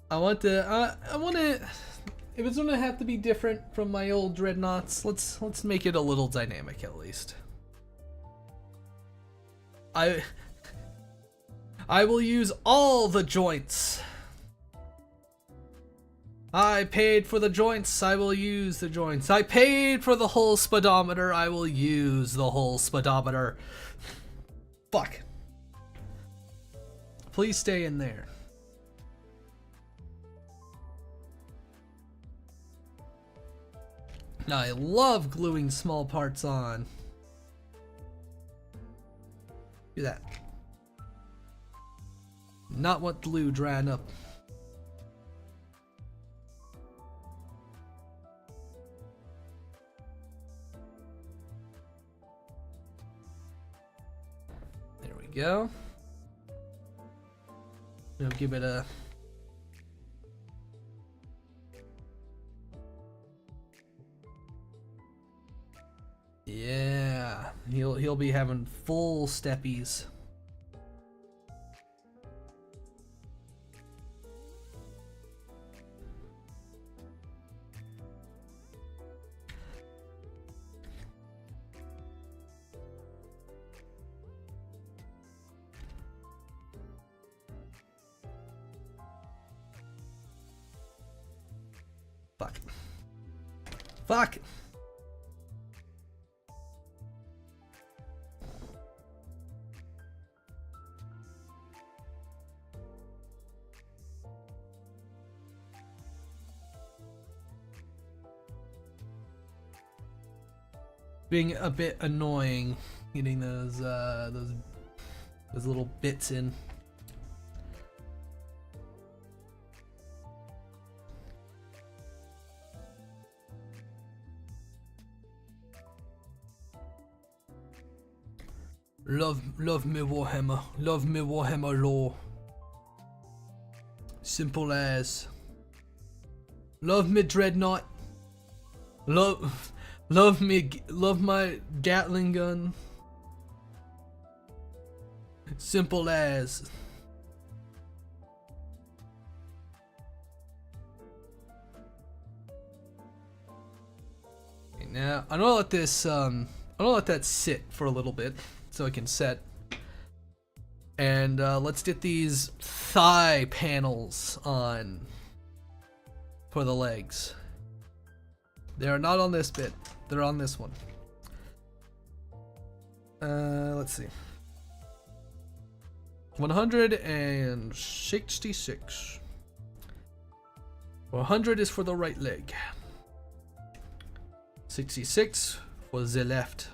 I want it. If it's gonna have to be different from my old Dreadnoughts, let's make it a little dynamic at least. I will use all the joints. I paid for the joints, I will use the joints. I paid for the whole speedometer, I will use the whole speedometer. Fuck. Please stay in there. Now, I love gluing small parts on. Do that. Not what glue drying up. There we go. Now give it a... Yeah, he'll be having full steppies. Fuck. Fuck. being a bit annoying getting those little bits in. Love me Warhammer lore. Simple as. Love me Dreadnought. Love my Gatling gun. Simple as. Okay, now I'm gonna let this I'm gonna let that sit for a little bit so it can set. And let's get these thigh panels on for the legs. They are not on this bit. They're on this one. Let's see. 166. 100 is for the right leg. 66 for the left.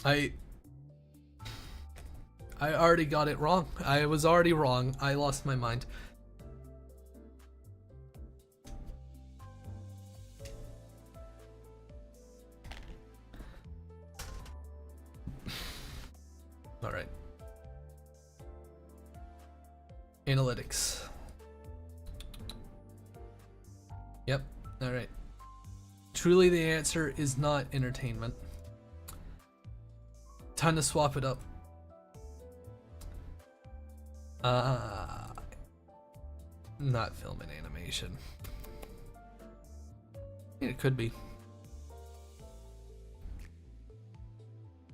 I already got it wrong. I was already wrong. I lost my mind. All right. Analytics. Yep. All right. Truly the answer is not entertainment. Time to swap it up. Not film and animation. Yeah, it could be.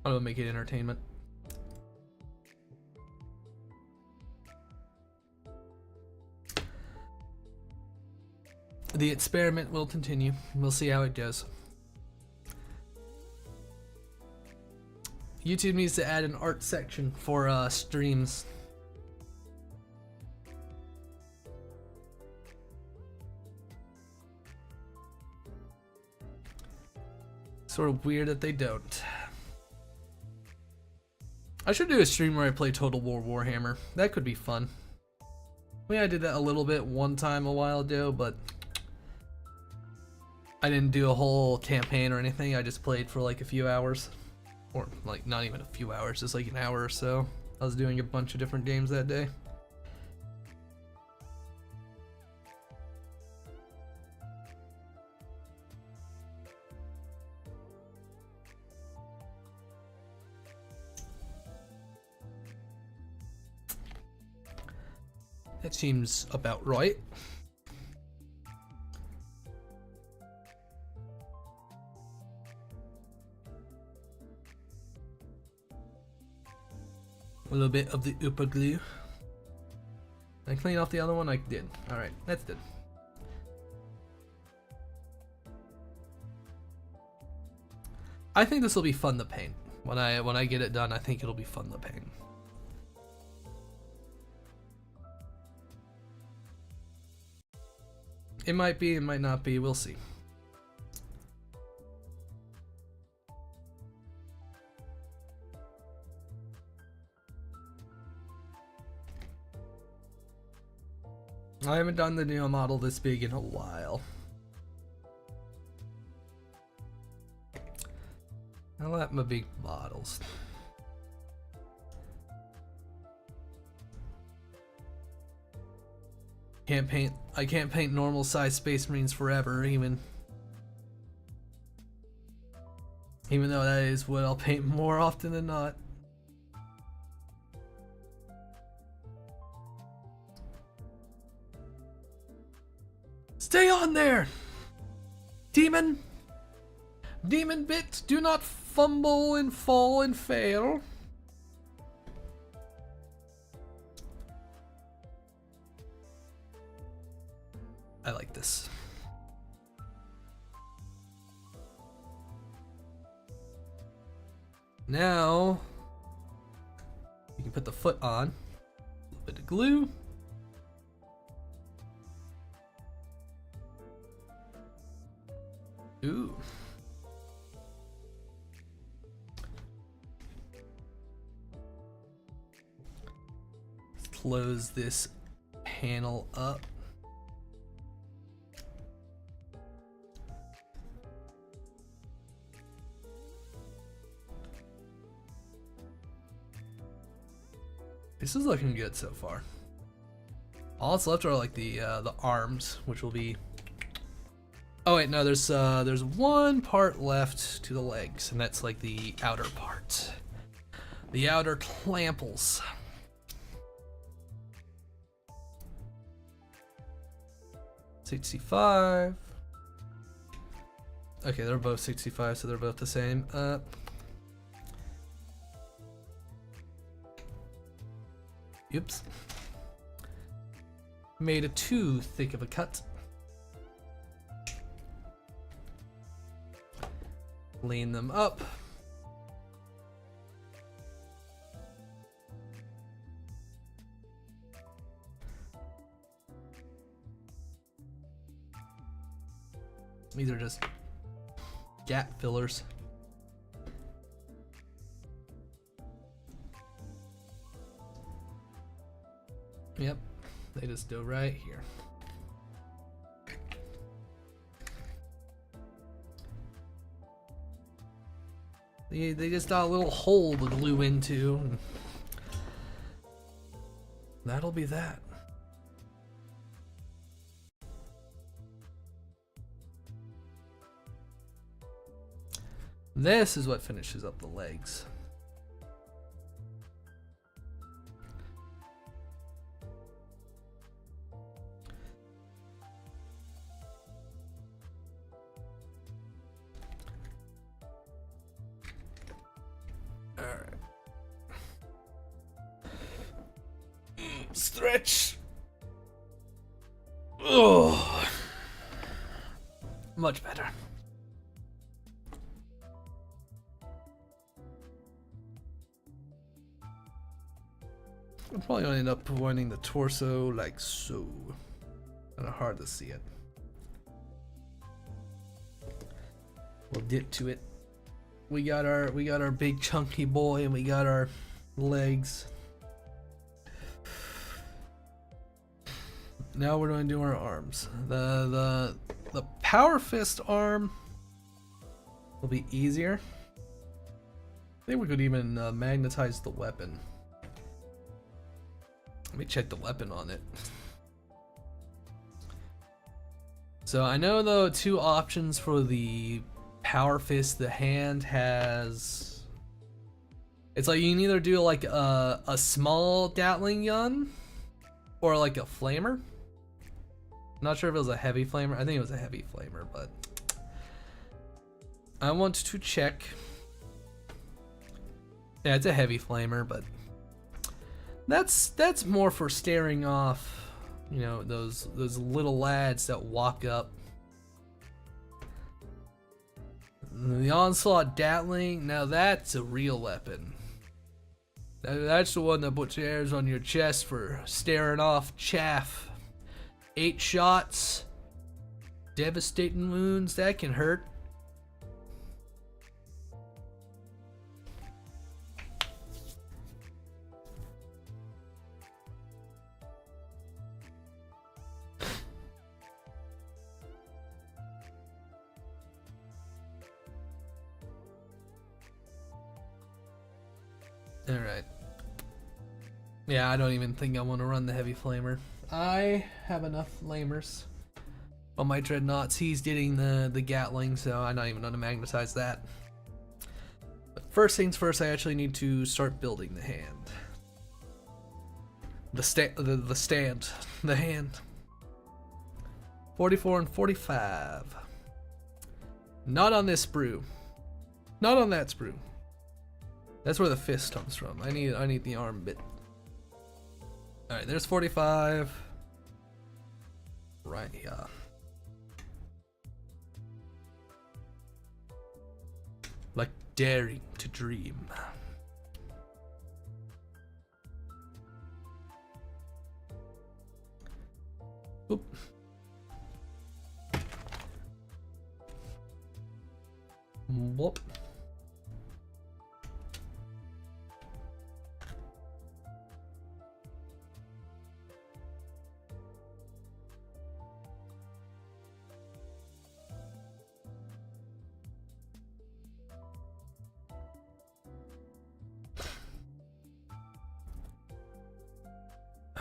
I'm gonna make it entertainment. The experiment will continue. We'll see how it goes. YouTube needs to add an art section for streams. Sort of weird that they don't. I should do a stream where I play Total War Warhammer. That could be fun. I mean, I did that a little bit one time a while ago, but I didn't do a whole campaign or anything. I just played for like a few hours. Or like not even a few hours, just like an hour or so. I was doing a bunch of different games that day. That seems about right. A little bit of the upper glue. Did I clean off the other one? I did. Alright, that's good. I think this will be fun to paint. When I get it done, I think it'll be fun to paint. It might be, it might not be, we'll see. I haven't done the Neo model this big in a while. I like my big models. I can't paint normal size Space Marines forever, even though that is what I'll paint more often than not. Stay on there! Demon! Demon bits, do not fumble and fall and fail. I like this. Now, you can put the foot on. A little bit of glue. Ooh. Let's close this panel up. This is looking good so far. All that's left are like the arms, which will be. Oh wait, no, there's one part left to the legs, and that's like the outer part, the outer clamples. $65. Okay, they're both 65, so they're both the same. Oops. Made it too thick of a cut. Lean them up. These are just gap fillers. Yep, they just go right here. They just got a little hole to glue into. And that'll be that. This is what finishes up the legs. Stretch. Oh, much better. I'm probably gonna end up pointing the torso like so. Kind of hard to see it. We'll get to it. We got our big chunky boy, and we got our legs. Now we're going to do our arms. The power fist arm will be easier. I think we could even magnetize the weapon. Let me check the weapon on it. So I know the two options for the power fist. The hand has. It's like you can either do like a small Gatling gun or like a flamer. Not sure if it was a heavy flamer. I think it was a heavy flamer, but I want to check. Yeah, it's a heavy flamer, but that's more for staring off, you know, those little lads that walk up. The onslaught Gatling, now that's a real weapon. That's the one that puts hairs on your chest for staring off chaff. 8 shots, devastating wounds, that can hurt. Alright. Yeah, I don't even think I want to run the heavy flamer. I have enough flamers on my dreadnoughts. He's getting the Gatling, so I'm not even going to magnetize that. But first things first, I actually need to start building the hand. The hand. 44 and 45. Not on this sprue. Not on that sprue. That's where the fist comes from. I need the arm bit. Alright, there's 45. Right here. Like daring to dream. Oop. Whoop.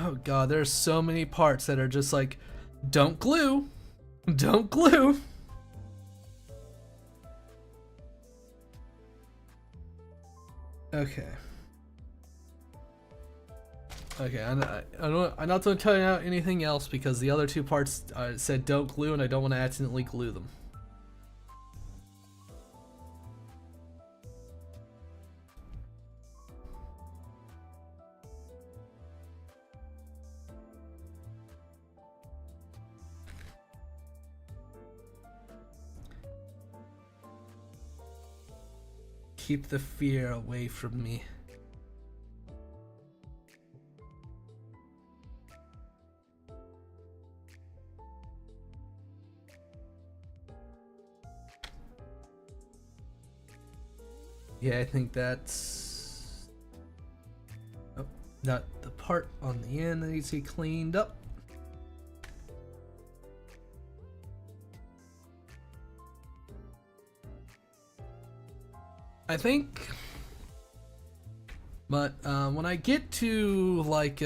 Oh god, there's so many parts that are just like, don't glue, don't glue. Okay. Okay, I'm not going to tell you anything else because the other two parts said don't glue and I don't want to accidentally glue them. Keep the fear away from me. Yeah, I think that's... Oh, not the part on the end that needs to be cleaned up. I think, but when I get to like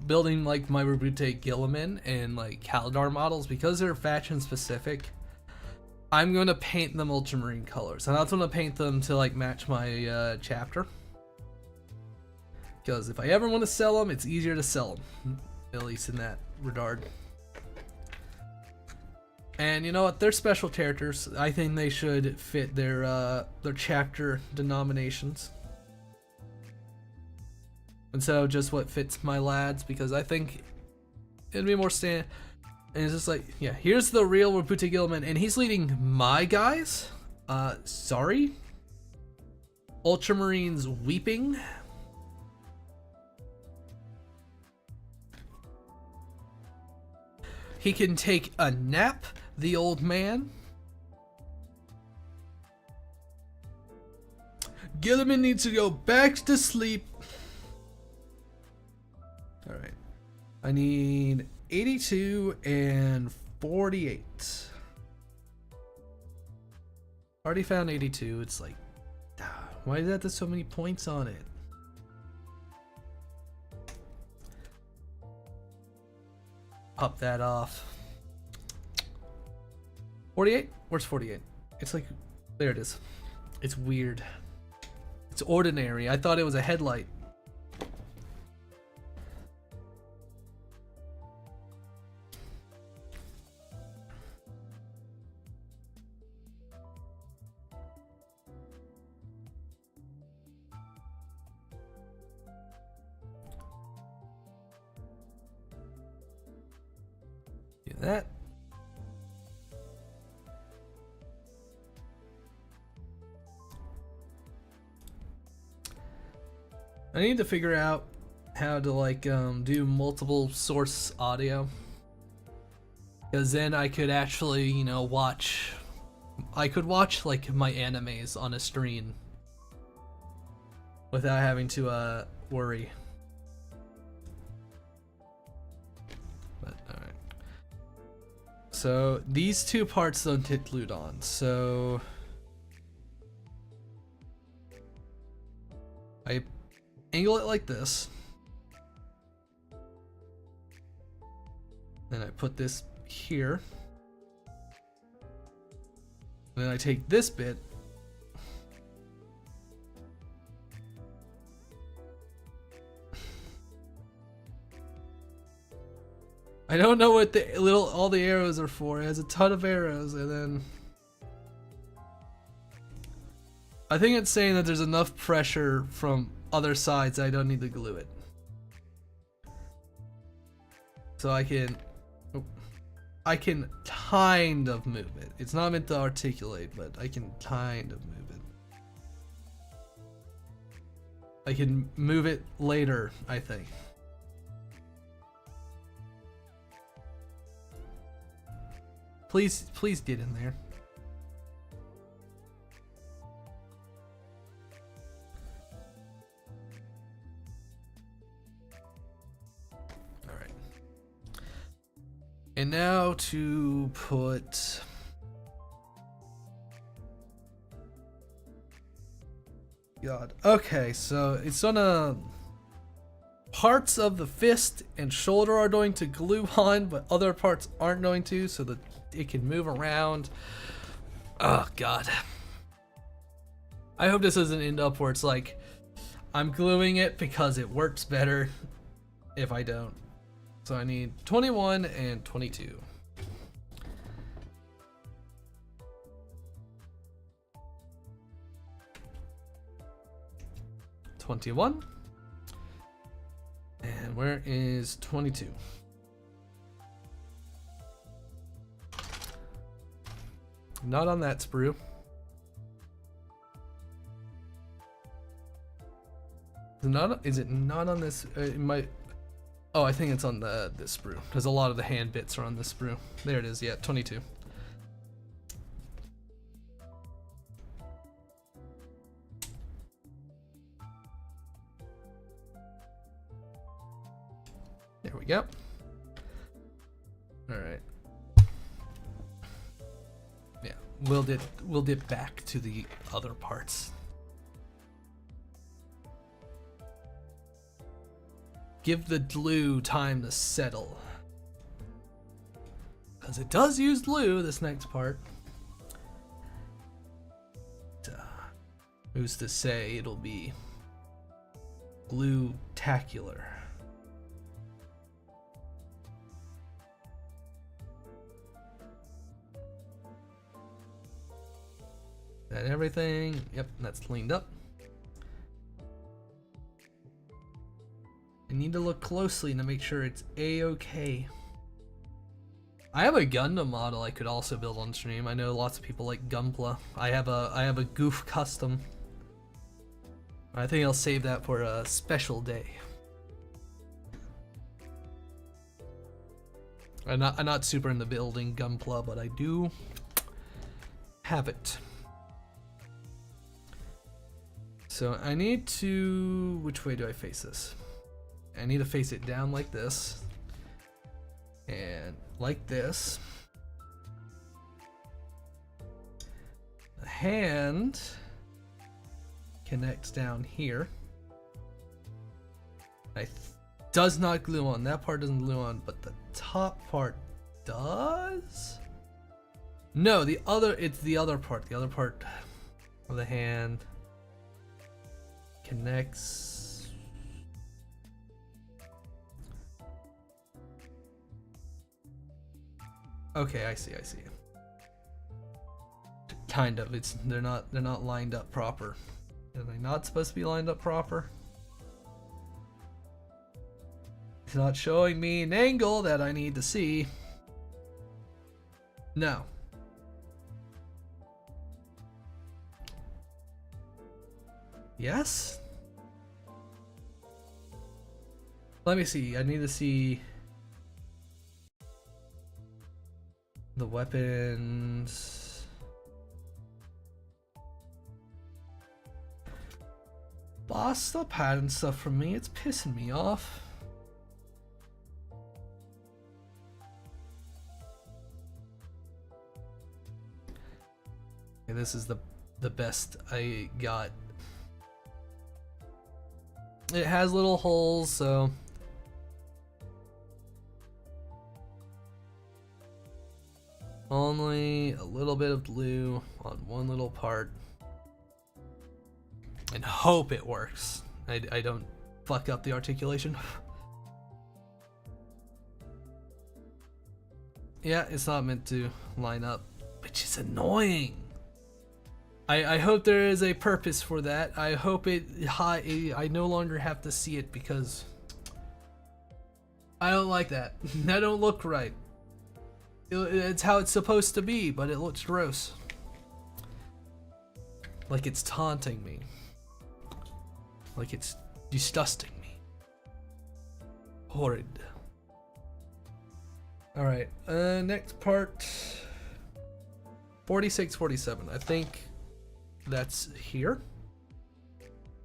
building like my Rebute Gilliman and like Kaldar models, because they're faction specific, I'm going to paint them ultramarine colors. I'm not going to paint them to like match my chapter, because if I ever want to sell them, it's easier to sell them, at least in that regard. And you know what? They're special characters. I think they should fit their chapter denominations instead of just what fits my lads, because I think it'd be more standard. And it's just like, yeah, here's the real Rebute Gilman, and he's leading my guys. Sorry. Ultramarines weeping. He can take a nap, the old man. Gilliman needs to go back to sleep. Alright. I need 82 and 48. Already found 82. It's like, why is that so many points on it? Pop that off. 48? Where's 48? It's like, there it is. It's weird. It's ordinary. I thought it was a headlight. Do that. I need to figure out how to like do multiple source audio, because then I could actually, you know, watch. I could watch like my animes on a stream without having to worry. But alright. So these two parts don't hit glued on, so I angle it like this. Then I put this here. And then I take this bit. I don't know what the all the arrows are for. It has a ton of arrows, and then I think it's saying that there's enough pressure from other sides that I don't need to glue it. So I can kind of move it. It's not meant to articulate, but I can kind of move it. I can move it later, I think. Please get in there. All right. And now to put. God. Okay, so it's gonna. Parts of the fist and shoulder are going to glue on, but other parts aren't going to, so that it can move around. Oh, God. I hope this doesn't end up where it's like, I'm gluing it because it works better if I don't. So I need 21 and 22. $21. And where is 22? Not on that sprue. Is it not on this? It might. Oh, I think it's on this sprue, because a lot of the hand bits are on this sprue. There it is. Yeah, 22. There we go. All right. Yeah, we'll dip back to the other parts. Give the glue time to settle, because it does use glue, this next part. Who's to say it'll be glue-tacular? That everything? Yep, that's cleaned up. I need to look closely to make sure it's a-okay. I have a Gundam model I could also build on stream. I know lots of people like Gunpla. I have a Goof custom. I think I'll save that for a special day. I'm not super into building Gunpla, but I do have it. So I need to, which way do I face this? I need to face it down like this, and like this. The hand connects down here. Does not glue on. That part doesn't glue on, but the top part does? No, it's the other part. The other part of the hand connects. Okay, I see. Kind of. They're not lined up proper. Are they not supposed to be lined up proper? It's not showing me an angle that I need to see. No. Yes? Let me see. I need to see the weapons. Boss, stop hiding stuff from me. It's pissing me off. Okay, this is the best I got. It has little holes, so only a little bit of glue on one little part, and hope it works. I don't fuck up the articulation. Yeah, it's not meant to line up, which is annoying. I hope there is a purpose for that. I hope I no longer have to see it, because I don't like that. That don't look right. It's how it's supposed to be, but it looks gross. Like it's taunting me. Like it's disgusting me. Horrid. Alright, next part. 46, 47. I think that's here.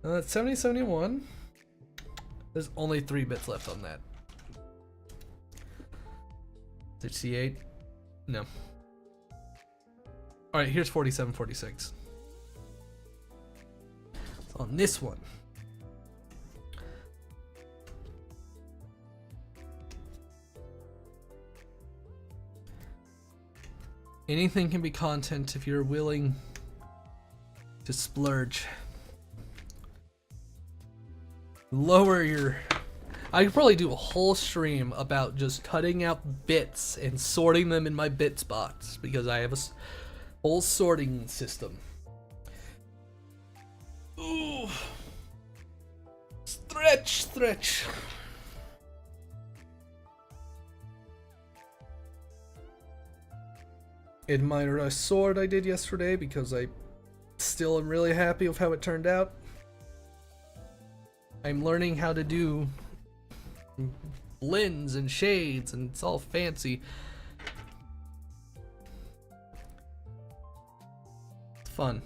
That's 70, 71. There's only 3 bits left on that. 68. No. All right, here's 47, 46. So on this one. Anything can be content if you're willing to splurge. Lower your... I could probably do a whole stream about just cutting out bits and sorting them in my bits box because I have a whole sorting system. Ooh. Stretch, stretch. Admire a sword I did yesterday because I still am really happy with how it turned out. I'm learning how to do blends and shades and it's all fancy. It's fun.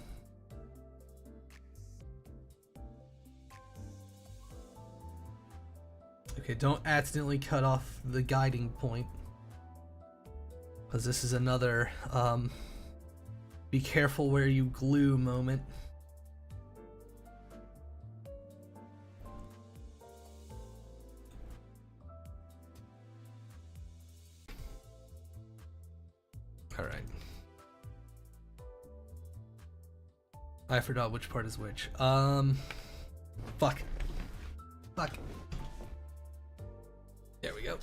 Okay, don't accidentally cut off the guiding point. Because this is another be careful where you glue moment. All right. I forgot which part is which. Fuck. Fuck. There we go.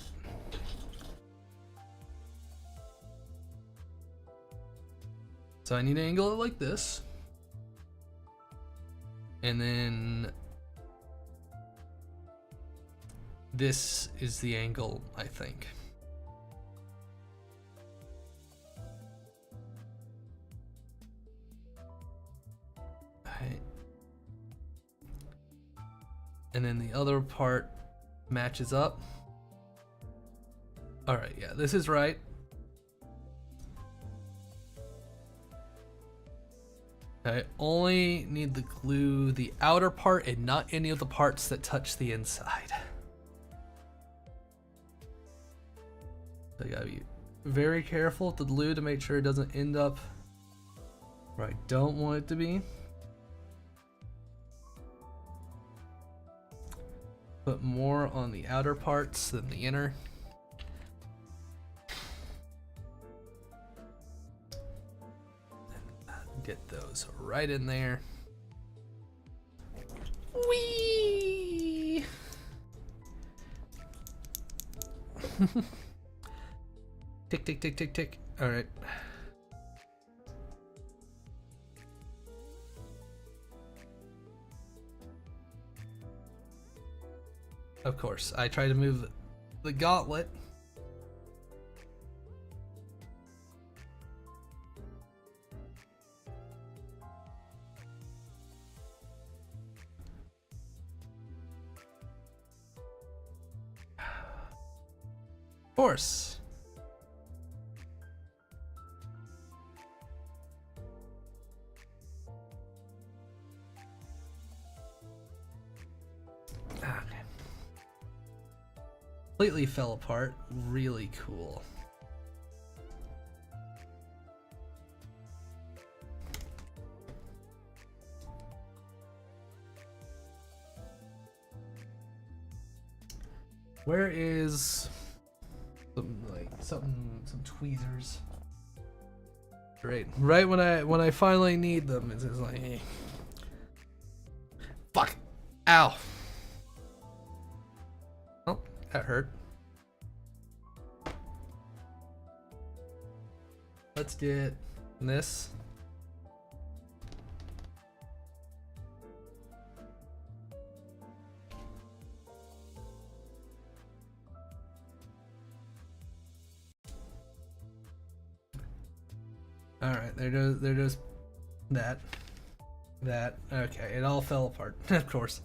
So I need to angle it like this. And then this is the angle, I think. Alright. And then the other part matches up. Alright, yeah, this is right. I only need to glue the outer part and not any of the parts that touch the inside. So I gotta be very careful with the glue to make sure it doesn't end up where I don't want it to be. Put more on the outer parts than the inner. Get those right in there. Whee! Tick, tick, tick, tick, tick. All right. Of course, I try to move the gauntlet. Of course. Okay. Completely fell apart. Really cool. Where is some tweezers? Great. Right when I finally need them, it's just like, eh. Fuck. Ow. Oh, that hurt. Let's get this. All right, there goes that. Okay, it all fell apart, of course.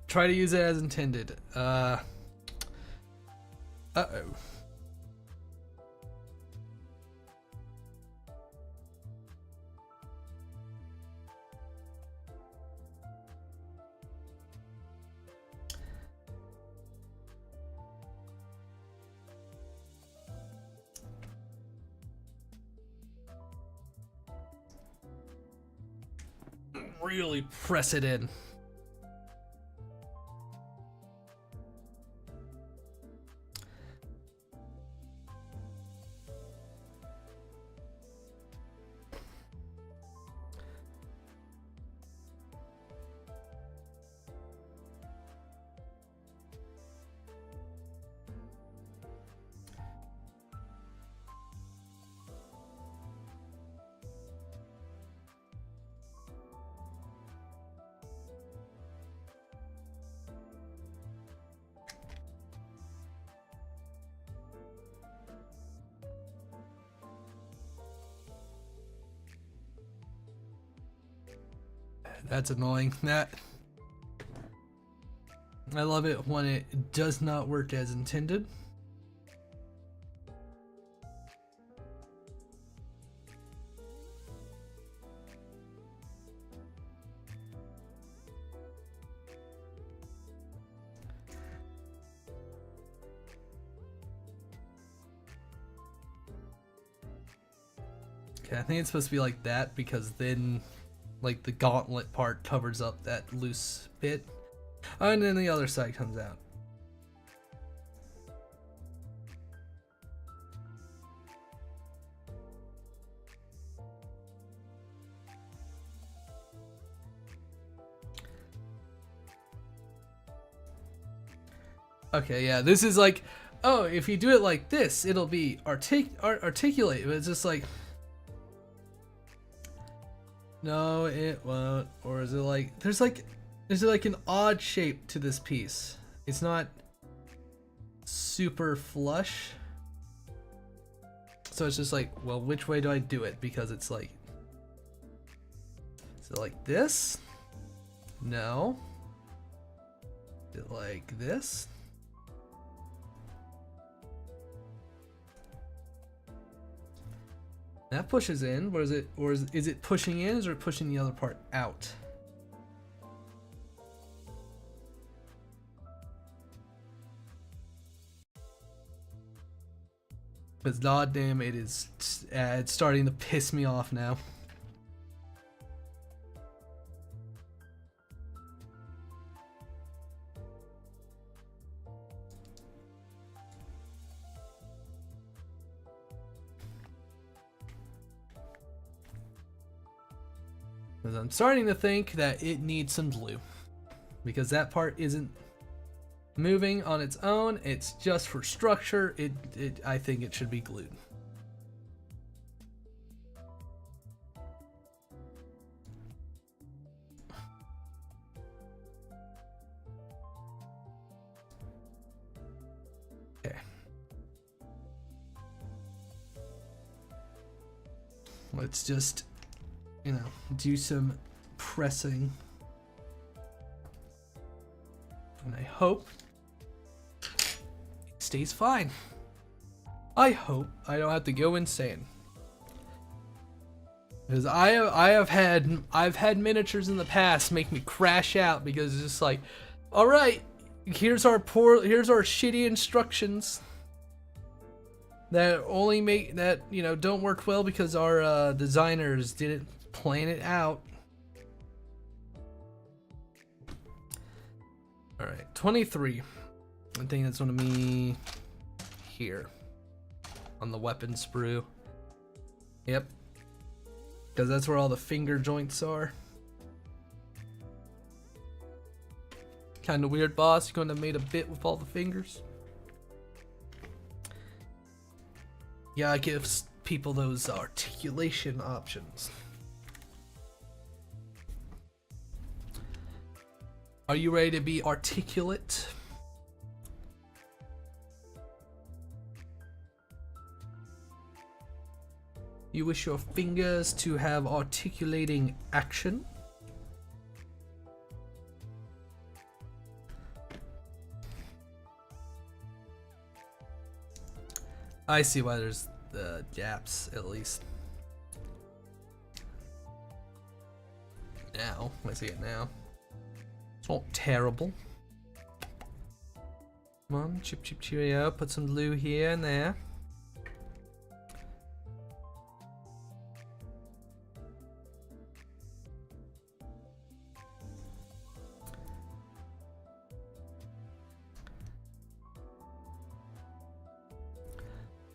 Try to use it as intended. Uh-oh. really press it in. That's annoying. That I love it when it does not work as intended. Okay, I think it's supposed to be like that because then like the gauntlet part covers up that loose bit. And then the other side comes out. Okay, yeah, this is like, oh, if you do it like this, it'll be articulate. But it's just like, no, it won't. Or is it like, there's like an odd shape to this piece. It's not super flush. So it's just like, well, which way do I do it? Because it's like, is it like this? No. Is it like this? That pushes in, or is it pushing in, or is it pushing the other part out? But goddamn, it is. It's starting to piss me off now. Because I'm starting to think that it needs some glue, because that part isn't moving on its own. It's just for structure. I think it should be glued. Okay. Let's just, you know, do some pressing. And I hope it stays fine. I hope I don't have to go insane. Because I've had miniatures in the past make me crash out because it's just like, all right, here's our shitty instructions that only make that, you know, don't work well because our designers didn't plan it out. All right, 23. I think that's gonna be here on the weapon sprue. Yep, because that's where all the finger joints are. Kind of weird, boss. You couldn't have made a bit with all the fingers. Yeah, it gives people those articulation options. Are you ready to be articulate? You wish your fingers to have articulating action? I see why there's the gaps, at least. Now, I see it now. It's not terrible. Come on, chip chip cheerio, put some glue here and there.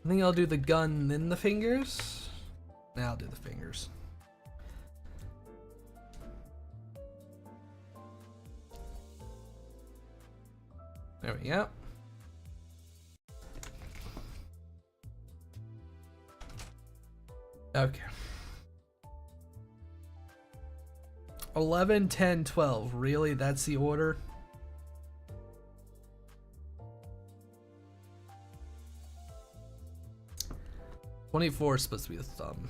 I think I'll do the gun, then the fingers. Now I'll do the fingers. There we go. Okay. 11, 10, 12. Really? That's the order? $24 is supposed to be the thumb.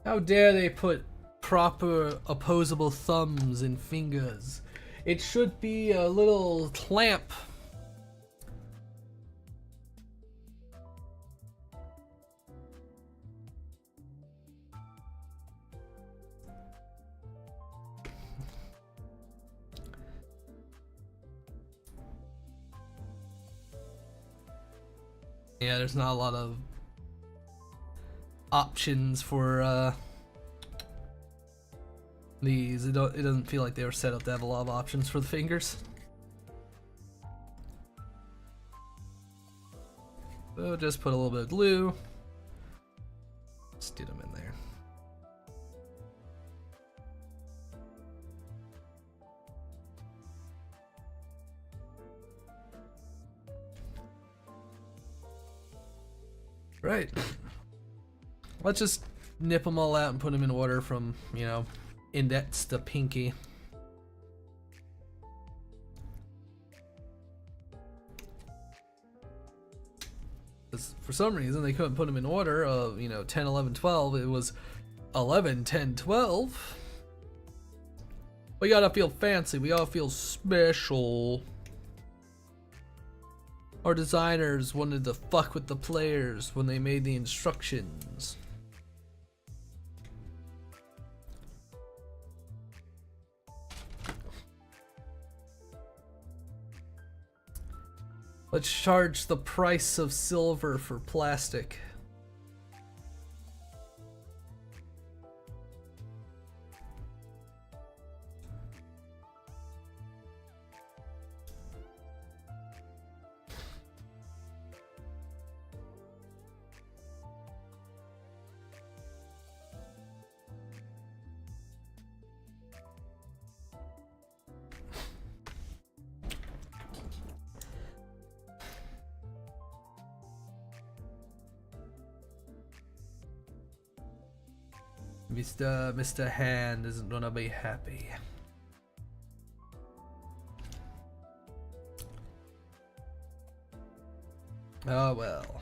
How dare they put proper opposable thumbs and fingers? It should be a little clamp. Yeah, there's not a lot of options for these. It doesn't feel like they were set up to have a lot of options for the fingers. So just put a little bit of glue. Stick them in there. Right. Let's just nip them all out and put them in order from, you know, index to pinky. Because for some reason they couldn't put them in order of, you know, 10, 11, 12. It was 11, 10, 12. We gotta feel fancy. We gotta feel special. Our designers wanted to fuck with the players when they made the instructions. Let's charge the price of silver for plastic. Mr. Hand isn't gonna be happy. Oh well.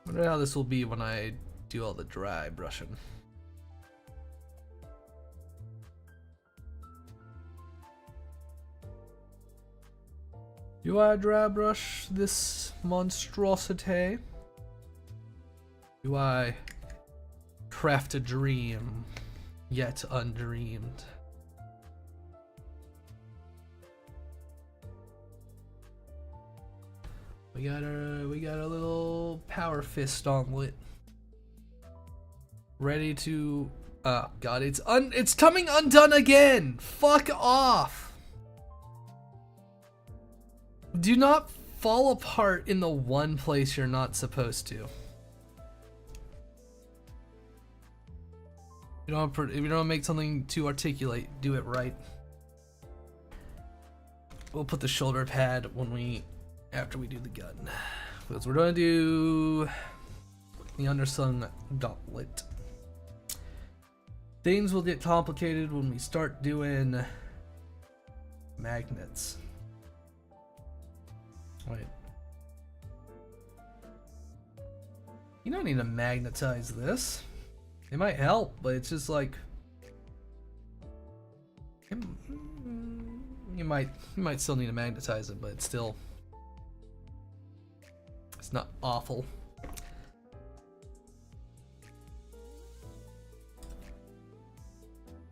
Wonder how this will be when I do all the dry brushing. Do I dry brush this monstrosity? Do I craft a dream yet undreamed? We got a little power fist omelet ready to. Oh God, it's coming undone again. Fuck off. Do not fall apart in the one place you're not supposed to. If you don't make something too articulate, do it right. We'll put the shoulder pad after we do the gun. Because we're gonna do the underslung gauntlet. Things will get complicated when we start doing magnets. Wait. You don't need to magnetize this. It might help, but it's just like you might still need to magnetize it, but it's not awful.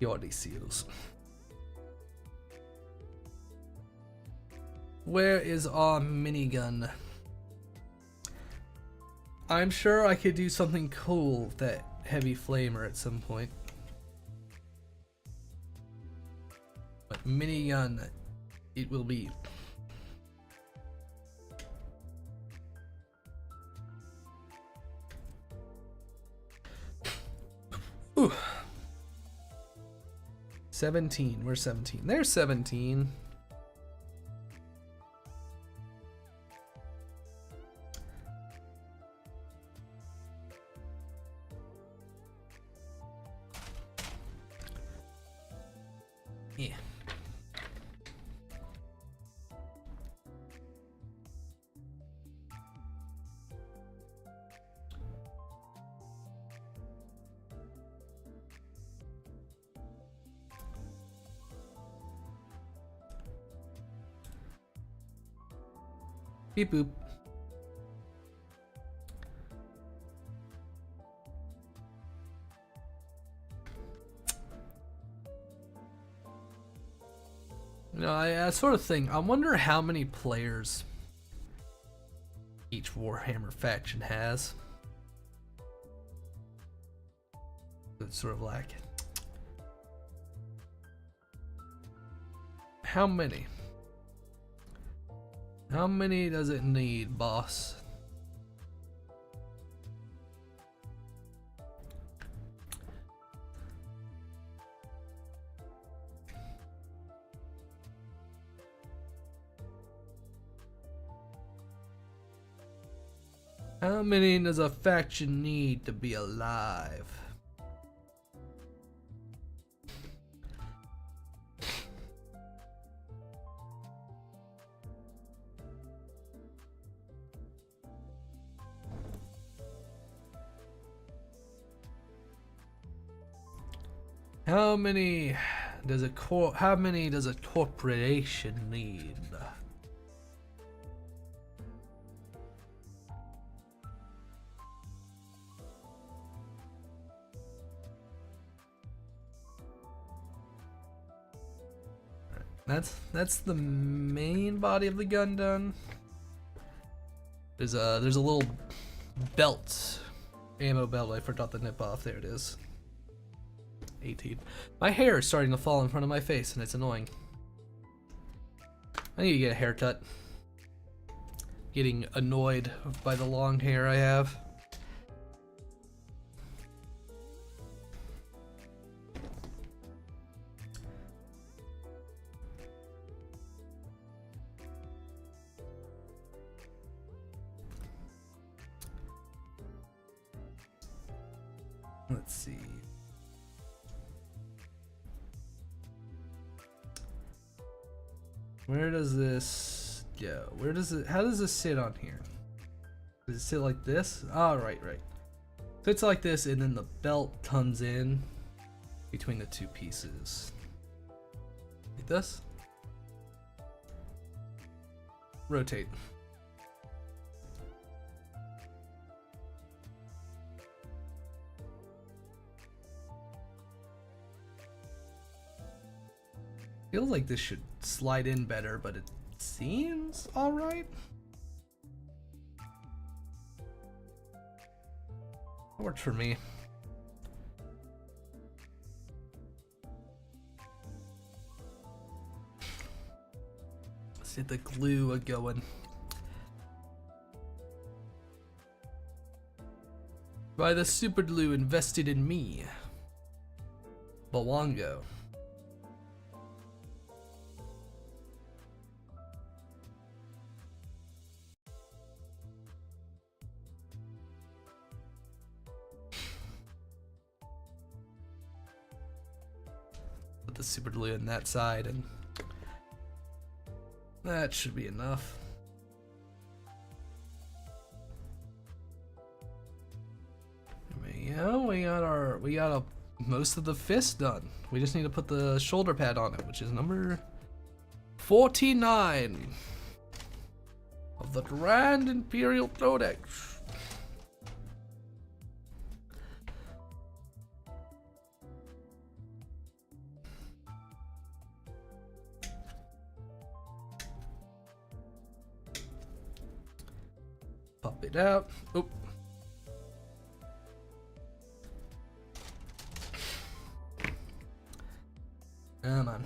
You already see those. Where is our minigun? I'm sure I could do something cool with that heavy flamer at some point. But minigun it will be. Ooh. 17. Where's 17? There's 17. Yeah. Beep boop. No, I sort of think. I wonder how many players each Warhammer faction has. It's sort of like, how many? How many does it need, boss? How many does a faction need to be alive? How many does a corporation need? That's the main body of the gun done. There's a little belt, ammo belt. I forgot to nip off. There it is. 18. My hair is starting to fall in front of my face, and it's annoying. I need to get a haircut. Getting annoyed by the long hair I have. Let's see. Where does this go? Where does it, how does this sit on here? Does it sit like this? Oh, right. Sits like this, and then the belt comes in between the two pieces. Like this? Rotate. Feels like this should slide in better, but it seems alright. That worked for me. Let's get the glue a-going. By the super glue invested in me. Belongo. The super glue in that side, and that should be enough. Yeah, we got most of the fist done. We just need to put the shoulder pad on it, which is number 49 of the Grand Imperial Codex. Pop it out. Oh, going on?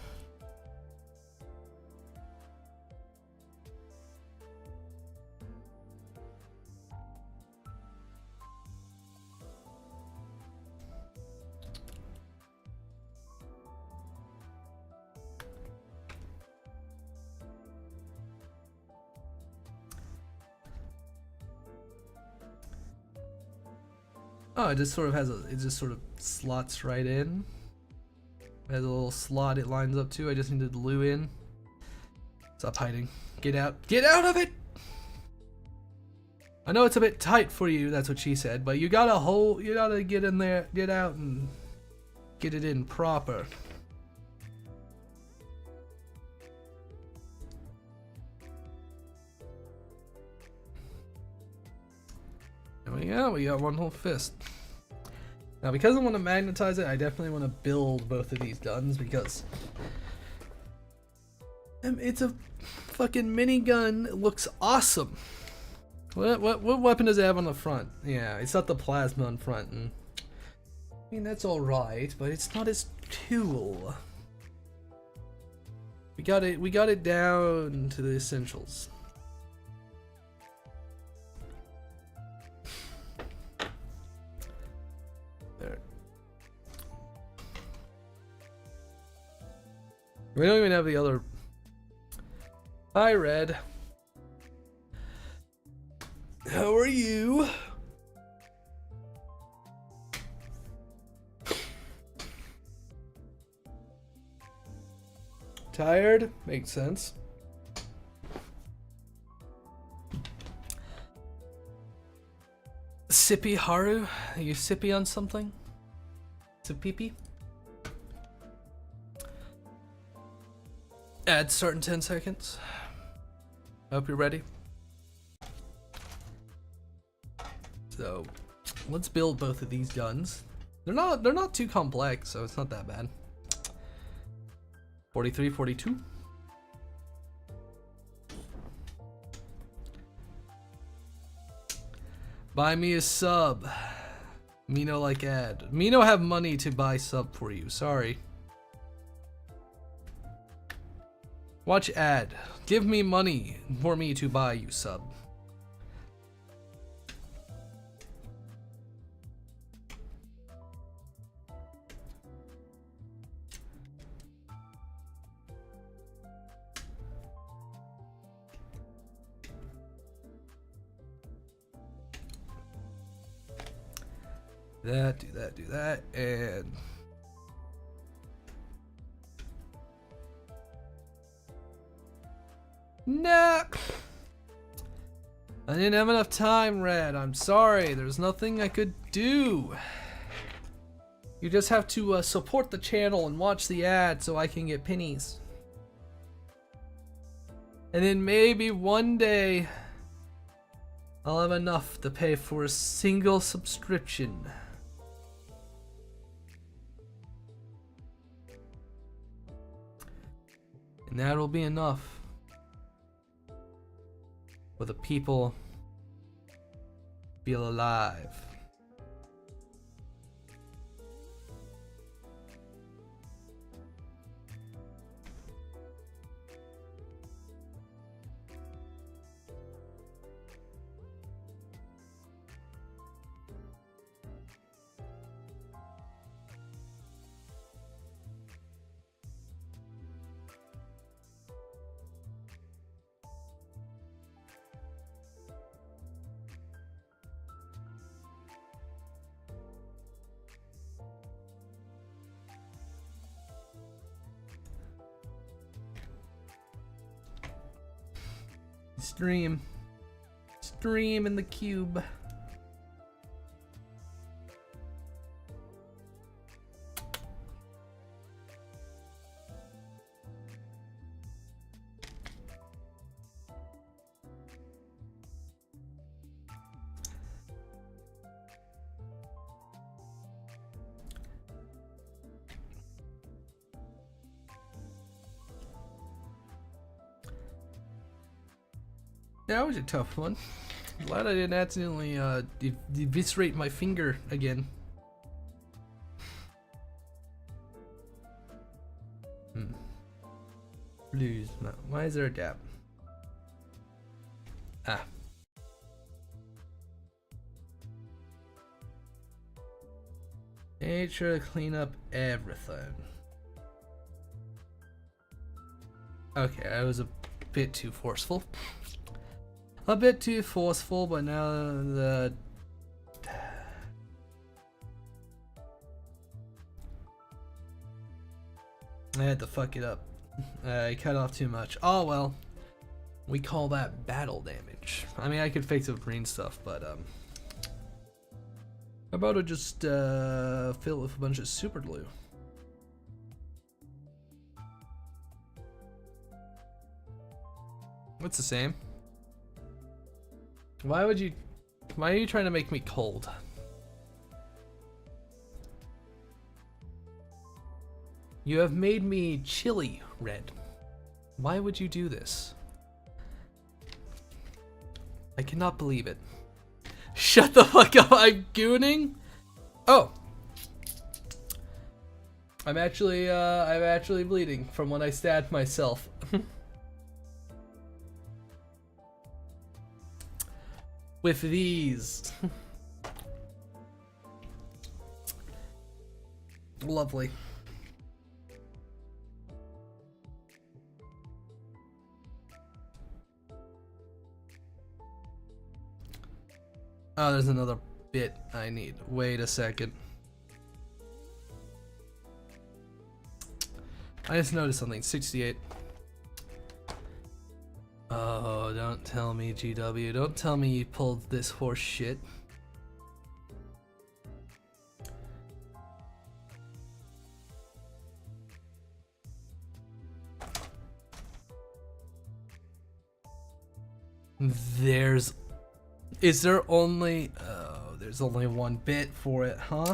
Oh, it just sort of has it just sort of slots right in. It has a little slot it lines up to. I just need to glue in. Stop hiding. Get out. Get out of it! I know it's a bit tight for you, that's what she said, but you gotta get in there, get out and get it in proper. There we go, we got one whole fist. Now because I want to magnetize it, I definitely want to build both of these guns because it's a fucking minigun. It looks awesome. What weapon does it have on the front? Yeah, it's not the plasma on front, and I mean that's alright, but it's not as cool. We got it down to the essentials. There. We don't even have the other. Hi, Red. How are you? Tired? Makes sense. Sippy Haru? Are you sippy on something? Sippy? Add start in 10 seconds. Hope you're ready. So, let's build both of these guns. They're not too complex, so it's not that bad. 43, 42. Buy me a sub. Mino like ad. Mino have money to buy sub for you. Sorry. Watch ad. Give me money for me to buy you sub. That, do that, and nah. I didn't have enough time, Red. I'm sorry. There's nothing I could do. You just have to support the channel and watch the ad so I can get pennies. And then maybe one day I'll have enough to pay for a single subscription. And that'll be enough for the people feel alive. Stream in the cube. That was a tough one. Glad I didn't accidentally eviscerate my finger again. Blues. Why is there a gap? Ah. Made sure to clean up everything. Okay, I was a bit too forceful. A bit too forceful, but now the... I had to fuck it up. I cut off too much. Oh well. We call that battle damage. I mean, I could fix it with green stuff, but how about I just fill it with a bunch of super glue? What's the same? Why are you trying to make me cold? You have made me chilly, Red. Why would you do this? I cannot believe it. Shut the fuck up, I'm gooning? Oh. I'm actually bleeding from when I stabbed myself. With these. Lovely. Oh, there's another bit I need. Wait a second. I just noticed something. 68. Oh, don't tell me, GW. Don't tell me you pulled this horse shit. Is there only... Oh, there's only one bit for it, huh?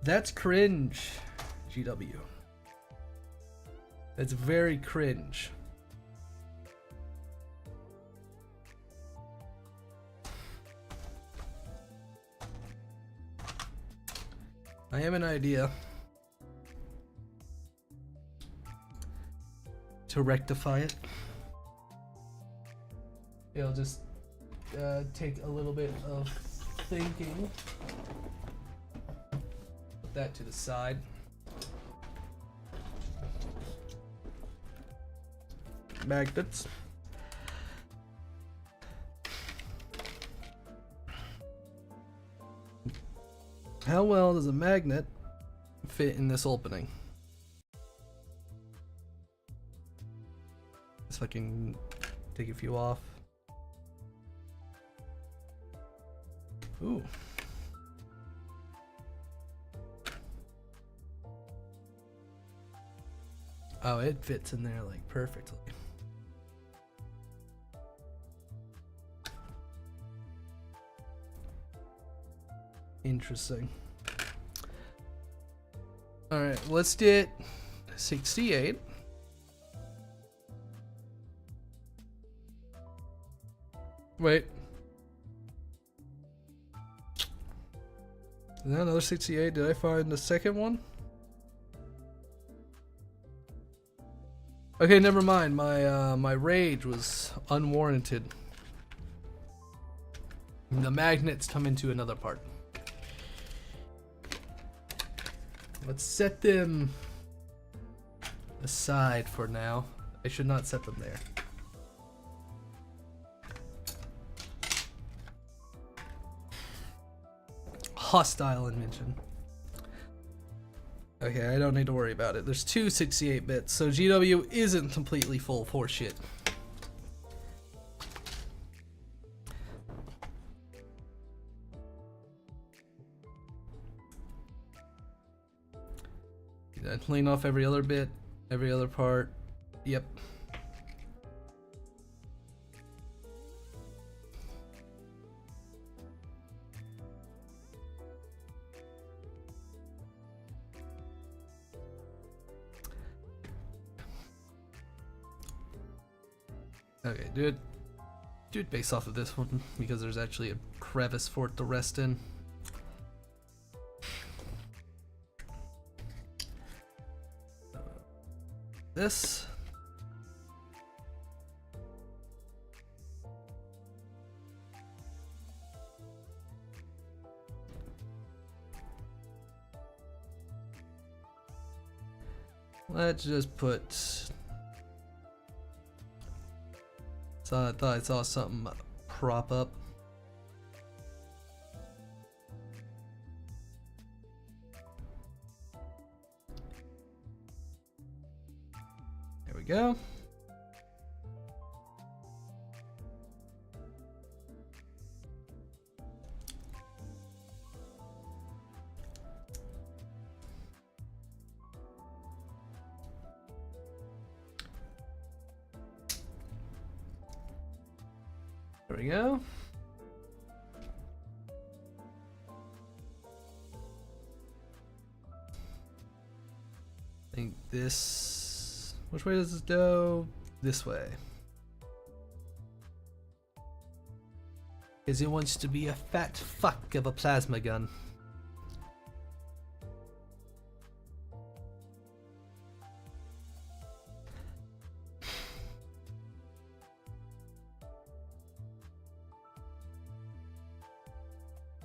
That's cringe, GW. That's very cringe. I have an idea to rectify it. It'll just take a little bit of thinking. Put that to the side. Magnets. How well does a magnet fit in this opening? Let's fucking take a few off. Ooh. Oh, it fits in there like perfectly. Interesting. Alright, let's get 68. Wait. Is that another 68? Did I find the second one? Okay, never mind. My rage was unwarranted. The magnets come into another part. Let's set them aside for now. I should not set them there. Hostile invention. Okay, I don't need to worry about it. There's two 68 bits, so GW isn't completely full for shit. Clean off every other bit, every other part. Yep. Okay, do it based off of this one because there's actually a crevice for it to rest in. this. Let's just put. So I thought I saw something prop up. There we go. There we go. I think this. Which way does this go? This way. Because he wants to be a fat fuck of a plasma gun.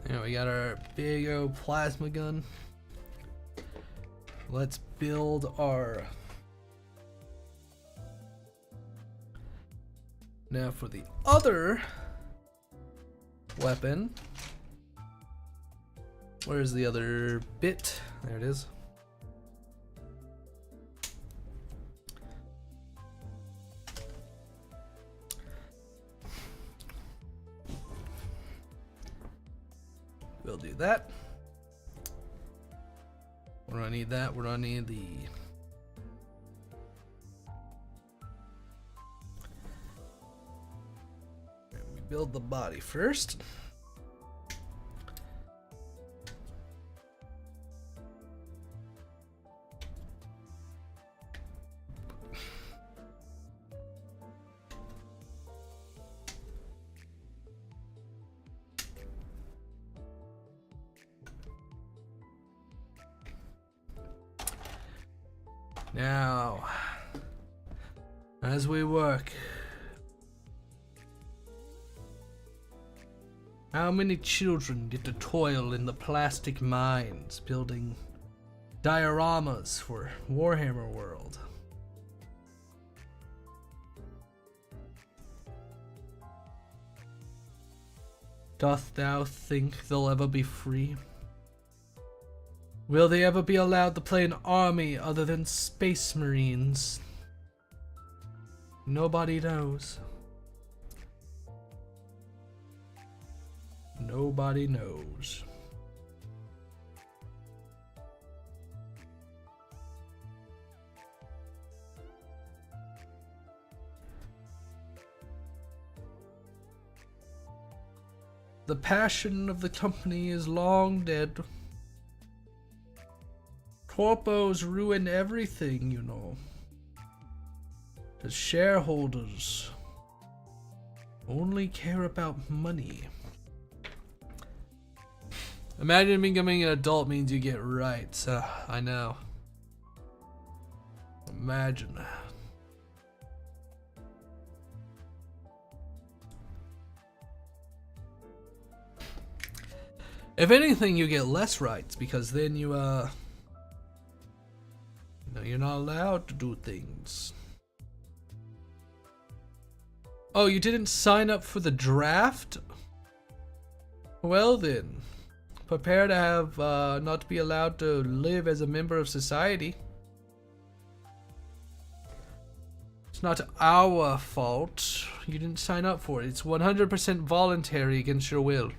There we got our big old plasma gun. Let's build our. Now for the other weapon. Where's the other bit? There it is. We'll do that. We're gonna need that. We're gonna need the. We build the body first. Now, as we work, how many children get to toil in the plastic mines building dioramas for Warhammer World? Doth thou think they'll ever be free? Will they ever be allowed to play an army other than Space Marines? Nobody knows. Nobody knows. The passion of the company is long dead. Corpos ruin everything, you know. The shareholders only care about money. Imagine becoming an adult means you get rights. I know. Imagine. If anything, you get less rights because then you no, you're not allowed to do things. Oh, you didn't sign up for the draft? Well then, prepare to have not be allowed to live as a member of society. It's not our fault. You didn't sign up for it. It's 100% voluntary against your will.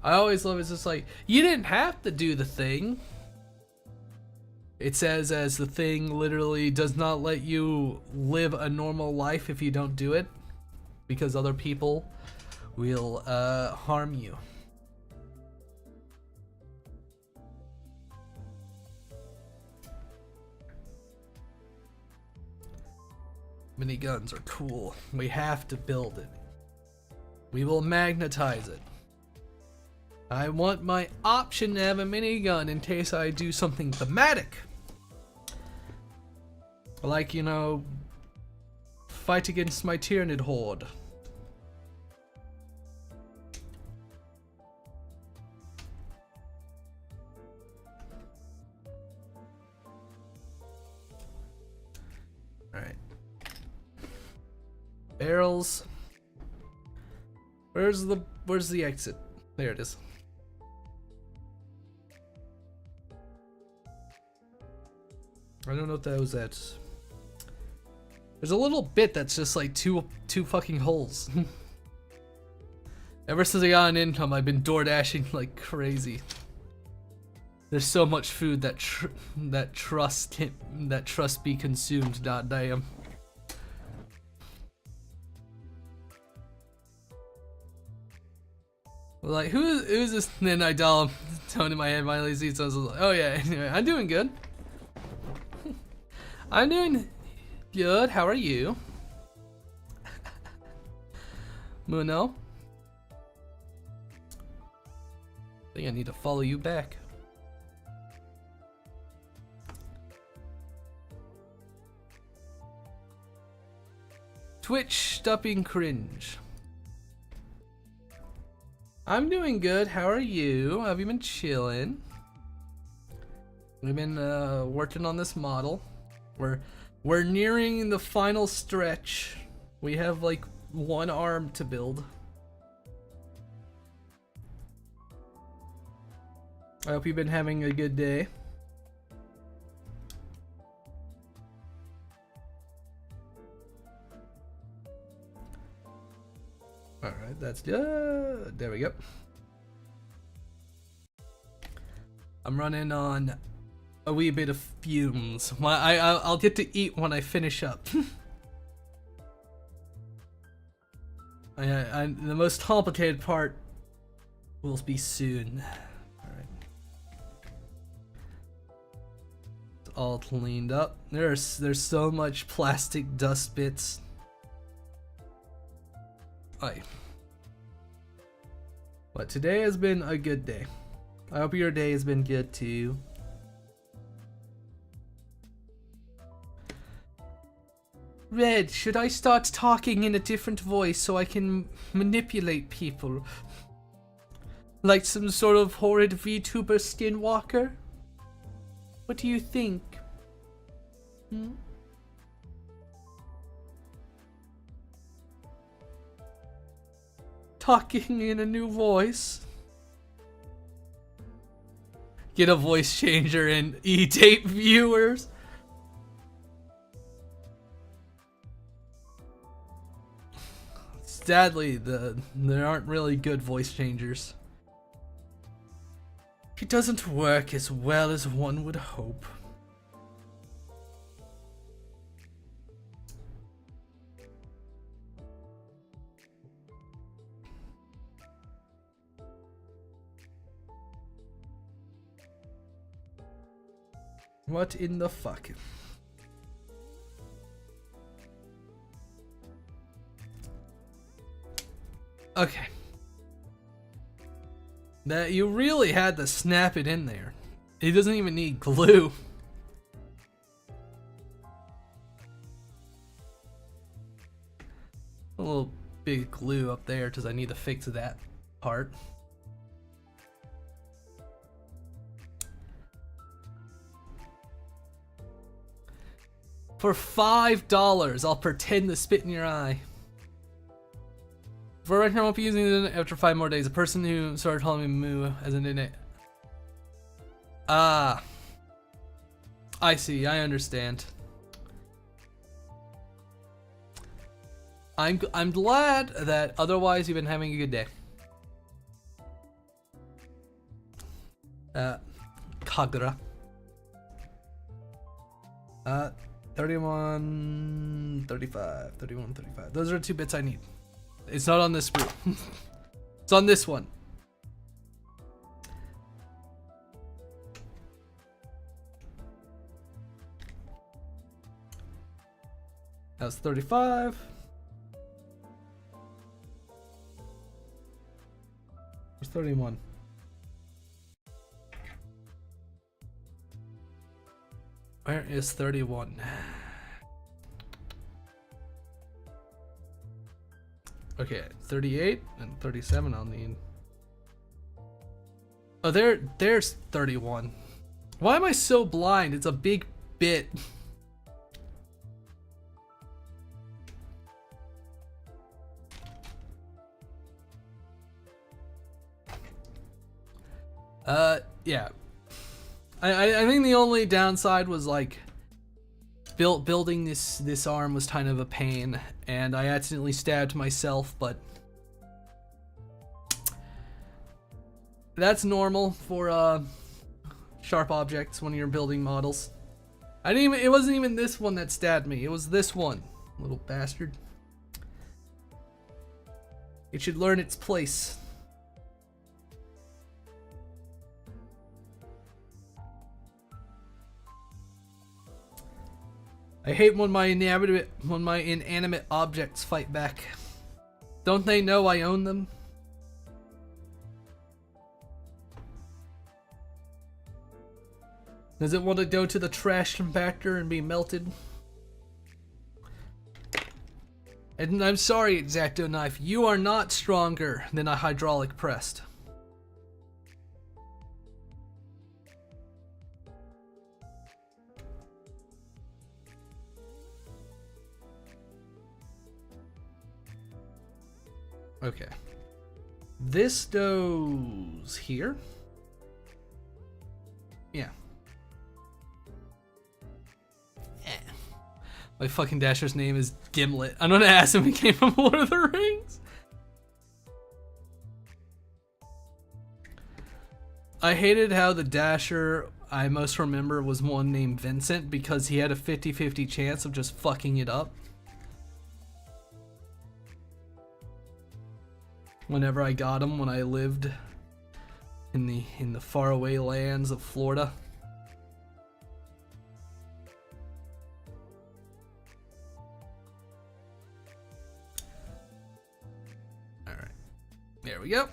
I always love it's just like, you didn't have to do the thing. It says as the thing literally does not let you live a normal life if you don't do it, because other people will harm you. Miniguns are cool. We have to build it. We will magnetize it. I want my option to have a minigun in case I do something thematic. Like, you know, fight against my Tyranid horde. Alright. Barrels. Where's the exit? There it is. I don't know what that was at. There's a little bit that's just like two fucking holes. Ever since I got an income, I've been door dashing like crazy. There's so much food that trust be consumed. God damn. Like who's this? And then I dial tone in my head, my lazy. So I was like, oh yeah, anyway, I'm doing good. I'm doing good. How are you, Muno? I think I need to follow you back. Twitch, stop being cringe. I'm doing good. How are you? Have you been chilling? We've been working on this model. We're nearing the final stretch. We have like one arm to build. I hope you've been having a good day. Alright, that's good. There we go. I'm running on a wee bit of fumes. I'll get to eat when I finish up. The most complicated part will be soon. Alright. It's all cleaned up. There's so much plastic dust bits. But today has been a good day. I hope your day has been good too. Red, should I start talking in a different voice so I can manipulate people? Like some sort of horrid VTuber skinwalker? What do you think? Hmm? Talking in a new voice. Get a voice changer and E-tape viewers. Sadly, there aren't really good voice changers. It doesn't work as well as one would hope. What in the fuck? Okay. That you really had to snap it in there. It doesn't even need glue. A little big glue up there because I need to fix that part. For $5, I'll pretend to spit in your eye. For right now, I won't be using it after 5 more days. A person who started calling me Moo as an innate. Ah. I see, I understand. I'm glad that otherwise you've been having a good day. Kagura. 31, 35, 31, 35. Those are the 2 bits I need. It's not on this sprue. It's on this one. That's 35. Where's 31? Where is 31? Okay, 38 and 37 I'll need. Oh, there's 31. Why am I so blind? It's a big bit. Yeah. I think the only downside was like building this arm was kind of a pain, and I accidentally stabbed myself, but that's normal for sharp objects when you're building models. It wasn't even this one that stabbed me, it was this one, little bastard. It should learn its place. I hate when my inanimate objects fight back. Don't they know I own them? Does it want to go to the trash compactor and be melted? And I'm sorry, X-Acto Knife, you are not stronger than a hydraulic press. Okay. This goes here. Yeah. My fucking Dasher's name is Gimlet. I'm gonna ask him if he came from Lord of the Rings. I hated how the Dasher I most remember was one named Vincent because he had a 50-50 chance of just fucking it up. Whenever I got him when I lived in the faraway lands of Florida. Alright. There we go.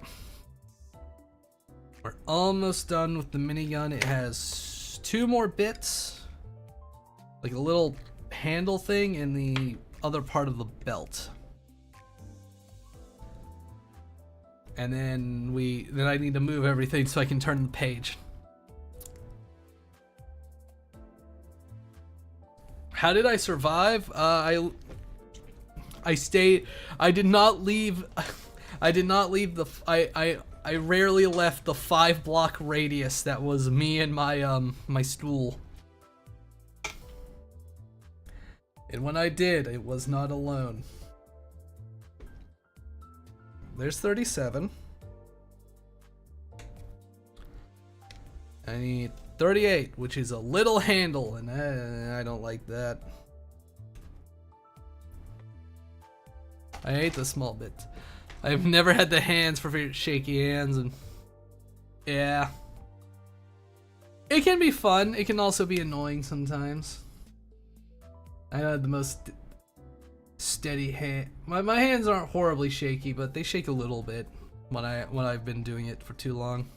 We're almost done with the minigun. It has 2 more bits. Like a little handle thing in the other part of the belt. And then I need to move everything so I can turn the page. How did I survive? I did not leave I rarely left the 5-block radius that was me and my stool. And when I did, it was not alone. There's 37. I need 38, which is a little handle, and I don't like that. I hate the small bits. I've never had the hands for shaky hands, and yeah. It can be fun. It can also be annoying sometimes. I had the most steady hand. My hands aren't horribly shaky, but they shake a little bit when I've been doing it for too long.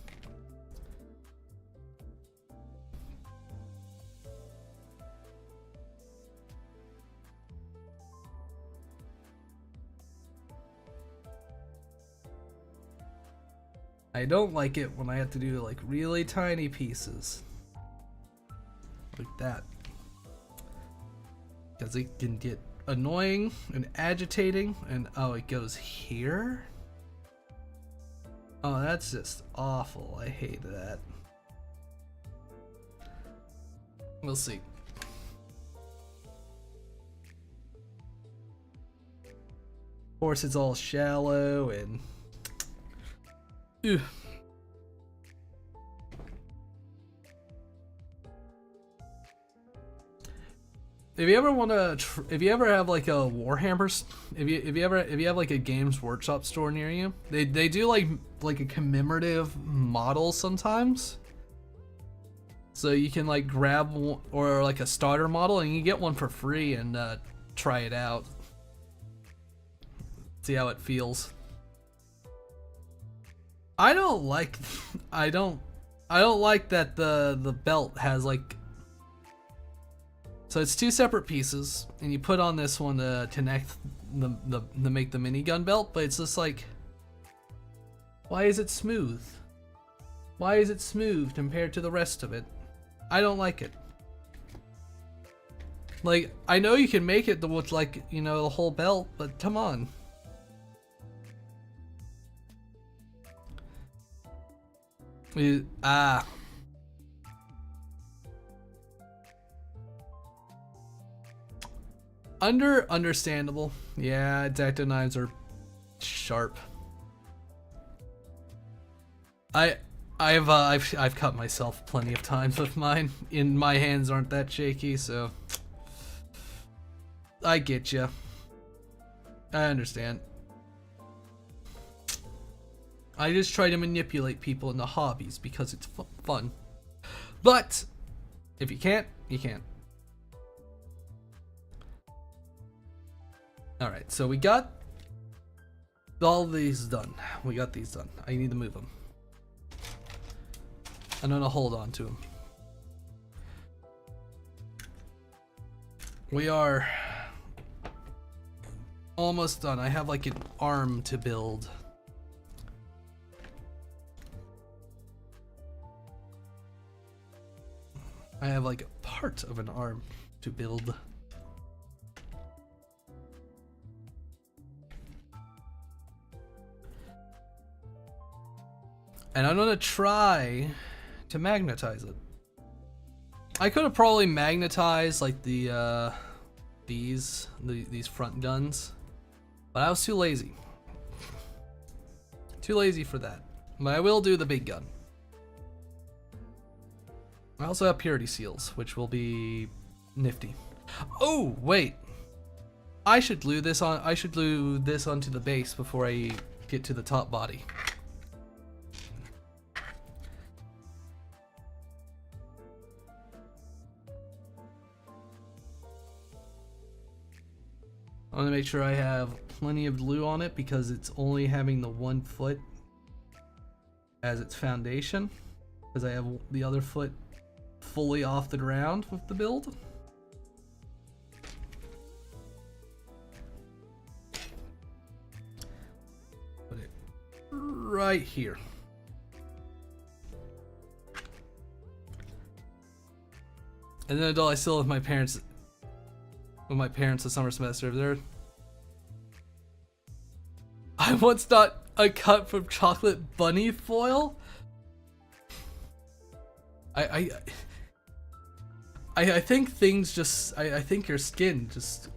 I don't like it when I have to do like really tiny pieces like that, because it can get annoying and agitating. And oh, it goes here. Oh, that's just awful. I hate that. We'll see. Of course, it's all shallow and ew. If you ever want to, if you ever have like a Warhammer, if you have like a Games Workshop store near you, they do like a commemorative model sometimes. So you can like grab one, or like a starter model, and you get one for free and try it out. See how it feels. I don't like that the belt has like So it's two separate pieces, and you put on this one to connect to make the minigun belt, but it's just like, why is it smooth? Why is it smooth compared to the rest of it? I don't like it. Like, I know you can make it with, like, you know, the whole belt, but come on. Understandable. Yeah, Exacto knives are sharp. I've cut myself plenty of times with mine, and my hands aren't that shaky, so I get ya. I understand. I just try to manipulate people into hobbies because it's fun. But if you can't, you can't. All right, so we got all these done. We got these done. I need to move them. I'm gonna hold on to them. We are almost done. I have like an arm to build. I have like a part of an arm to build. And I'm gonna try to magnetize it. I could have probably magnetized like the these front guns, but I was too lazy. Too lazy for that. But I will do the big gun. I also have purity seals, which will be nifty. Oh wait, I should glue this on. I should glue this onto the base before I get to the top body. I want to make sure I have plenty of glue on it because it's only having the one foot as its foundation, because I have the other foot fully off the ground with the build. Put it right here. And then I still have my parents. With my parents the summer semester there. I once got a cut from chocolate bunny foil. I think things just I think your skin just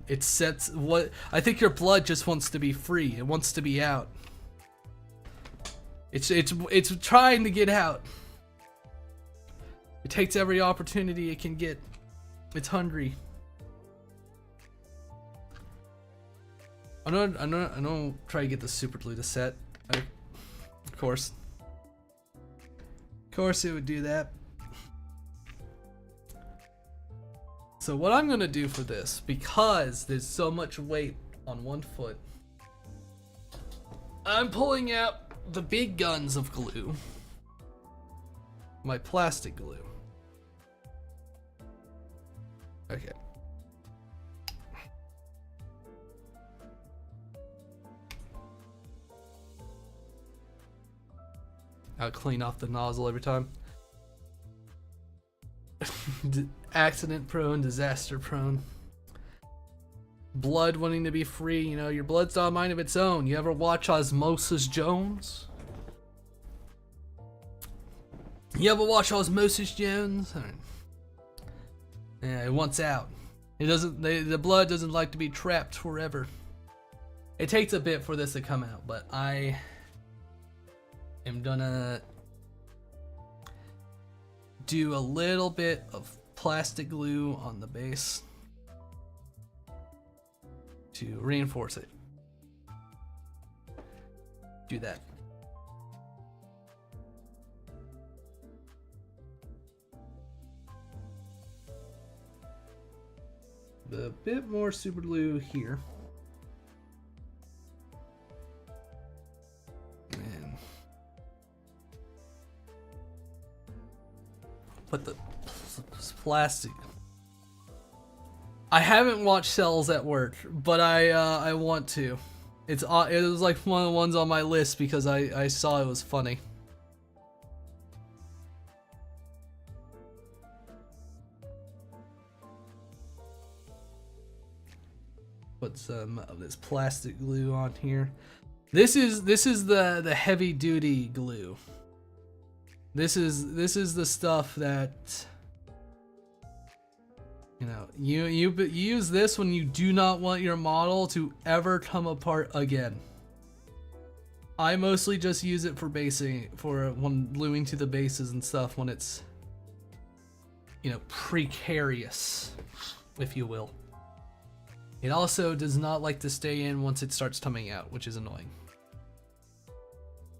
it sets what I think your blood just wants to be free. It wants to be out. It's trying to get out. It takes every opportunity it can get. It's hungry. I'm gonna try to get the super glue to set. Of course it would do that. So what I'm gonna do for this, because there's so much weight on one foot, I'm pulling out the big guns of glue, my plastic glue. Okay. I'll clean off the nozzle every time. Accident prone, disaster prone. Blood wanting to be free, you know, your blood's got a mind of its own. You ever watch Osmosis Jones? You ever watch Osmosis Jones? Yeah, it wants out. It doesn't. The blood doesn't like to be trapped forever. It takes a bit for this to come out, but I am gonna do a little bit of plastic glue on the base to reinforce it. Do that. A bit more super glue here. And put the plastic I haven't watched Cells at Work, but I want to. It was like one of the ones on my list because I saw it was funny. Put some of this plastic glue on here. This is the heavy duty glue. This is the stuff that, you know, you use this when you do not want your model to ever come apart again. I mostly just use it for basing, for when gluing to the bases and stuff when it's, you know, precarious, if you will. It also does not like to stay in once it starts coming out, which is annoying.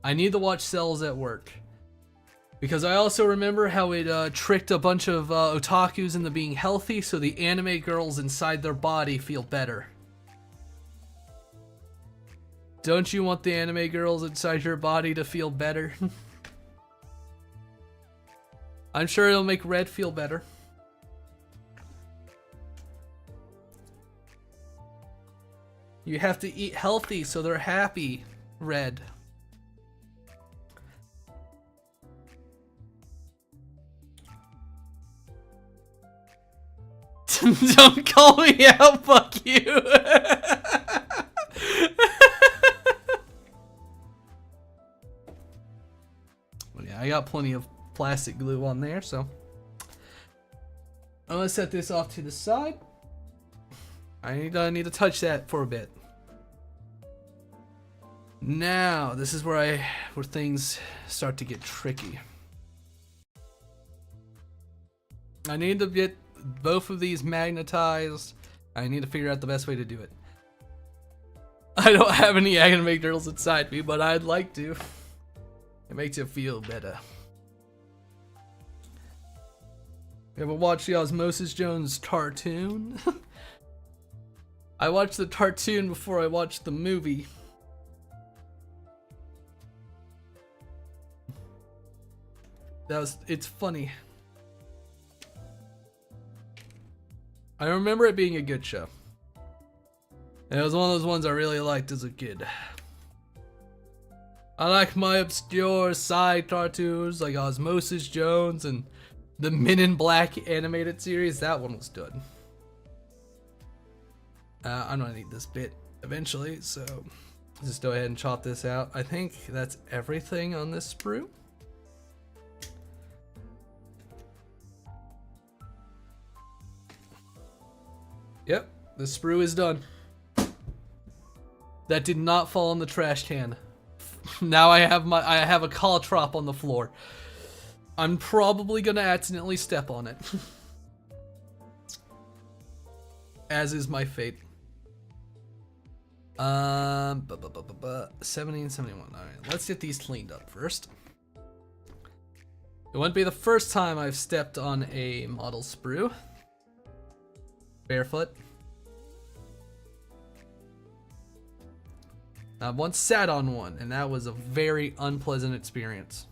I need to watch Cells at Work. Because I also remember how it tricked a bunch of otakus into being healthy so the anime girls inside their body feel better. Don't you want the anime girls inside your body to feel better? I'm sure it'll make Red feel better. You have to eat healthy so they're happy, Red. Don't call me out, fuck you. Well, yeah, I got plenty of plastic glue on there, so I'm gonna set this off to the side. I need to touch that for a bit. Now, this is where things start to get tricky. I need to get both of these magnetized. I need to figure out the best way to do it. I don't have any anime girls inside me, but I'd like to. It makes you feel better. You ever watched the Osmosis Jones cartoon? I watched the cartoon before I watched the movie. It's funny. I remember it being a good show. And it was one of those ones I really liked as a kid. I like my obscure side cartoons like Osmosis Jones and the Men in Black animated series. That one was good. I'm gonna need this bit eventually, so just go ahead and chop this out. I think that's everything on this sprue. Yep, the sprue is done. That did not fall in the trash can. Now I have a caltrop on the floor. I'm probably gonna accidentally step on it. As is my fate. 70 and 71. Alright, let's get these cleaned up first. It wouldn't be the first time I've stepped on a model sprue. Barefoot. I once sat on one, and that was a very unpleasant experience.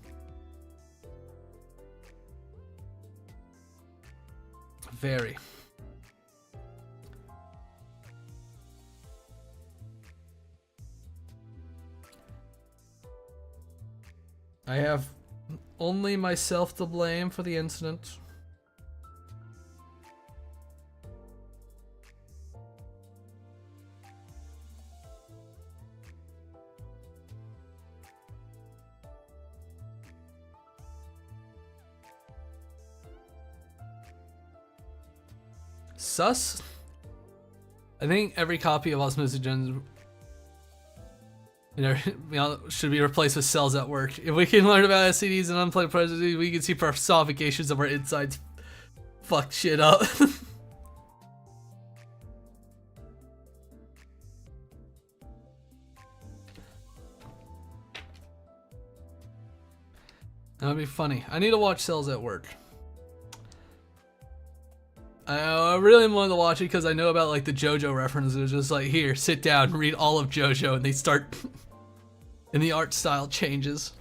Very. I have only myself to blame for the incident. Sus? I think every copy of Osmosis Jones, you know, should be replaced with Cells at Work. If we can learn about SCDs and unplugged processes, we can see personifications of our insides fuck shit up. That would be funny. I need to watch Cells at Work. I really wanted to watch it because I know about like the JoJo references. Just like, here, sit down, read all of JoJo, and they start, and the art style changes.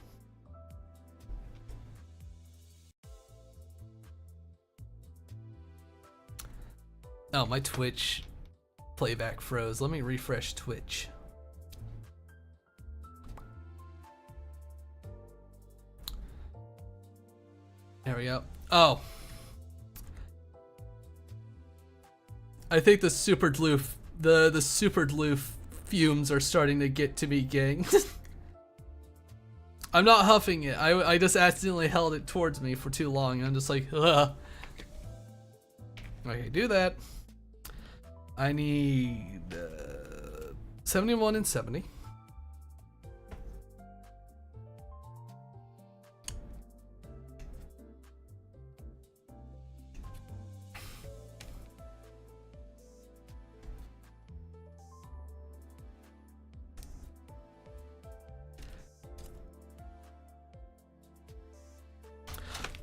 Oh, my Twitch playback froze. Let me refresh Twitch. There we go. Oh. I think the super glue, the super glue fumes are starting to get to me, gang. I'm not huffing it. I just accidentally held it towards me for too long. And I'm just like, ugh. Okay, do that. I need 71 and 70.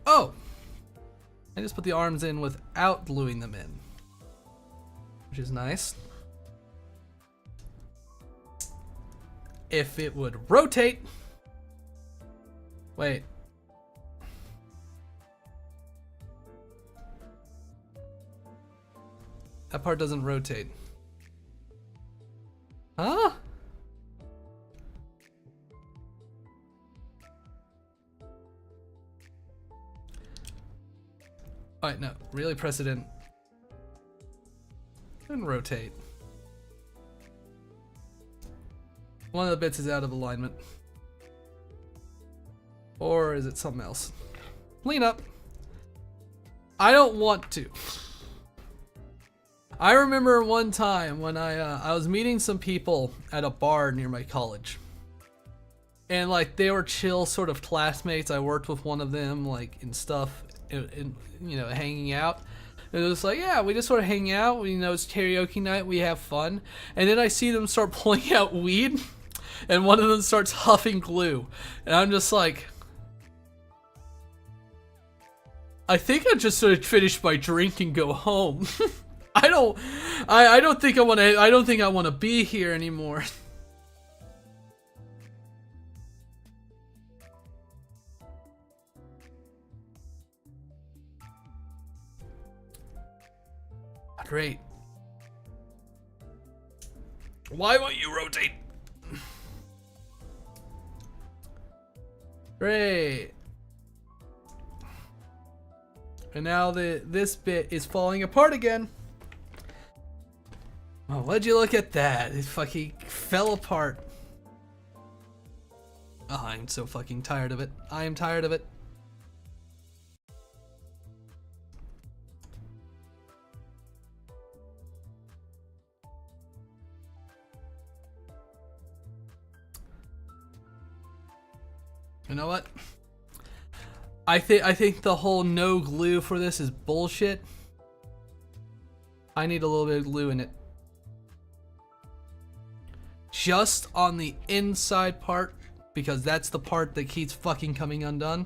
Oh! I just put the arms in without gluing them in, which is nice. If it would rotate. Wait. That part doesn't rotate. Huh? Alright, no. Really press it in. And rotate. One of the bits is out of alignment. Or is it something else? Clean up. I don't want to. I remember one time when I was meeting some people at a bar near my college. And like they were chill sort of classmates. I worked with one of them like and stuff. And, you know, hanging out. And it was like, yeah, we just sort of hang out. You know, it's karaoke night. We have fun. And then I see them start pulling out weed. And one of them starts huffing glue. And I'm just like, I think I just sort of finish my drink and go home. I don't think I want to be here anymore. Great. Why won't you rotate? Great. And now this bit is falling apart again. Oh, why'd you look at that? It fucking fell apart. Oh, I'm so fucking tired of it. I am tired of it. You know what? I think the whole no glue for this is bullshit. I need a little bit of glue in it. Just on the inside part, because that's the part that keeps fucking coming undone.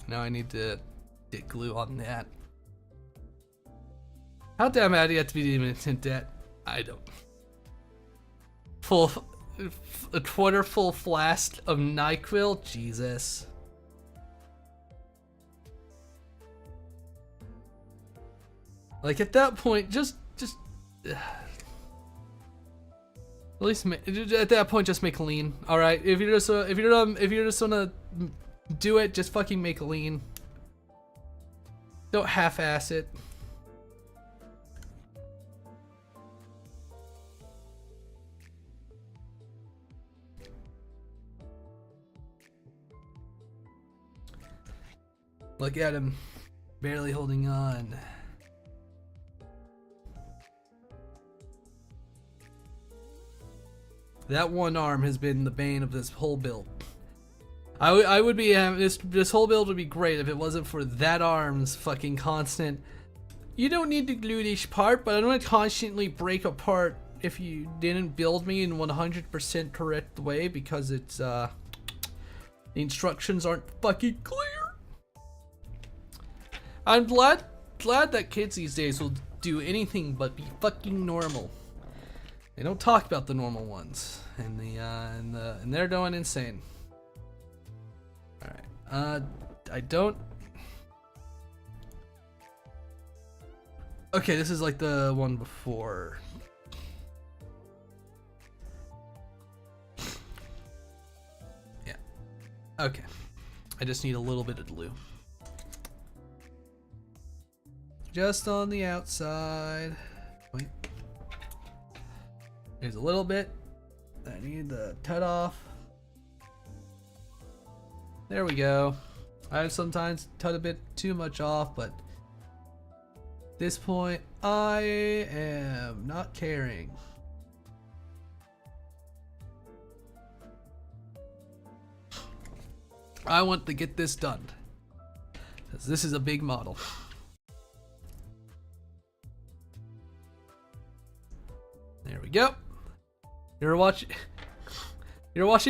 Now I need to get glue on that. How damn bad do you have to be in debt? I don't. A quarter full flask of NyQuil? Jesus. Like at that point, just at least at that point, just make lean. All right, if you're just gonna do it, just fucking make lean. Don't half-ass it. Look at him, barely holding on. That one arm has been the bane of this whole build. I would be this whole build would be great if it wasn't for that arm's fucking constant. You don't need to glue this part, but I don't want to constantly break apart if you didn't build me in 100% correct way because it's the instructions aren't fucking clear. I'm glad that kids these days will do anything but be fucking normal. They don't talk about the normal ones, and they're going insane. All right, I don't. Okay, this is like the one before. Yeah. Okay. I just need a little bit of glue. Just on the outside. Wait. There's a little bit. I need the cut off. There we go. I sometimes cut a bit too much off, but at this point, I am not caring. I want to get this done, because this is a big model. There we go. You're watching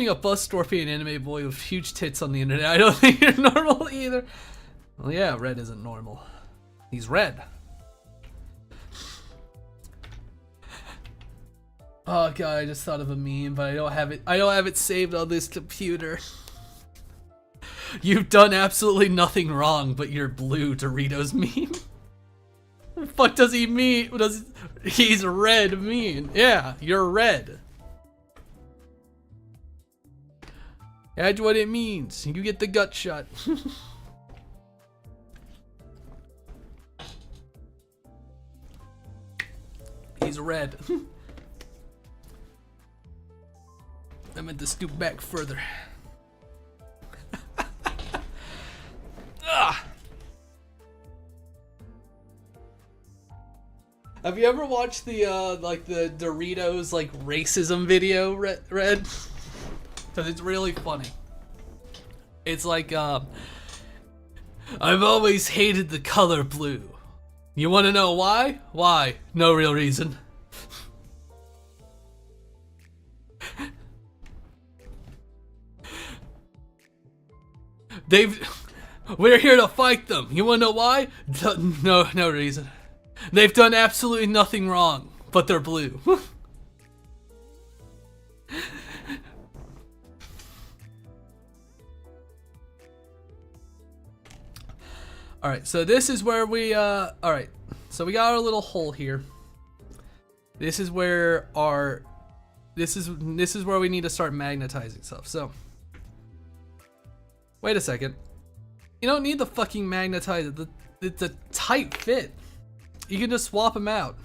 a bus scorpion anime boy with huge tits on the internet. I don't think you're normal either. Well, yeah, Red isn't normal. He's red. Oh god, I just thought of a meme, but I don't have it saved on this computer. You've done absolutely nothing wrong, but you're blue, Doritos meme. What the fuck does he mean? What does he's red mean? Yeah, you're red. That's what it means. You get the gut shot. He's red. I meant to stoop back further. Have you ever watched the like the Doritos like racism video, Red? Because it's really funny. It's like I've always hated the color blue. You want to know why? Why? No real reason. We're here to fight them. You want to know why? No reason. They've done absolutely nothing wrong, but they're blue. Alright, so this is where we, alright. So we got our little hole here. This is where this is where we need to start magnetizing stuff, so. Wait a second. You don't need to fucking magnetize it. It's a tight fit. You can just swap them out.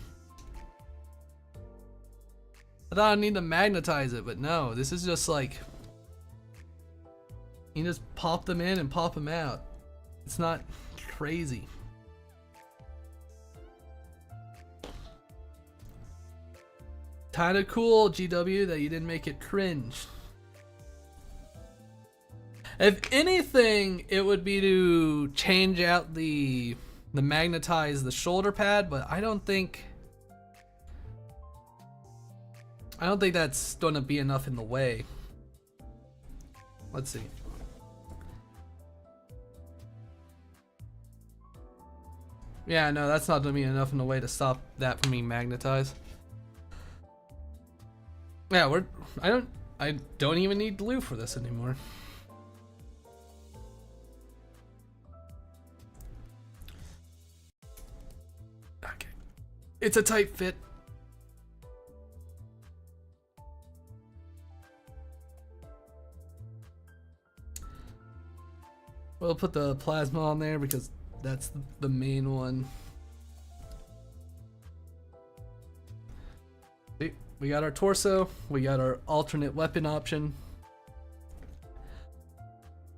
I thought I need to magnetize it, but no. This is just like, you just pop them in and pop them out. It's not crazy. Kinda cool, GW, that you didn't make it cringe. If anything, it would be to change out the magnetize the shoulder pad, but I don't think that's gonna be enough in the way. Let's see. Yeah, no, that's not gonna be enough in the way to stop that from being magnetized. Yeah, I don't even need glue for this anymore. Okay. It's a tight fit. We'll put the plasma on there because that's the main one. See, we got our torso, we got our alternate weapon option.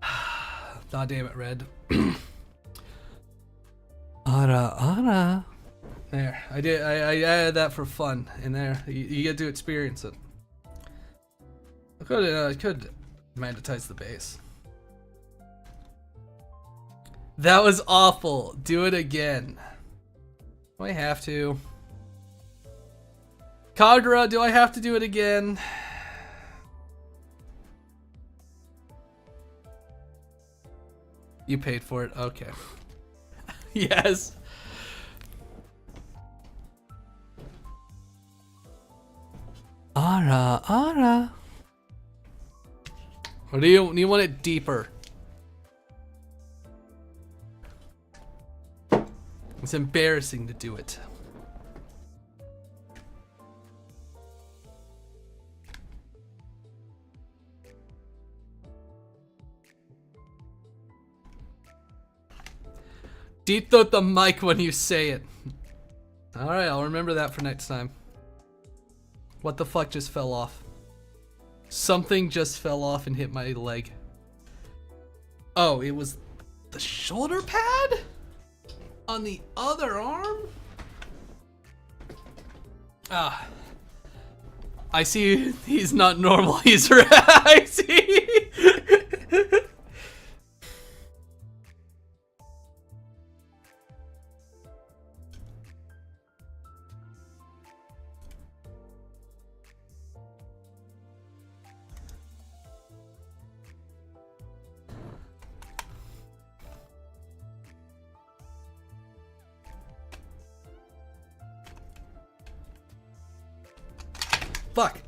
Ah, damn it, Red. Ara. There, I added that for fun in there. You get to experience it. I could magnetize the base. That was awful. Do it again. Do I have to? Kagura, do I have to do it again? You paid for it. Okay. Yes. Ara, ara. Or do you want it deeper? It's embarrassing to do it. Deep throat the mic when you say it. Alright, I'll remember that for next time. What the fuck just fell off? Something just fell off and hit my leg. Oh, it was the shoulder pad? On the other arm? Ah. I see he's not normal. He's I see. Fuck.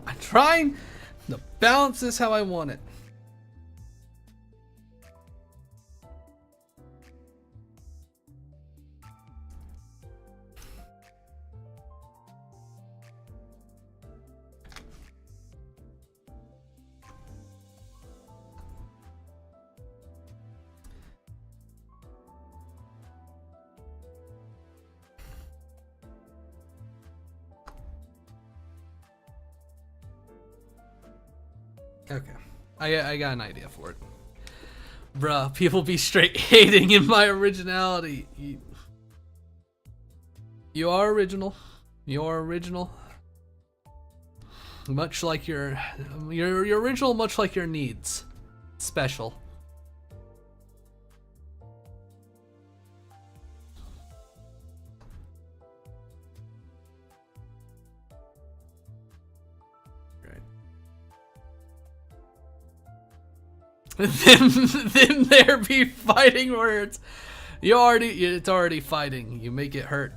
I'm trying to balance this how I want it. Okay, I got an idea for it. Bruh, people be straight hating in my originality. You are original. You're original. Much like your original, much like your needs. Special. Then there be fighting words. It's already fighting. You make it hurt.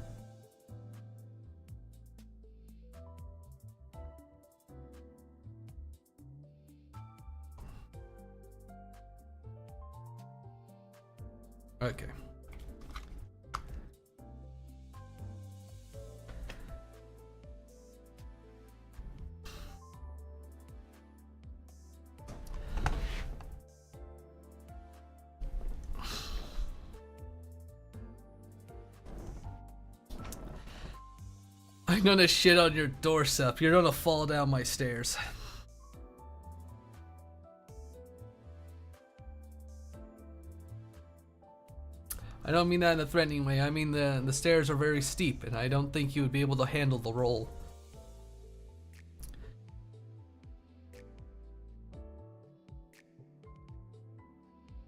Okay. I'm gonna shit on your doorstep. You're gonna fall down my stairs. I don't mean that in a threatening way. I mean the stairs are very steep, and I don't think you would be able to handle the roll.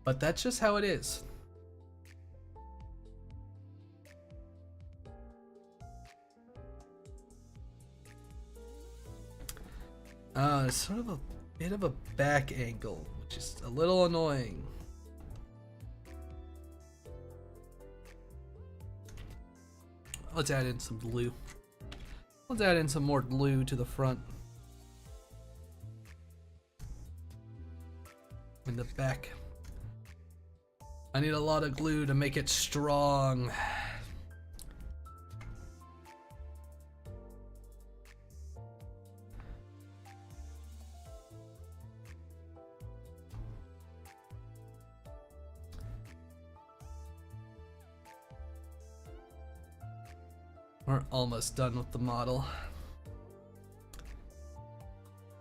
But that's just how it is. It's sort of a bit of a back angle, which is a little annoying. Let's add in some glue. Let's add in some more glue to the front. And the back. I need a lot of glue to make it strong. We're almost done with the model.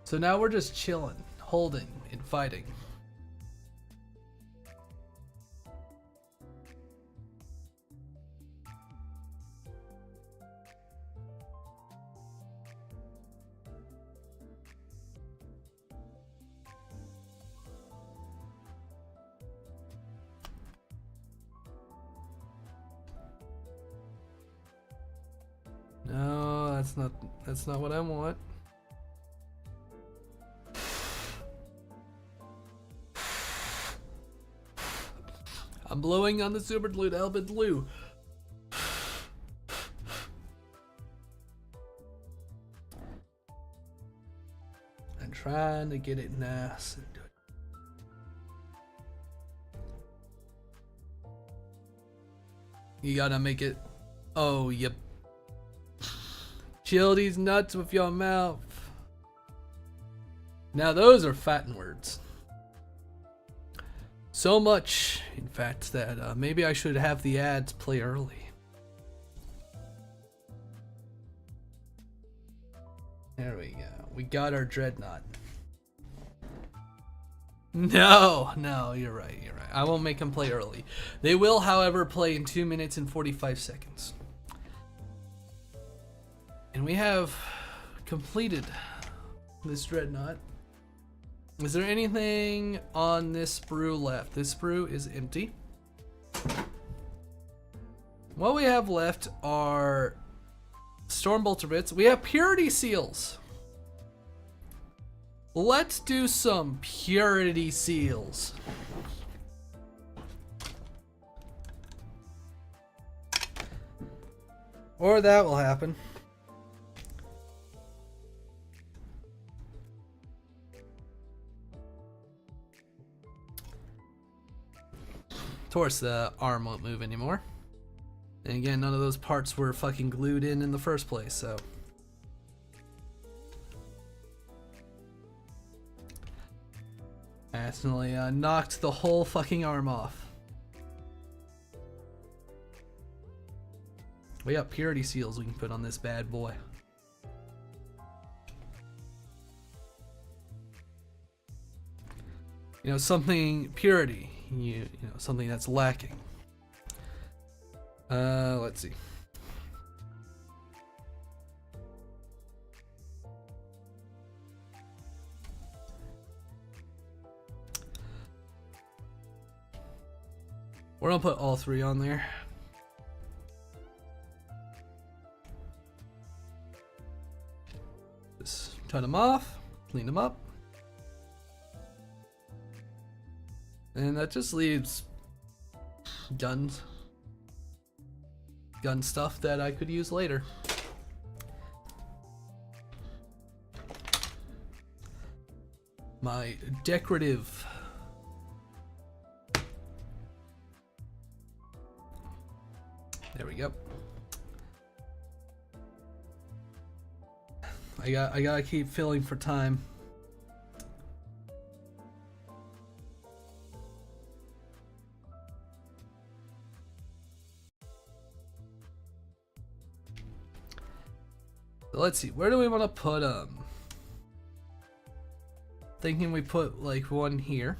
So now we're just chilling, holding, and fighting. No, that's not what I want. I'm blowing on the super glue to help it glue. trying to get it nice and good. You gotta make it. Oh, yep. Chill these nuts with your mouth. Now those are fatting words. So much, in fact, that maybe I should have the ads play early. There we go. We got our Dreadnought. No, you're right, I won't make them play early. They will, however, play in 2 minutes and 45 seconds. And we have completed this Dreadnought. Is there anything on this sprue left? This sprue is empty. What we have left are Stormbolter bits. We have Purity Seals. Let's do some Purity Seals. Or that will happen. Of course, the arm won't move anymore. And again, none of those parts were fucking glued in the first place, so. Accidentally knocked the whole fucking arm off. We got Purity Seals we can put on this bad boy. You know, something purity. You know, something that's lacking. Let's see. We're gonna put all three on there. Just cut them off, clean them up. And that just leaves gun stuff that I could use later. My decorative there we go. I gotta keep filling for time. So let's see, where do we want to put them? Thinking we put like one here.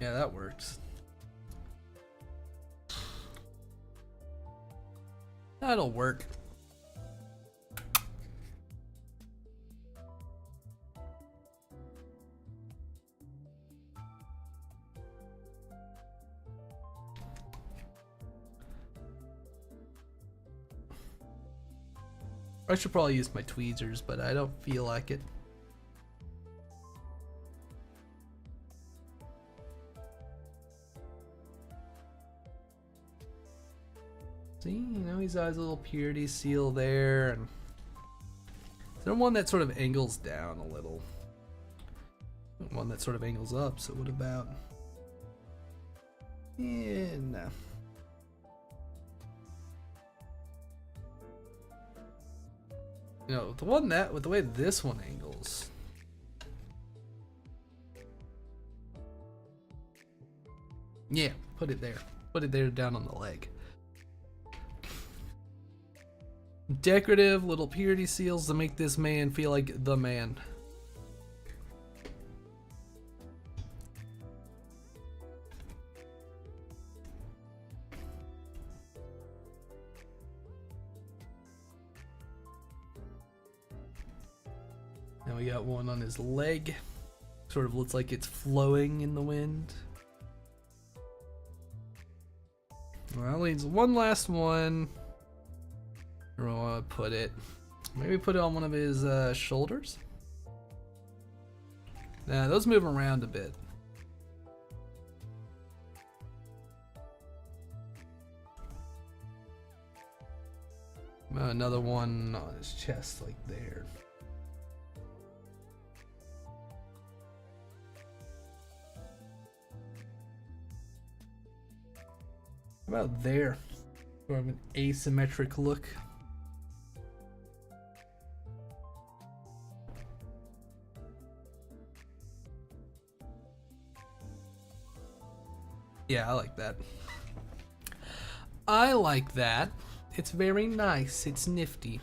Yeah, that works. That'll work. I should probably use my tweezers, but I don't feel like it. See, you know, he's got his little purity seal there, and is there one that sort of angles down a little? One that sort of angles up, so what about? Yeah, no. You know, the one that, with the way this one angles. Yeah, put it there. Put it there down on the leg. Decorative little purity seals to make this man feel like the man. Now we got one on his leg. Sort of looks like it's flowing in the wind. Well, leaves one last one. Where do I want to put it? Maybe put it on one of his shoulders. Nah, those move around a bit. Another one on his chest, like there. How about there? Sort of an asymmetric look. Yeah, I like that. I like that. It's very nice. It's nifty.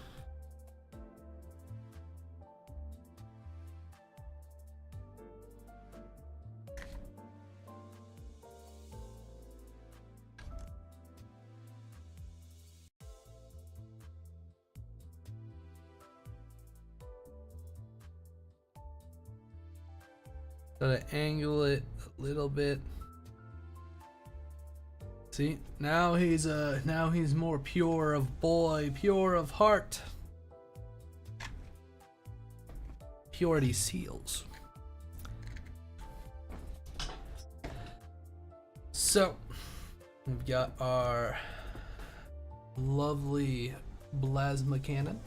Gotta angle it a little bit. See, now he's more pure of boy, pure of heart. Purity seals. So we've got our lovely plasma cannon.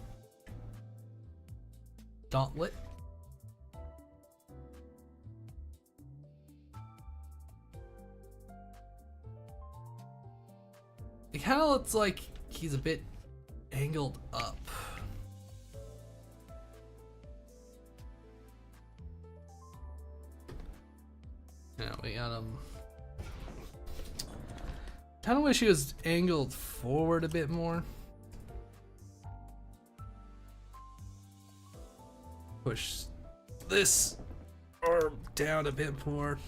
Gauntlet. It kind of looks like he's a bit angled up. Now we got him. Kind of wish he was angled forward a bit more. Push this arm down a bit more.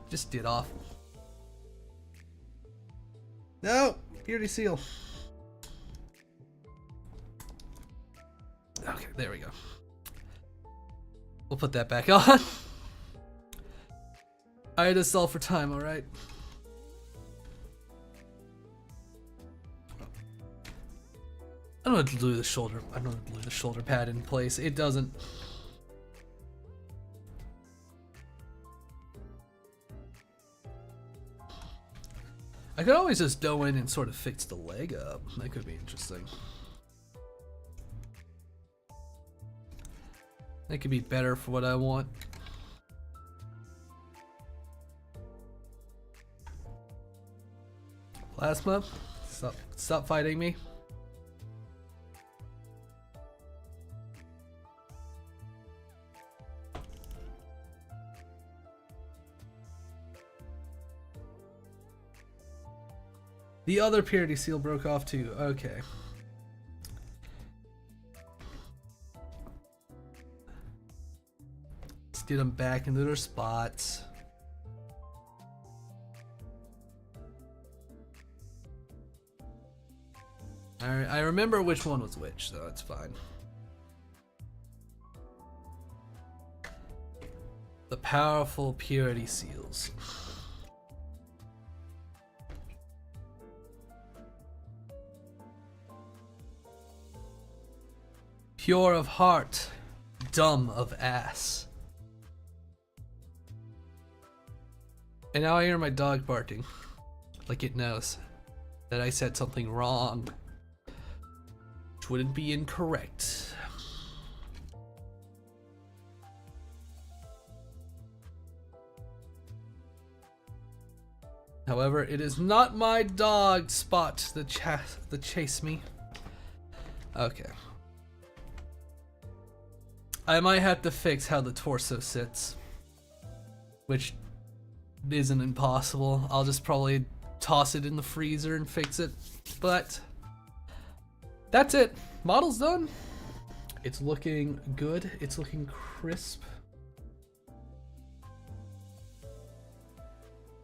Just get off. No, purity seal. Okay, there we go. We'll put that back on. I had to sell for time, alright? I don't know what to do with the shoulder. I don't know what to do with the shoulder pad in place. It doesn't. I could always just go in and sort of fix the leg up. That could be interesting. That could be better for what I want. Plasma, stop fighting me. The other purity seal broke off too. Okay. Let's get them back into their spots. I remember which one was which, so it's fine. The powerful purity seals. Pure of heart, dumb of ass. And now I hear my dog barking, like it knows that I said something wrong, which wouldn't be incorrect. However, it is not my dog Spot that chase me. Okay. I might have to fix how the torso sits, which isn't impossible. I'll just probably toss it in the freezer and fix it, but that's it. Model's done. It's looking good. It's looking crisp.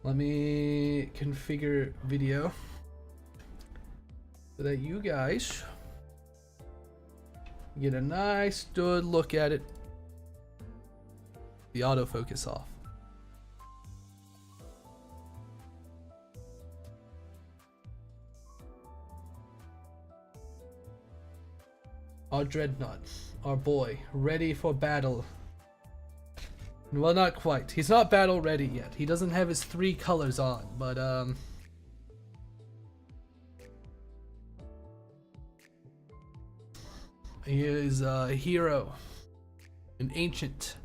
Let me configure video so that you guys get a nice good look at it. The autofocus off. Our Dreadnought, our boy, ready for battle. Well, not quite. He's not battle ready yet. He doesn't have his 3 colors on, but he is a hero, an ancient.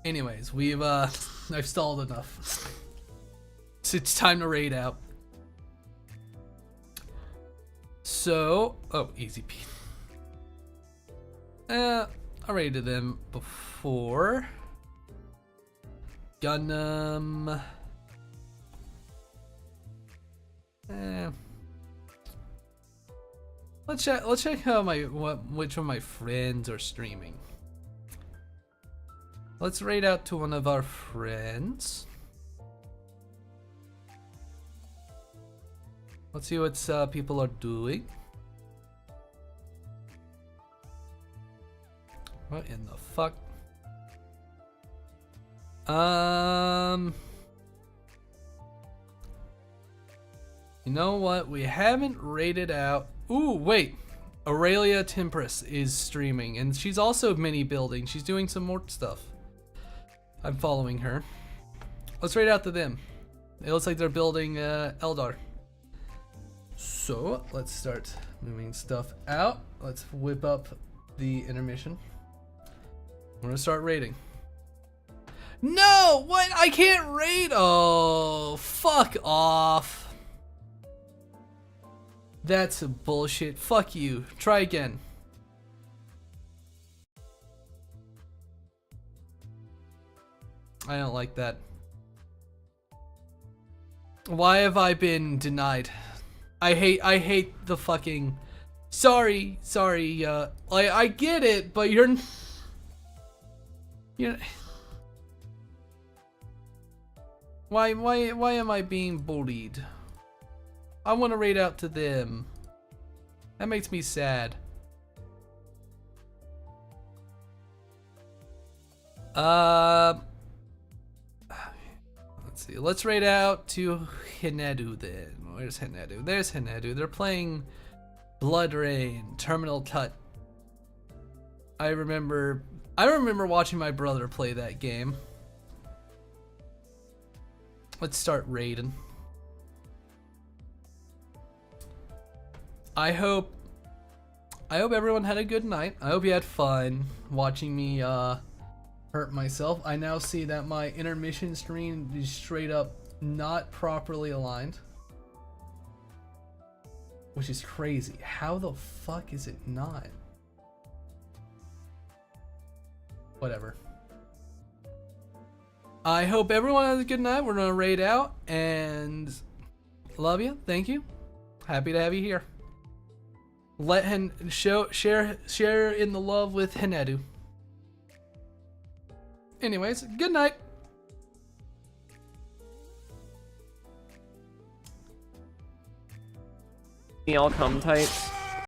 Anyways, I've stalled enough. So it's time to raid out. So, oh, easy peasy. I raided them before. Gundam. Let's check how which of my friends are streaming. Let's raid out to one of our friends. Let's see what people are doing. What in the fuck? You know what? We haven't rated out. Ooh, wait. Aurelia Tempress is streaming, and she's also mini building. She's doing some more stuff. I'm following her. Let's raid out to them. It looks like they're building Eldar. So let's start moving stuff out. Let's whip up the intermission. We're gonna start raiding. No! What? I can't raid! Oh, fuck off. That's bullshit. Fuck you. Try again. I don't like that. Why have I been denied? I hate the fucking... Sorry, I get it, but you're... Why am I being bullied? I want to raid out to them. That makes me sad. Let's see. Let's raid out to Hinedu then. Where's Hinedu? There's Hinedu. They're playing Blood Rain, Terminal Cut. I remember watching my brother play that game. Let's start raiding. I hope everyone had a good night. I hope you had fun watching me hurt myself. I now see that my intermission screen is straight up not properly aligned, which is crazy. How the fuck is it not? Whatever. I hope everyone has a good night. We're gonna raid out and love you. Thank you. Happy to have you here. Let share in the love with Hinedu. Anyways, good night. Y'all come tight.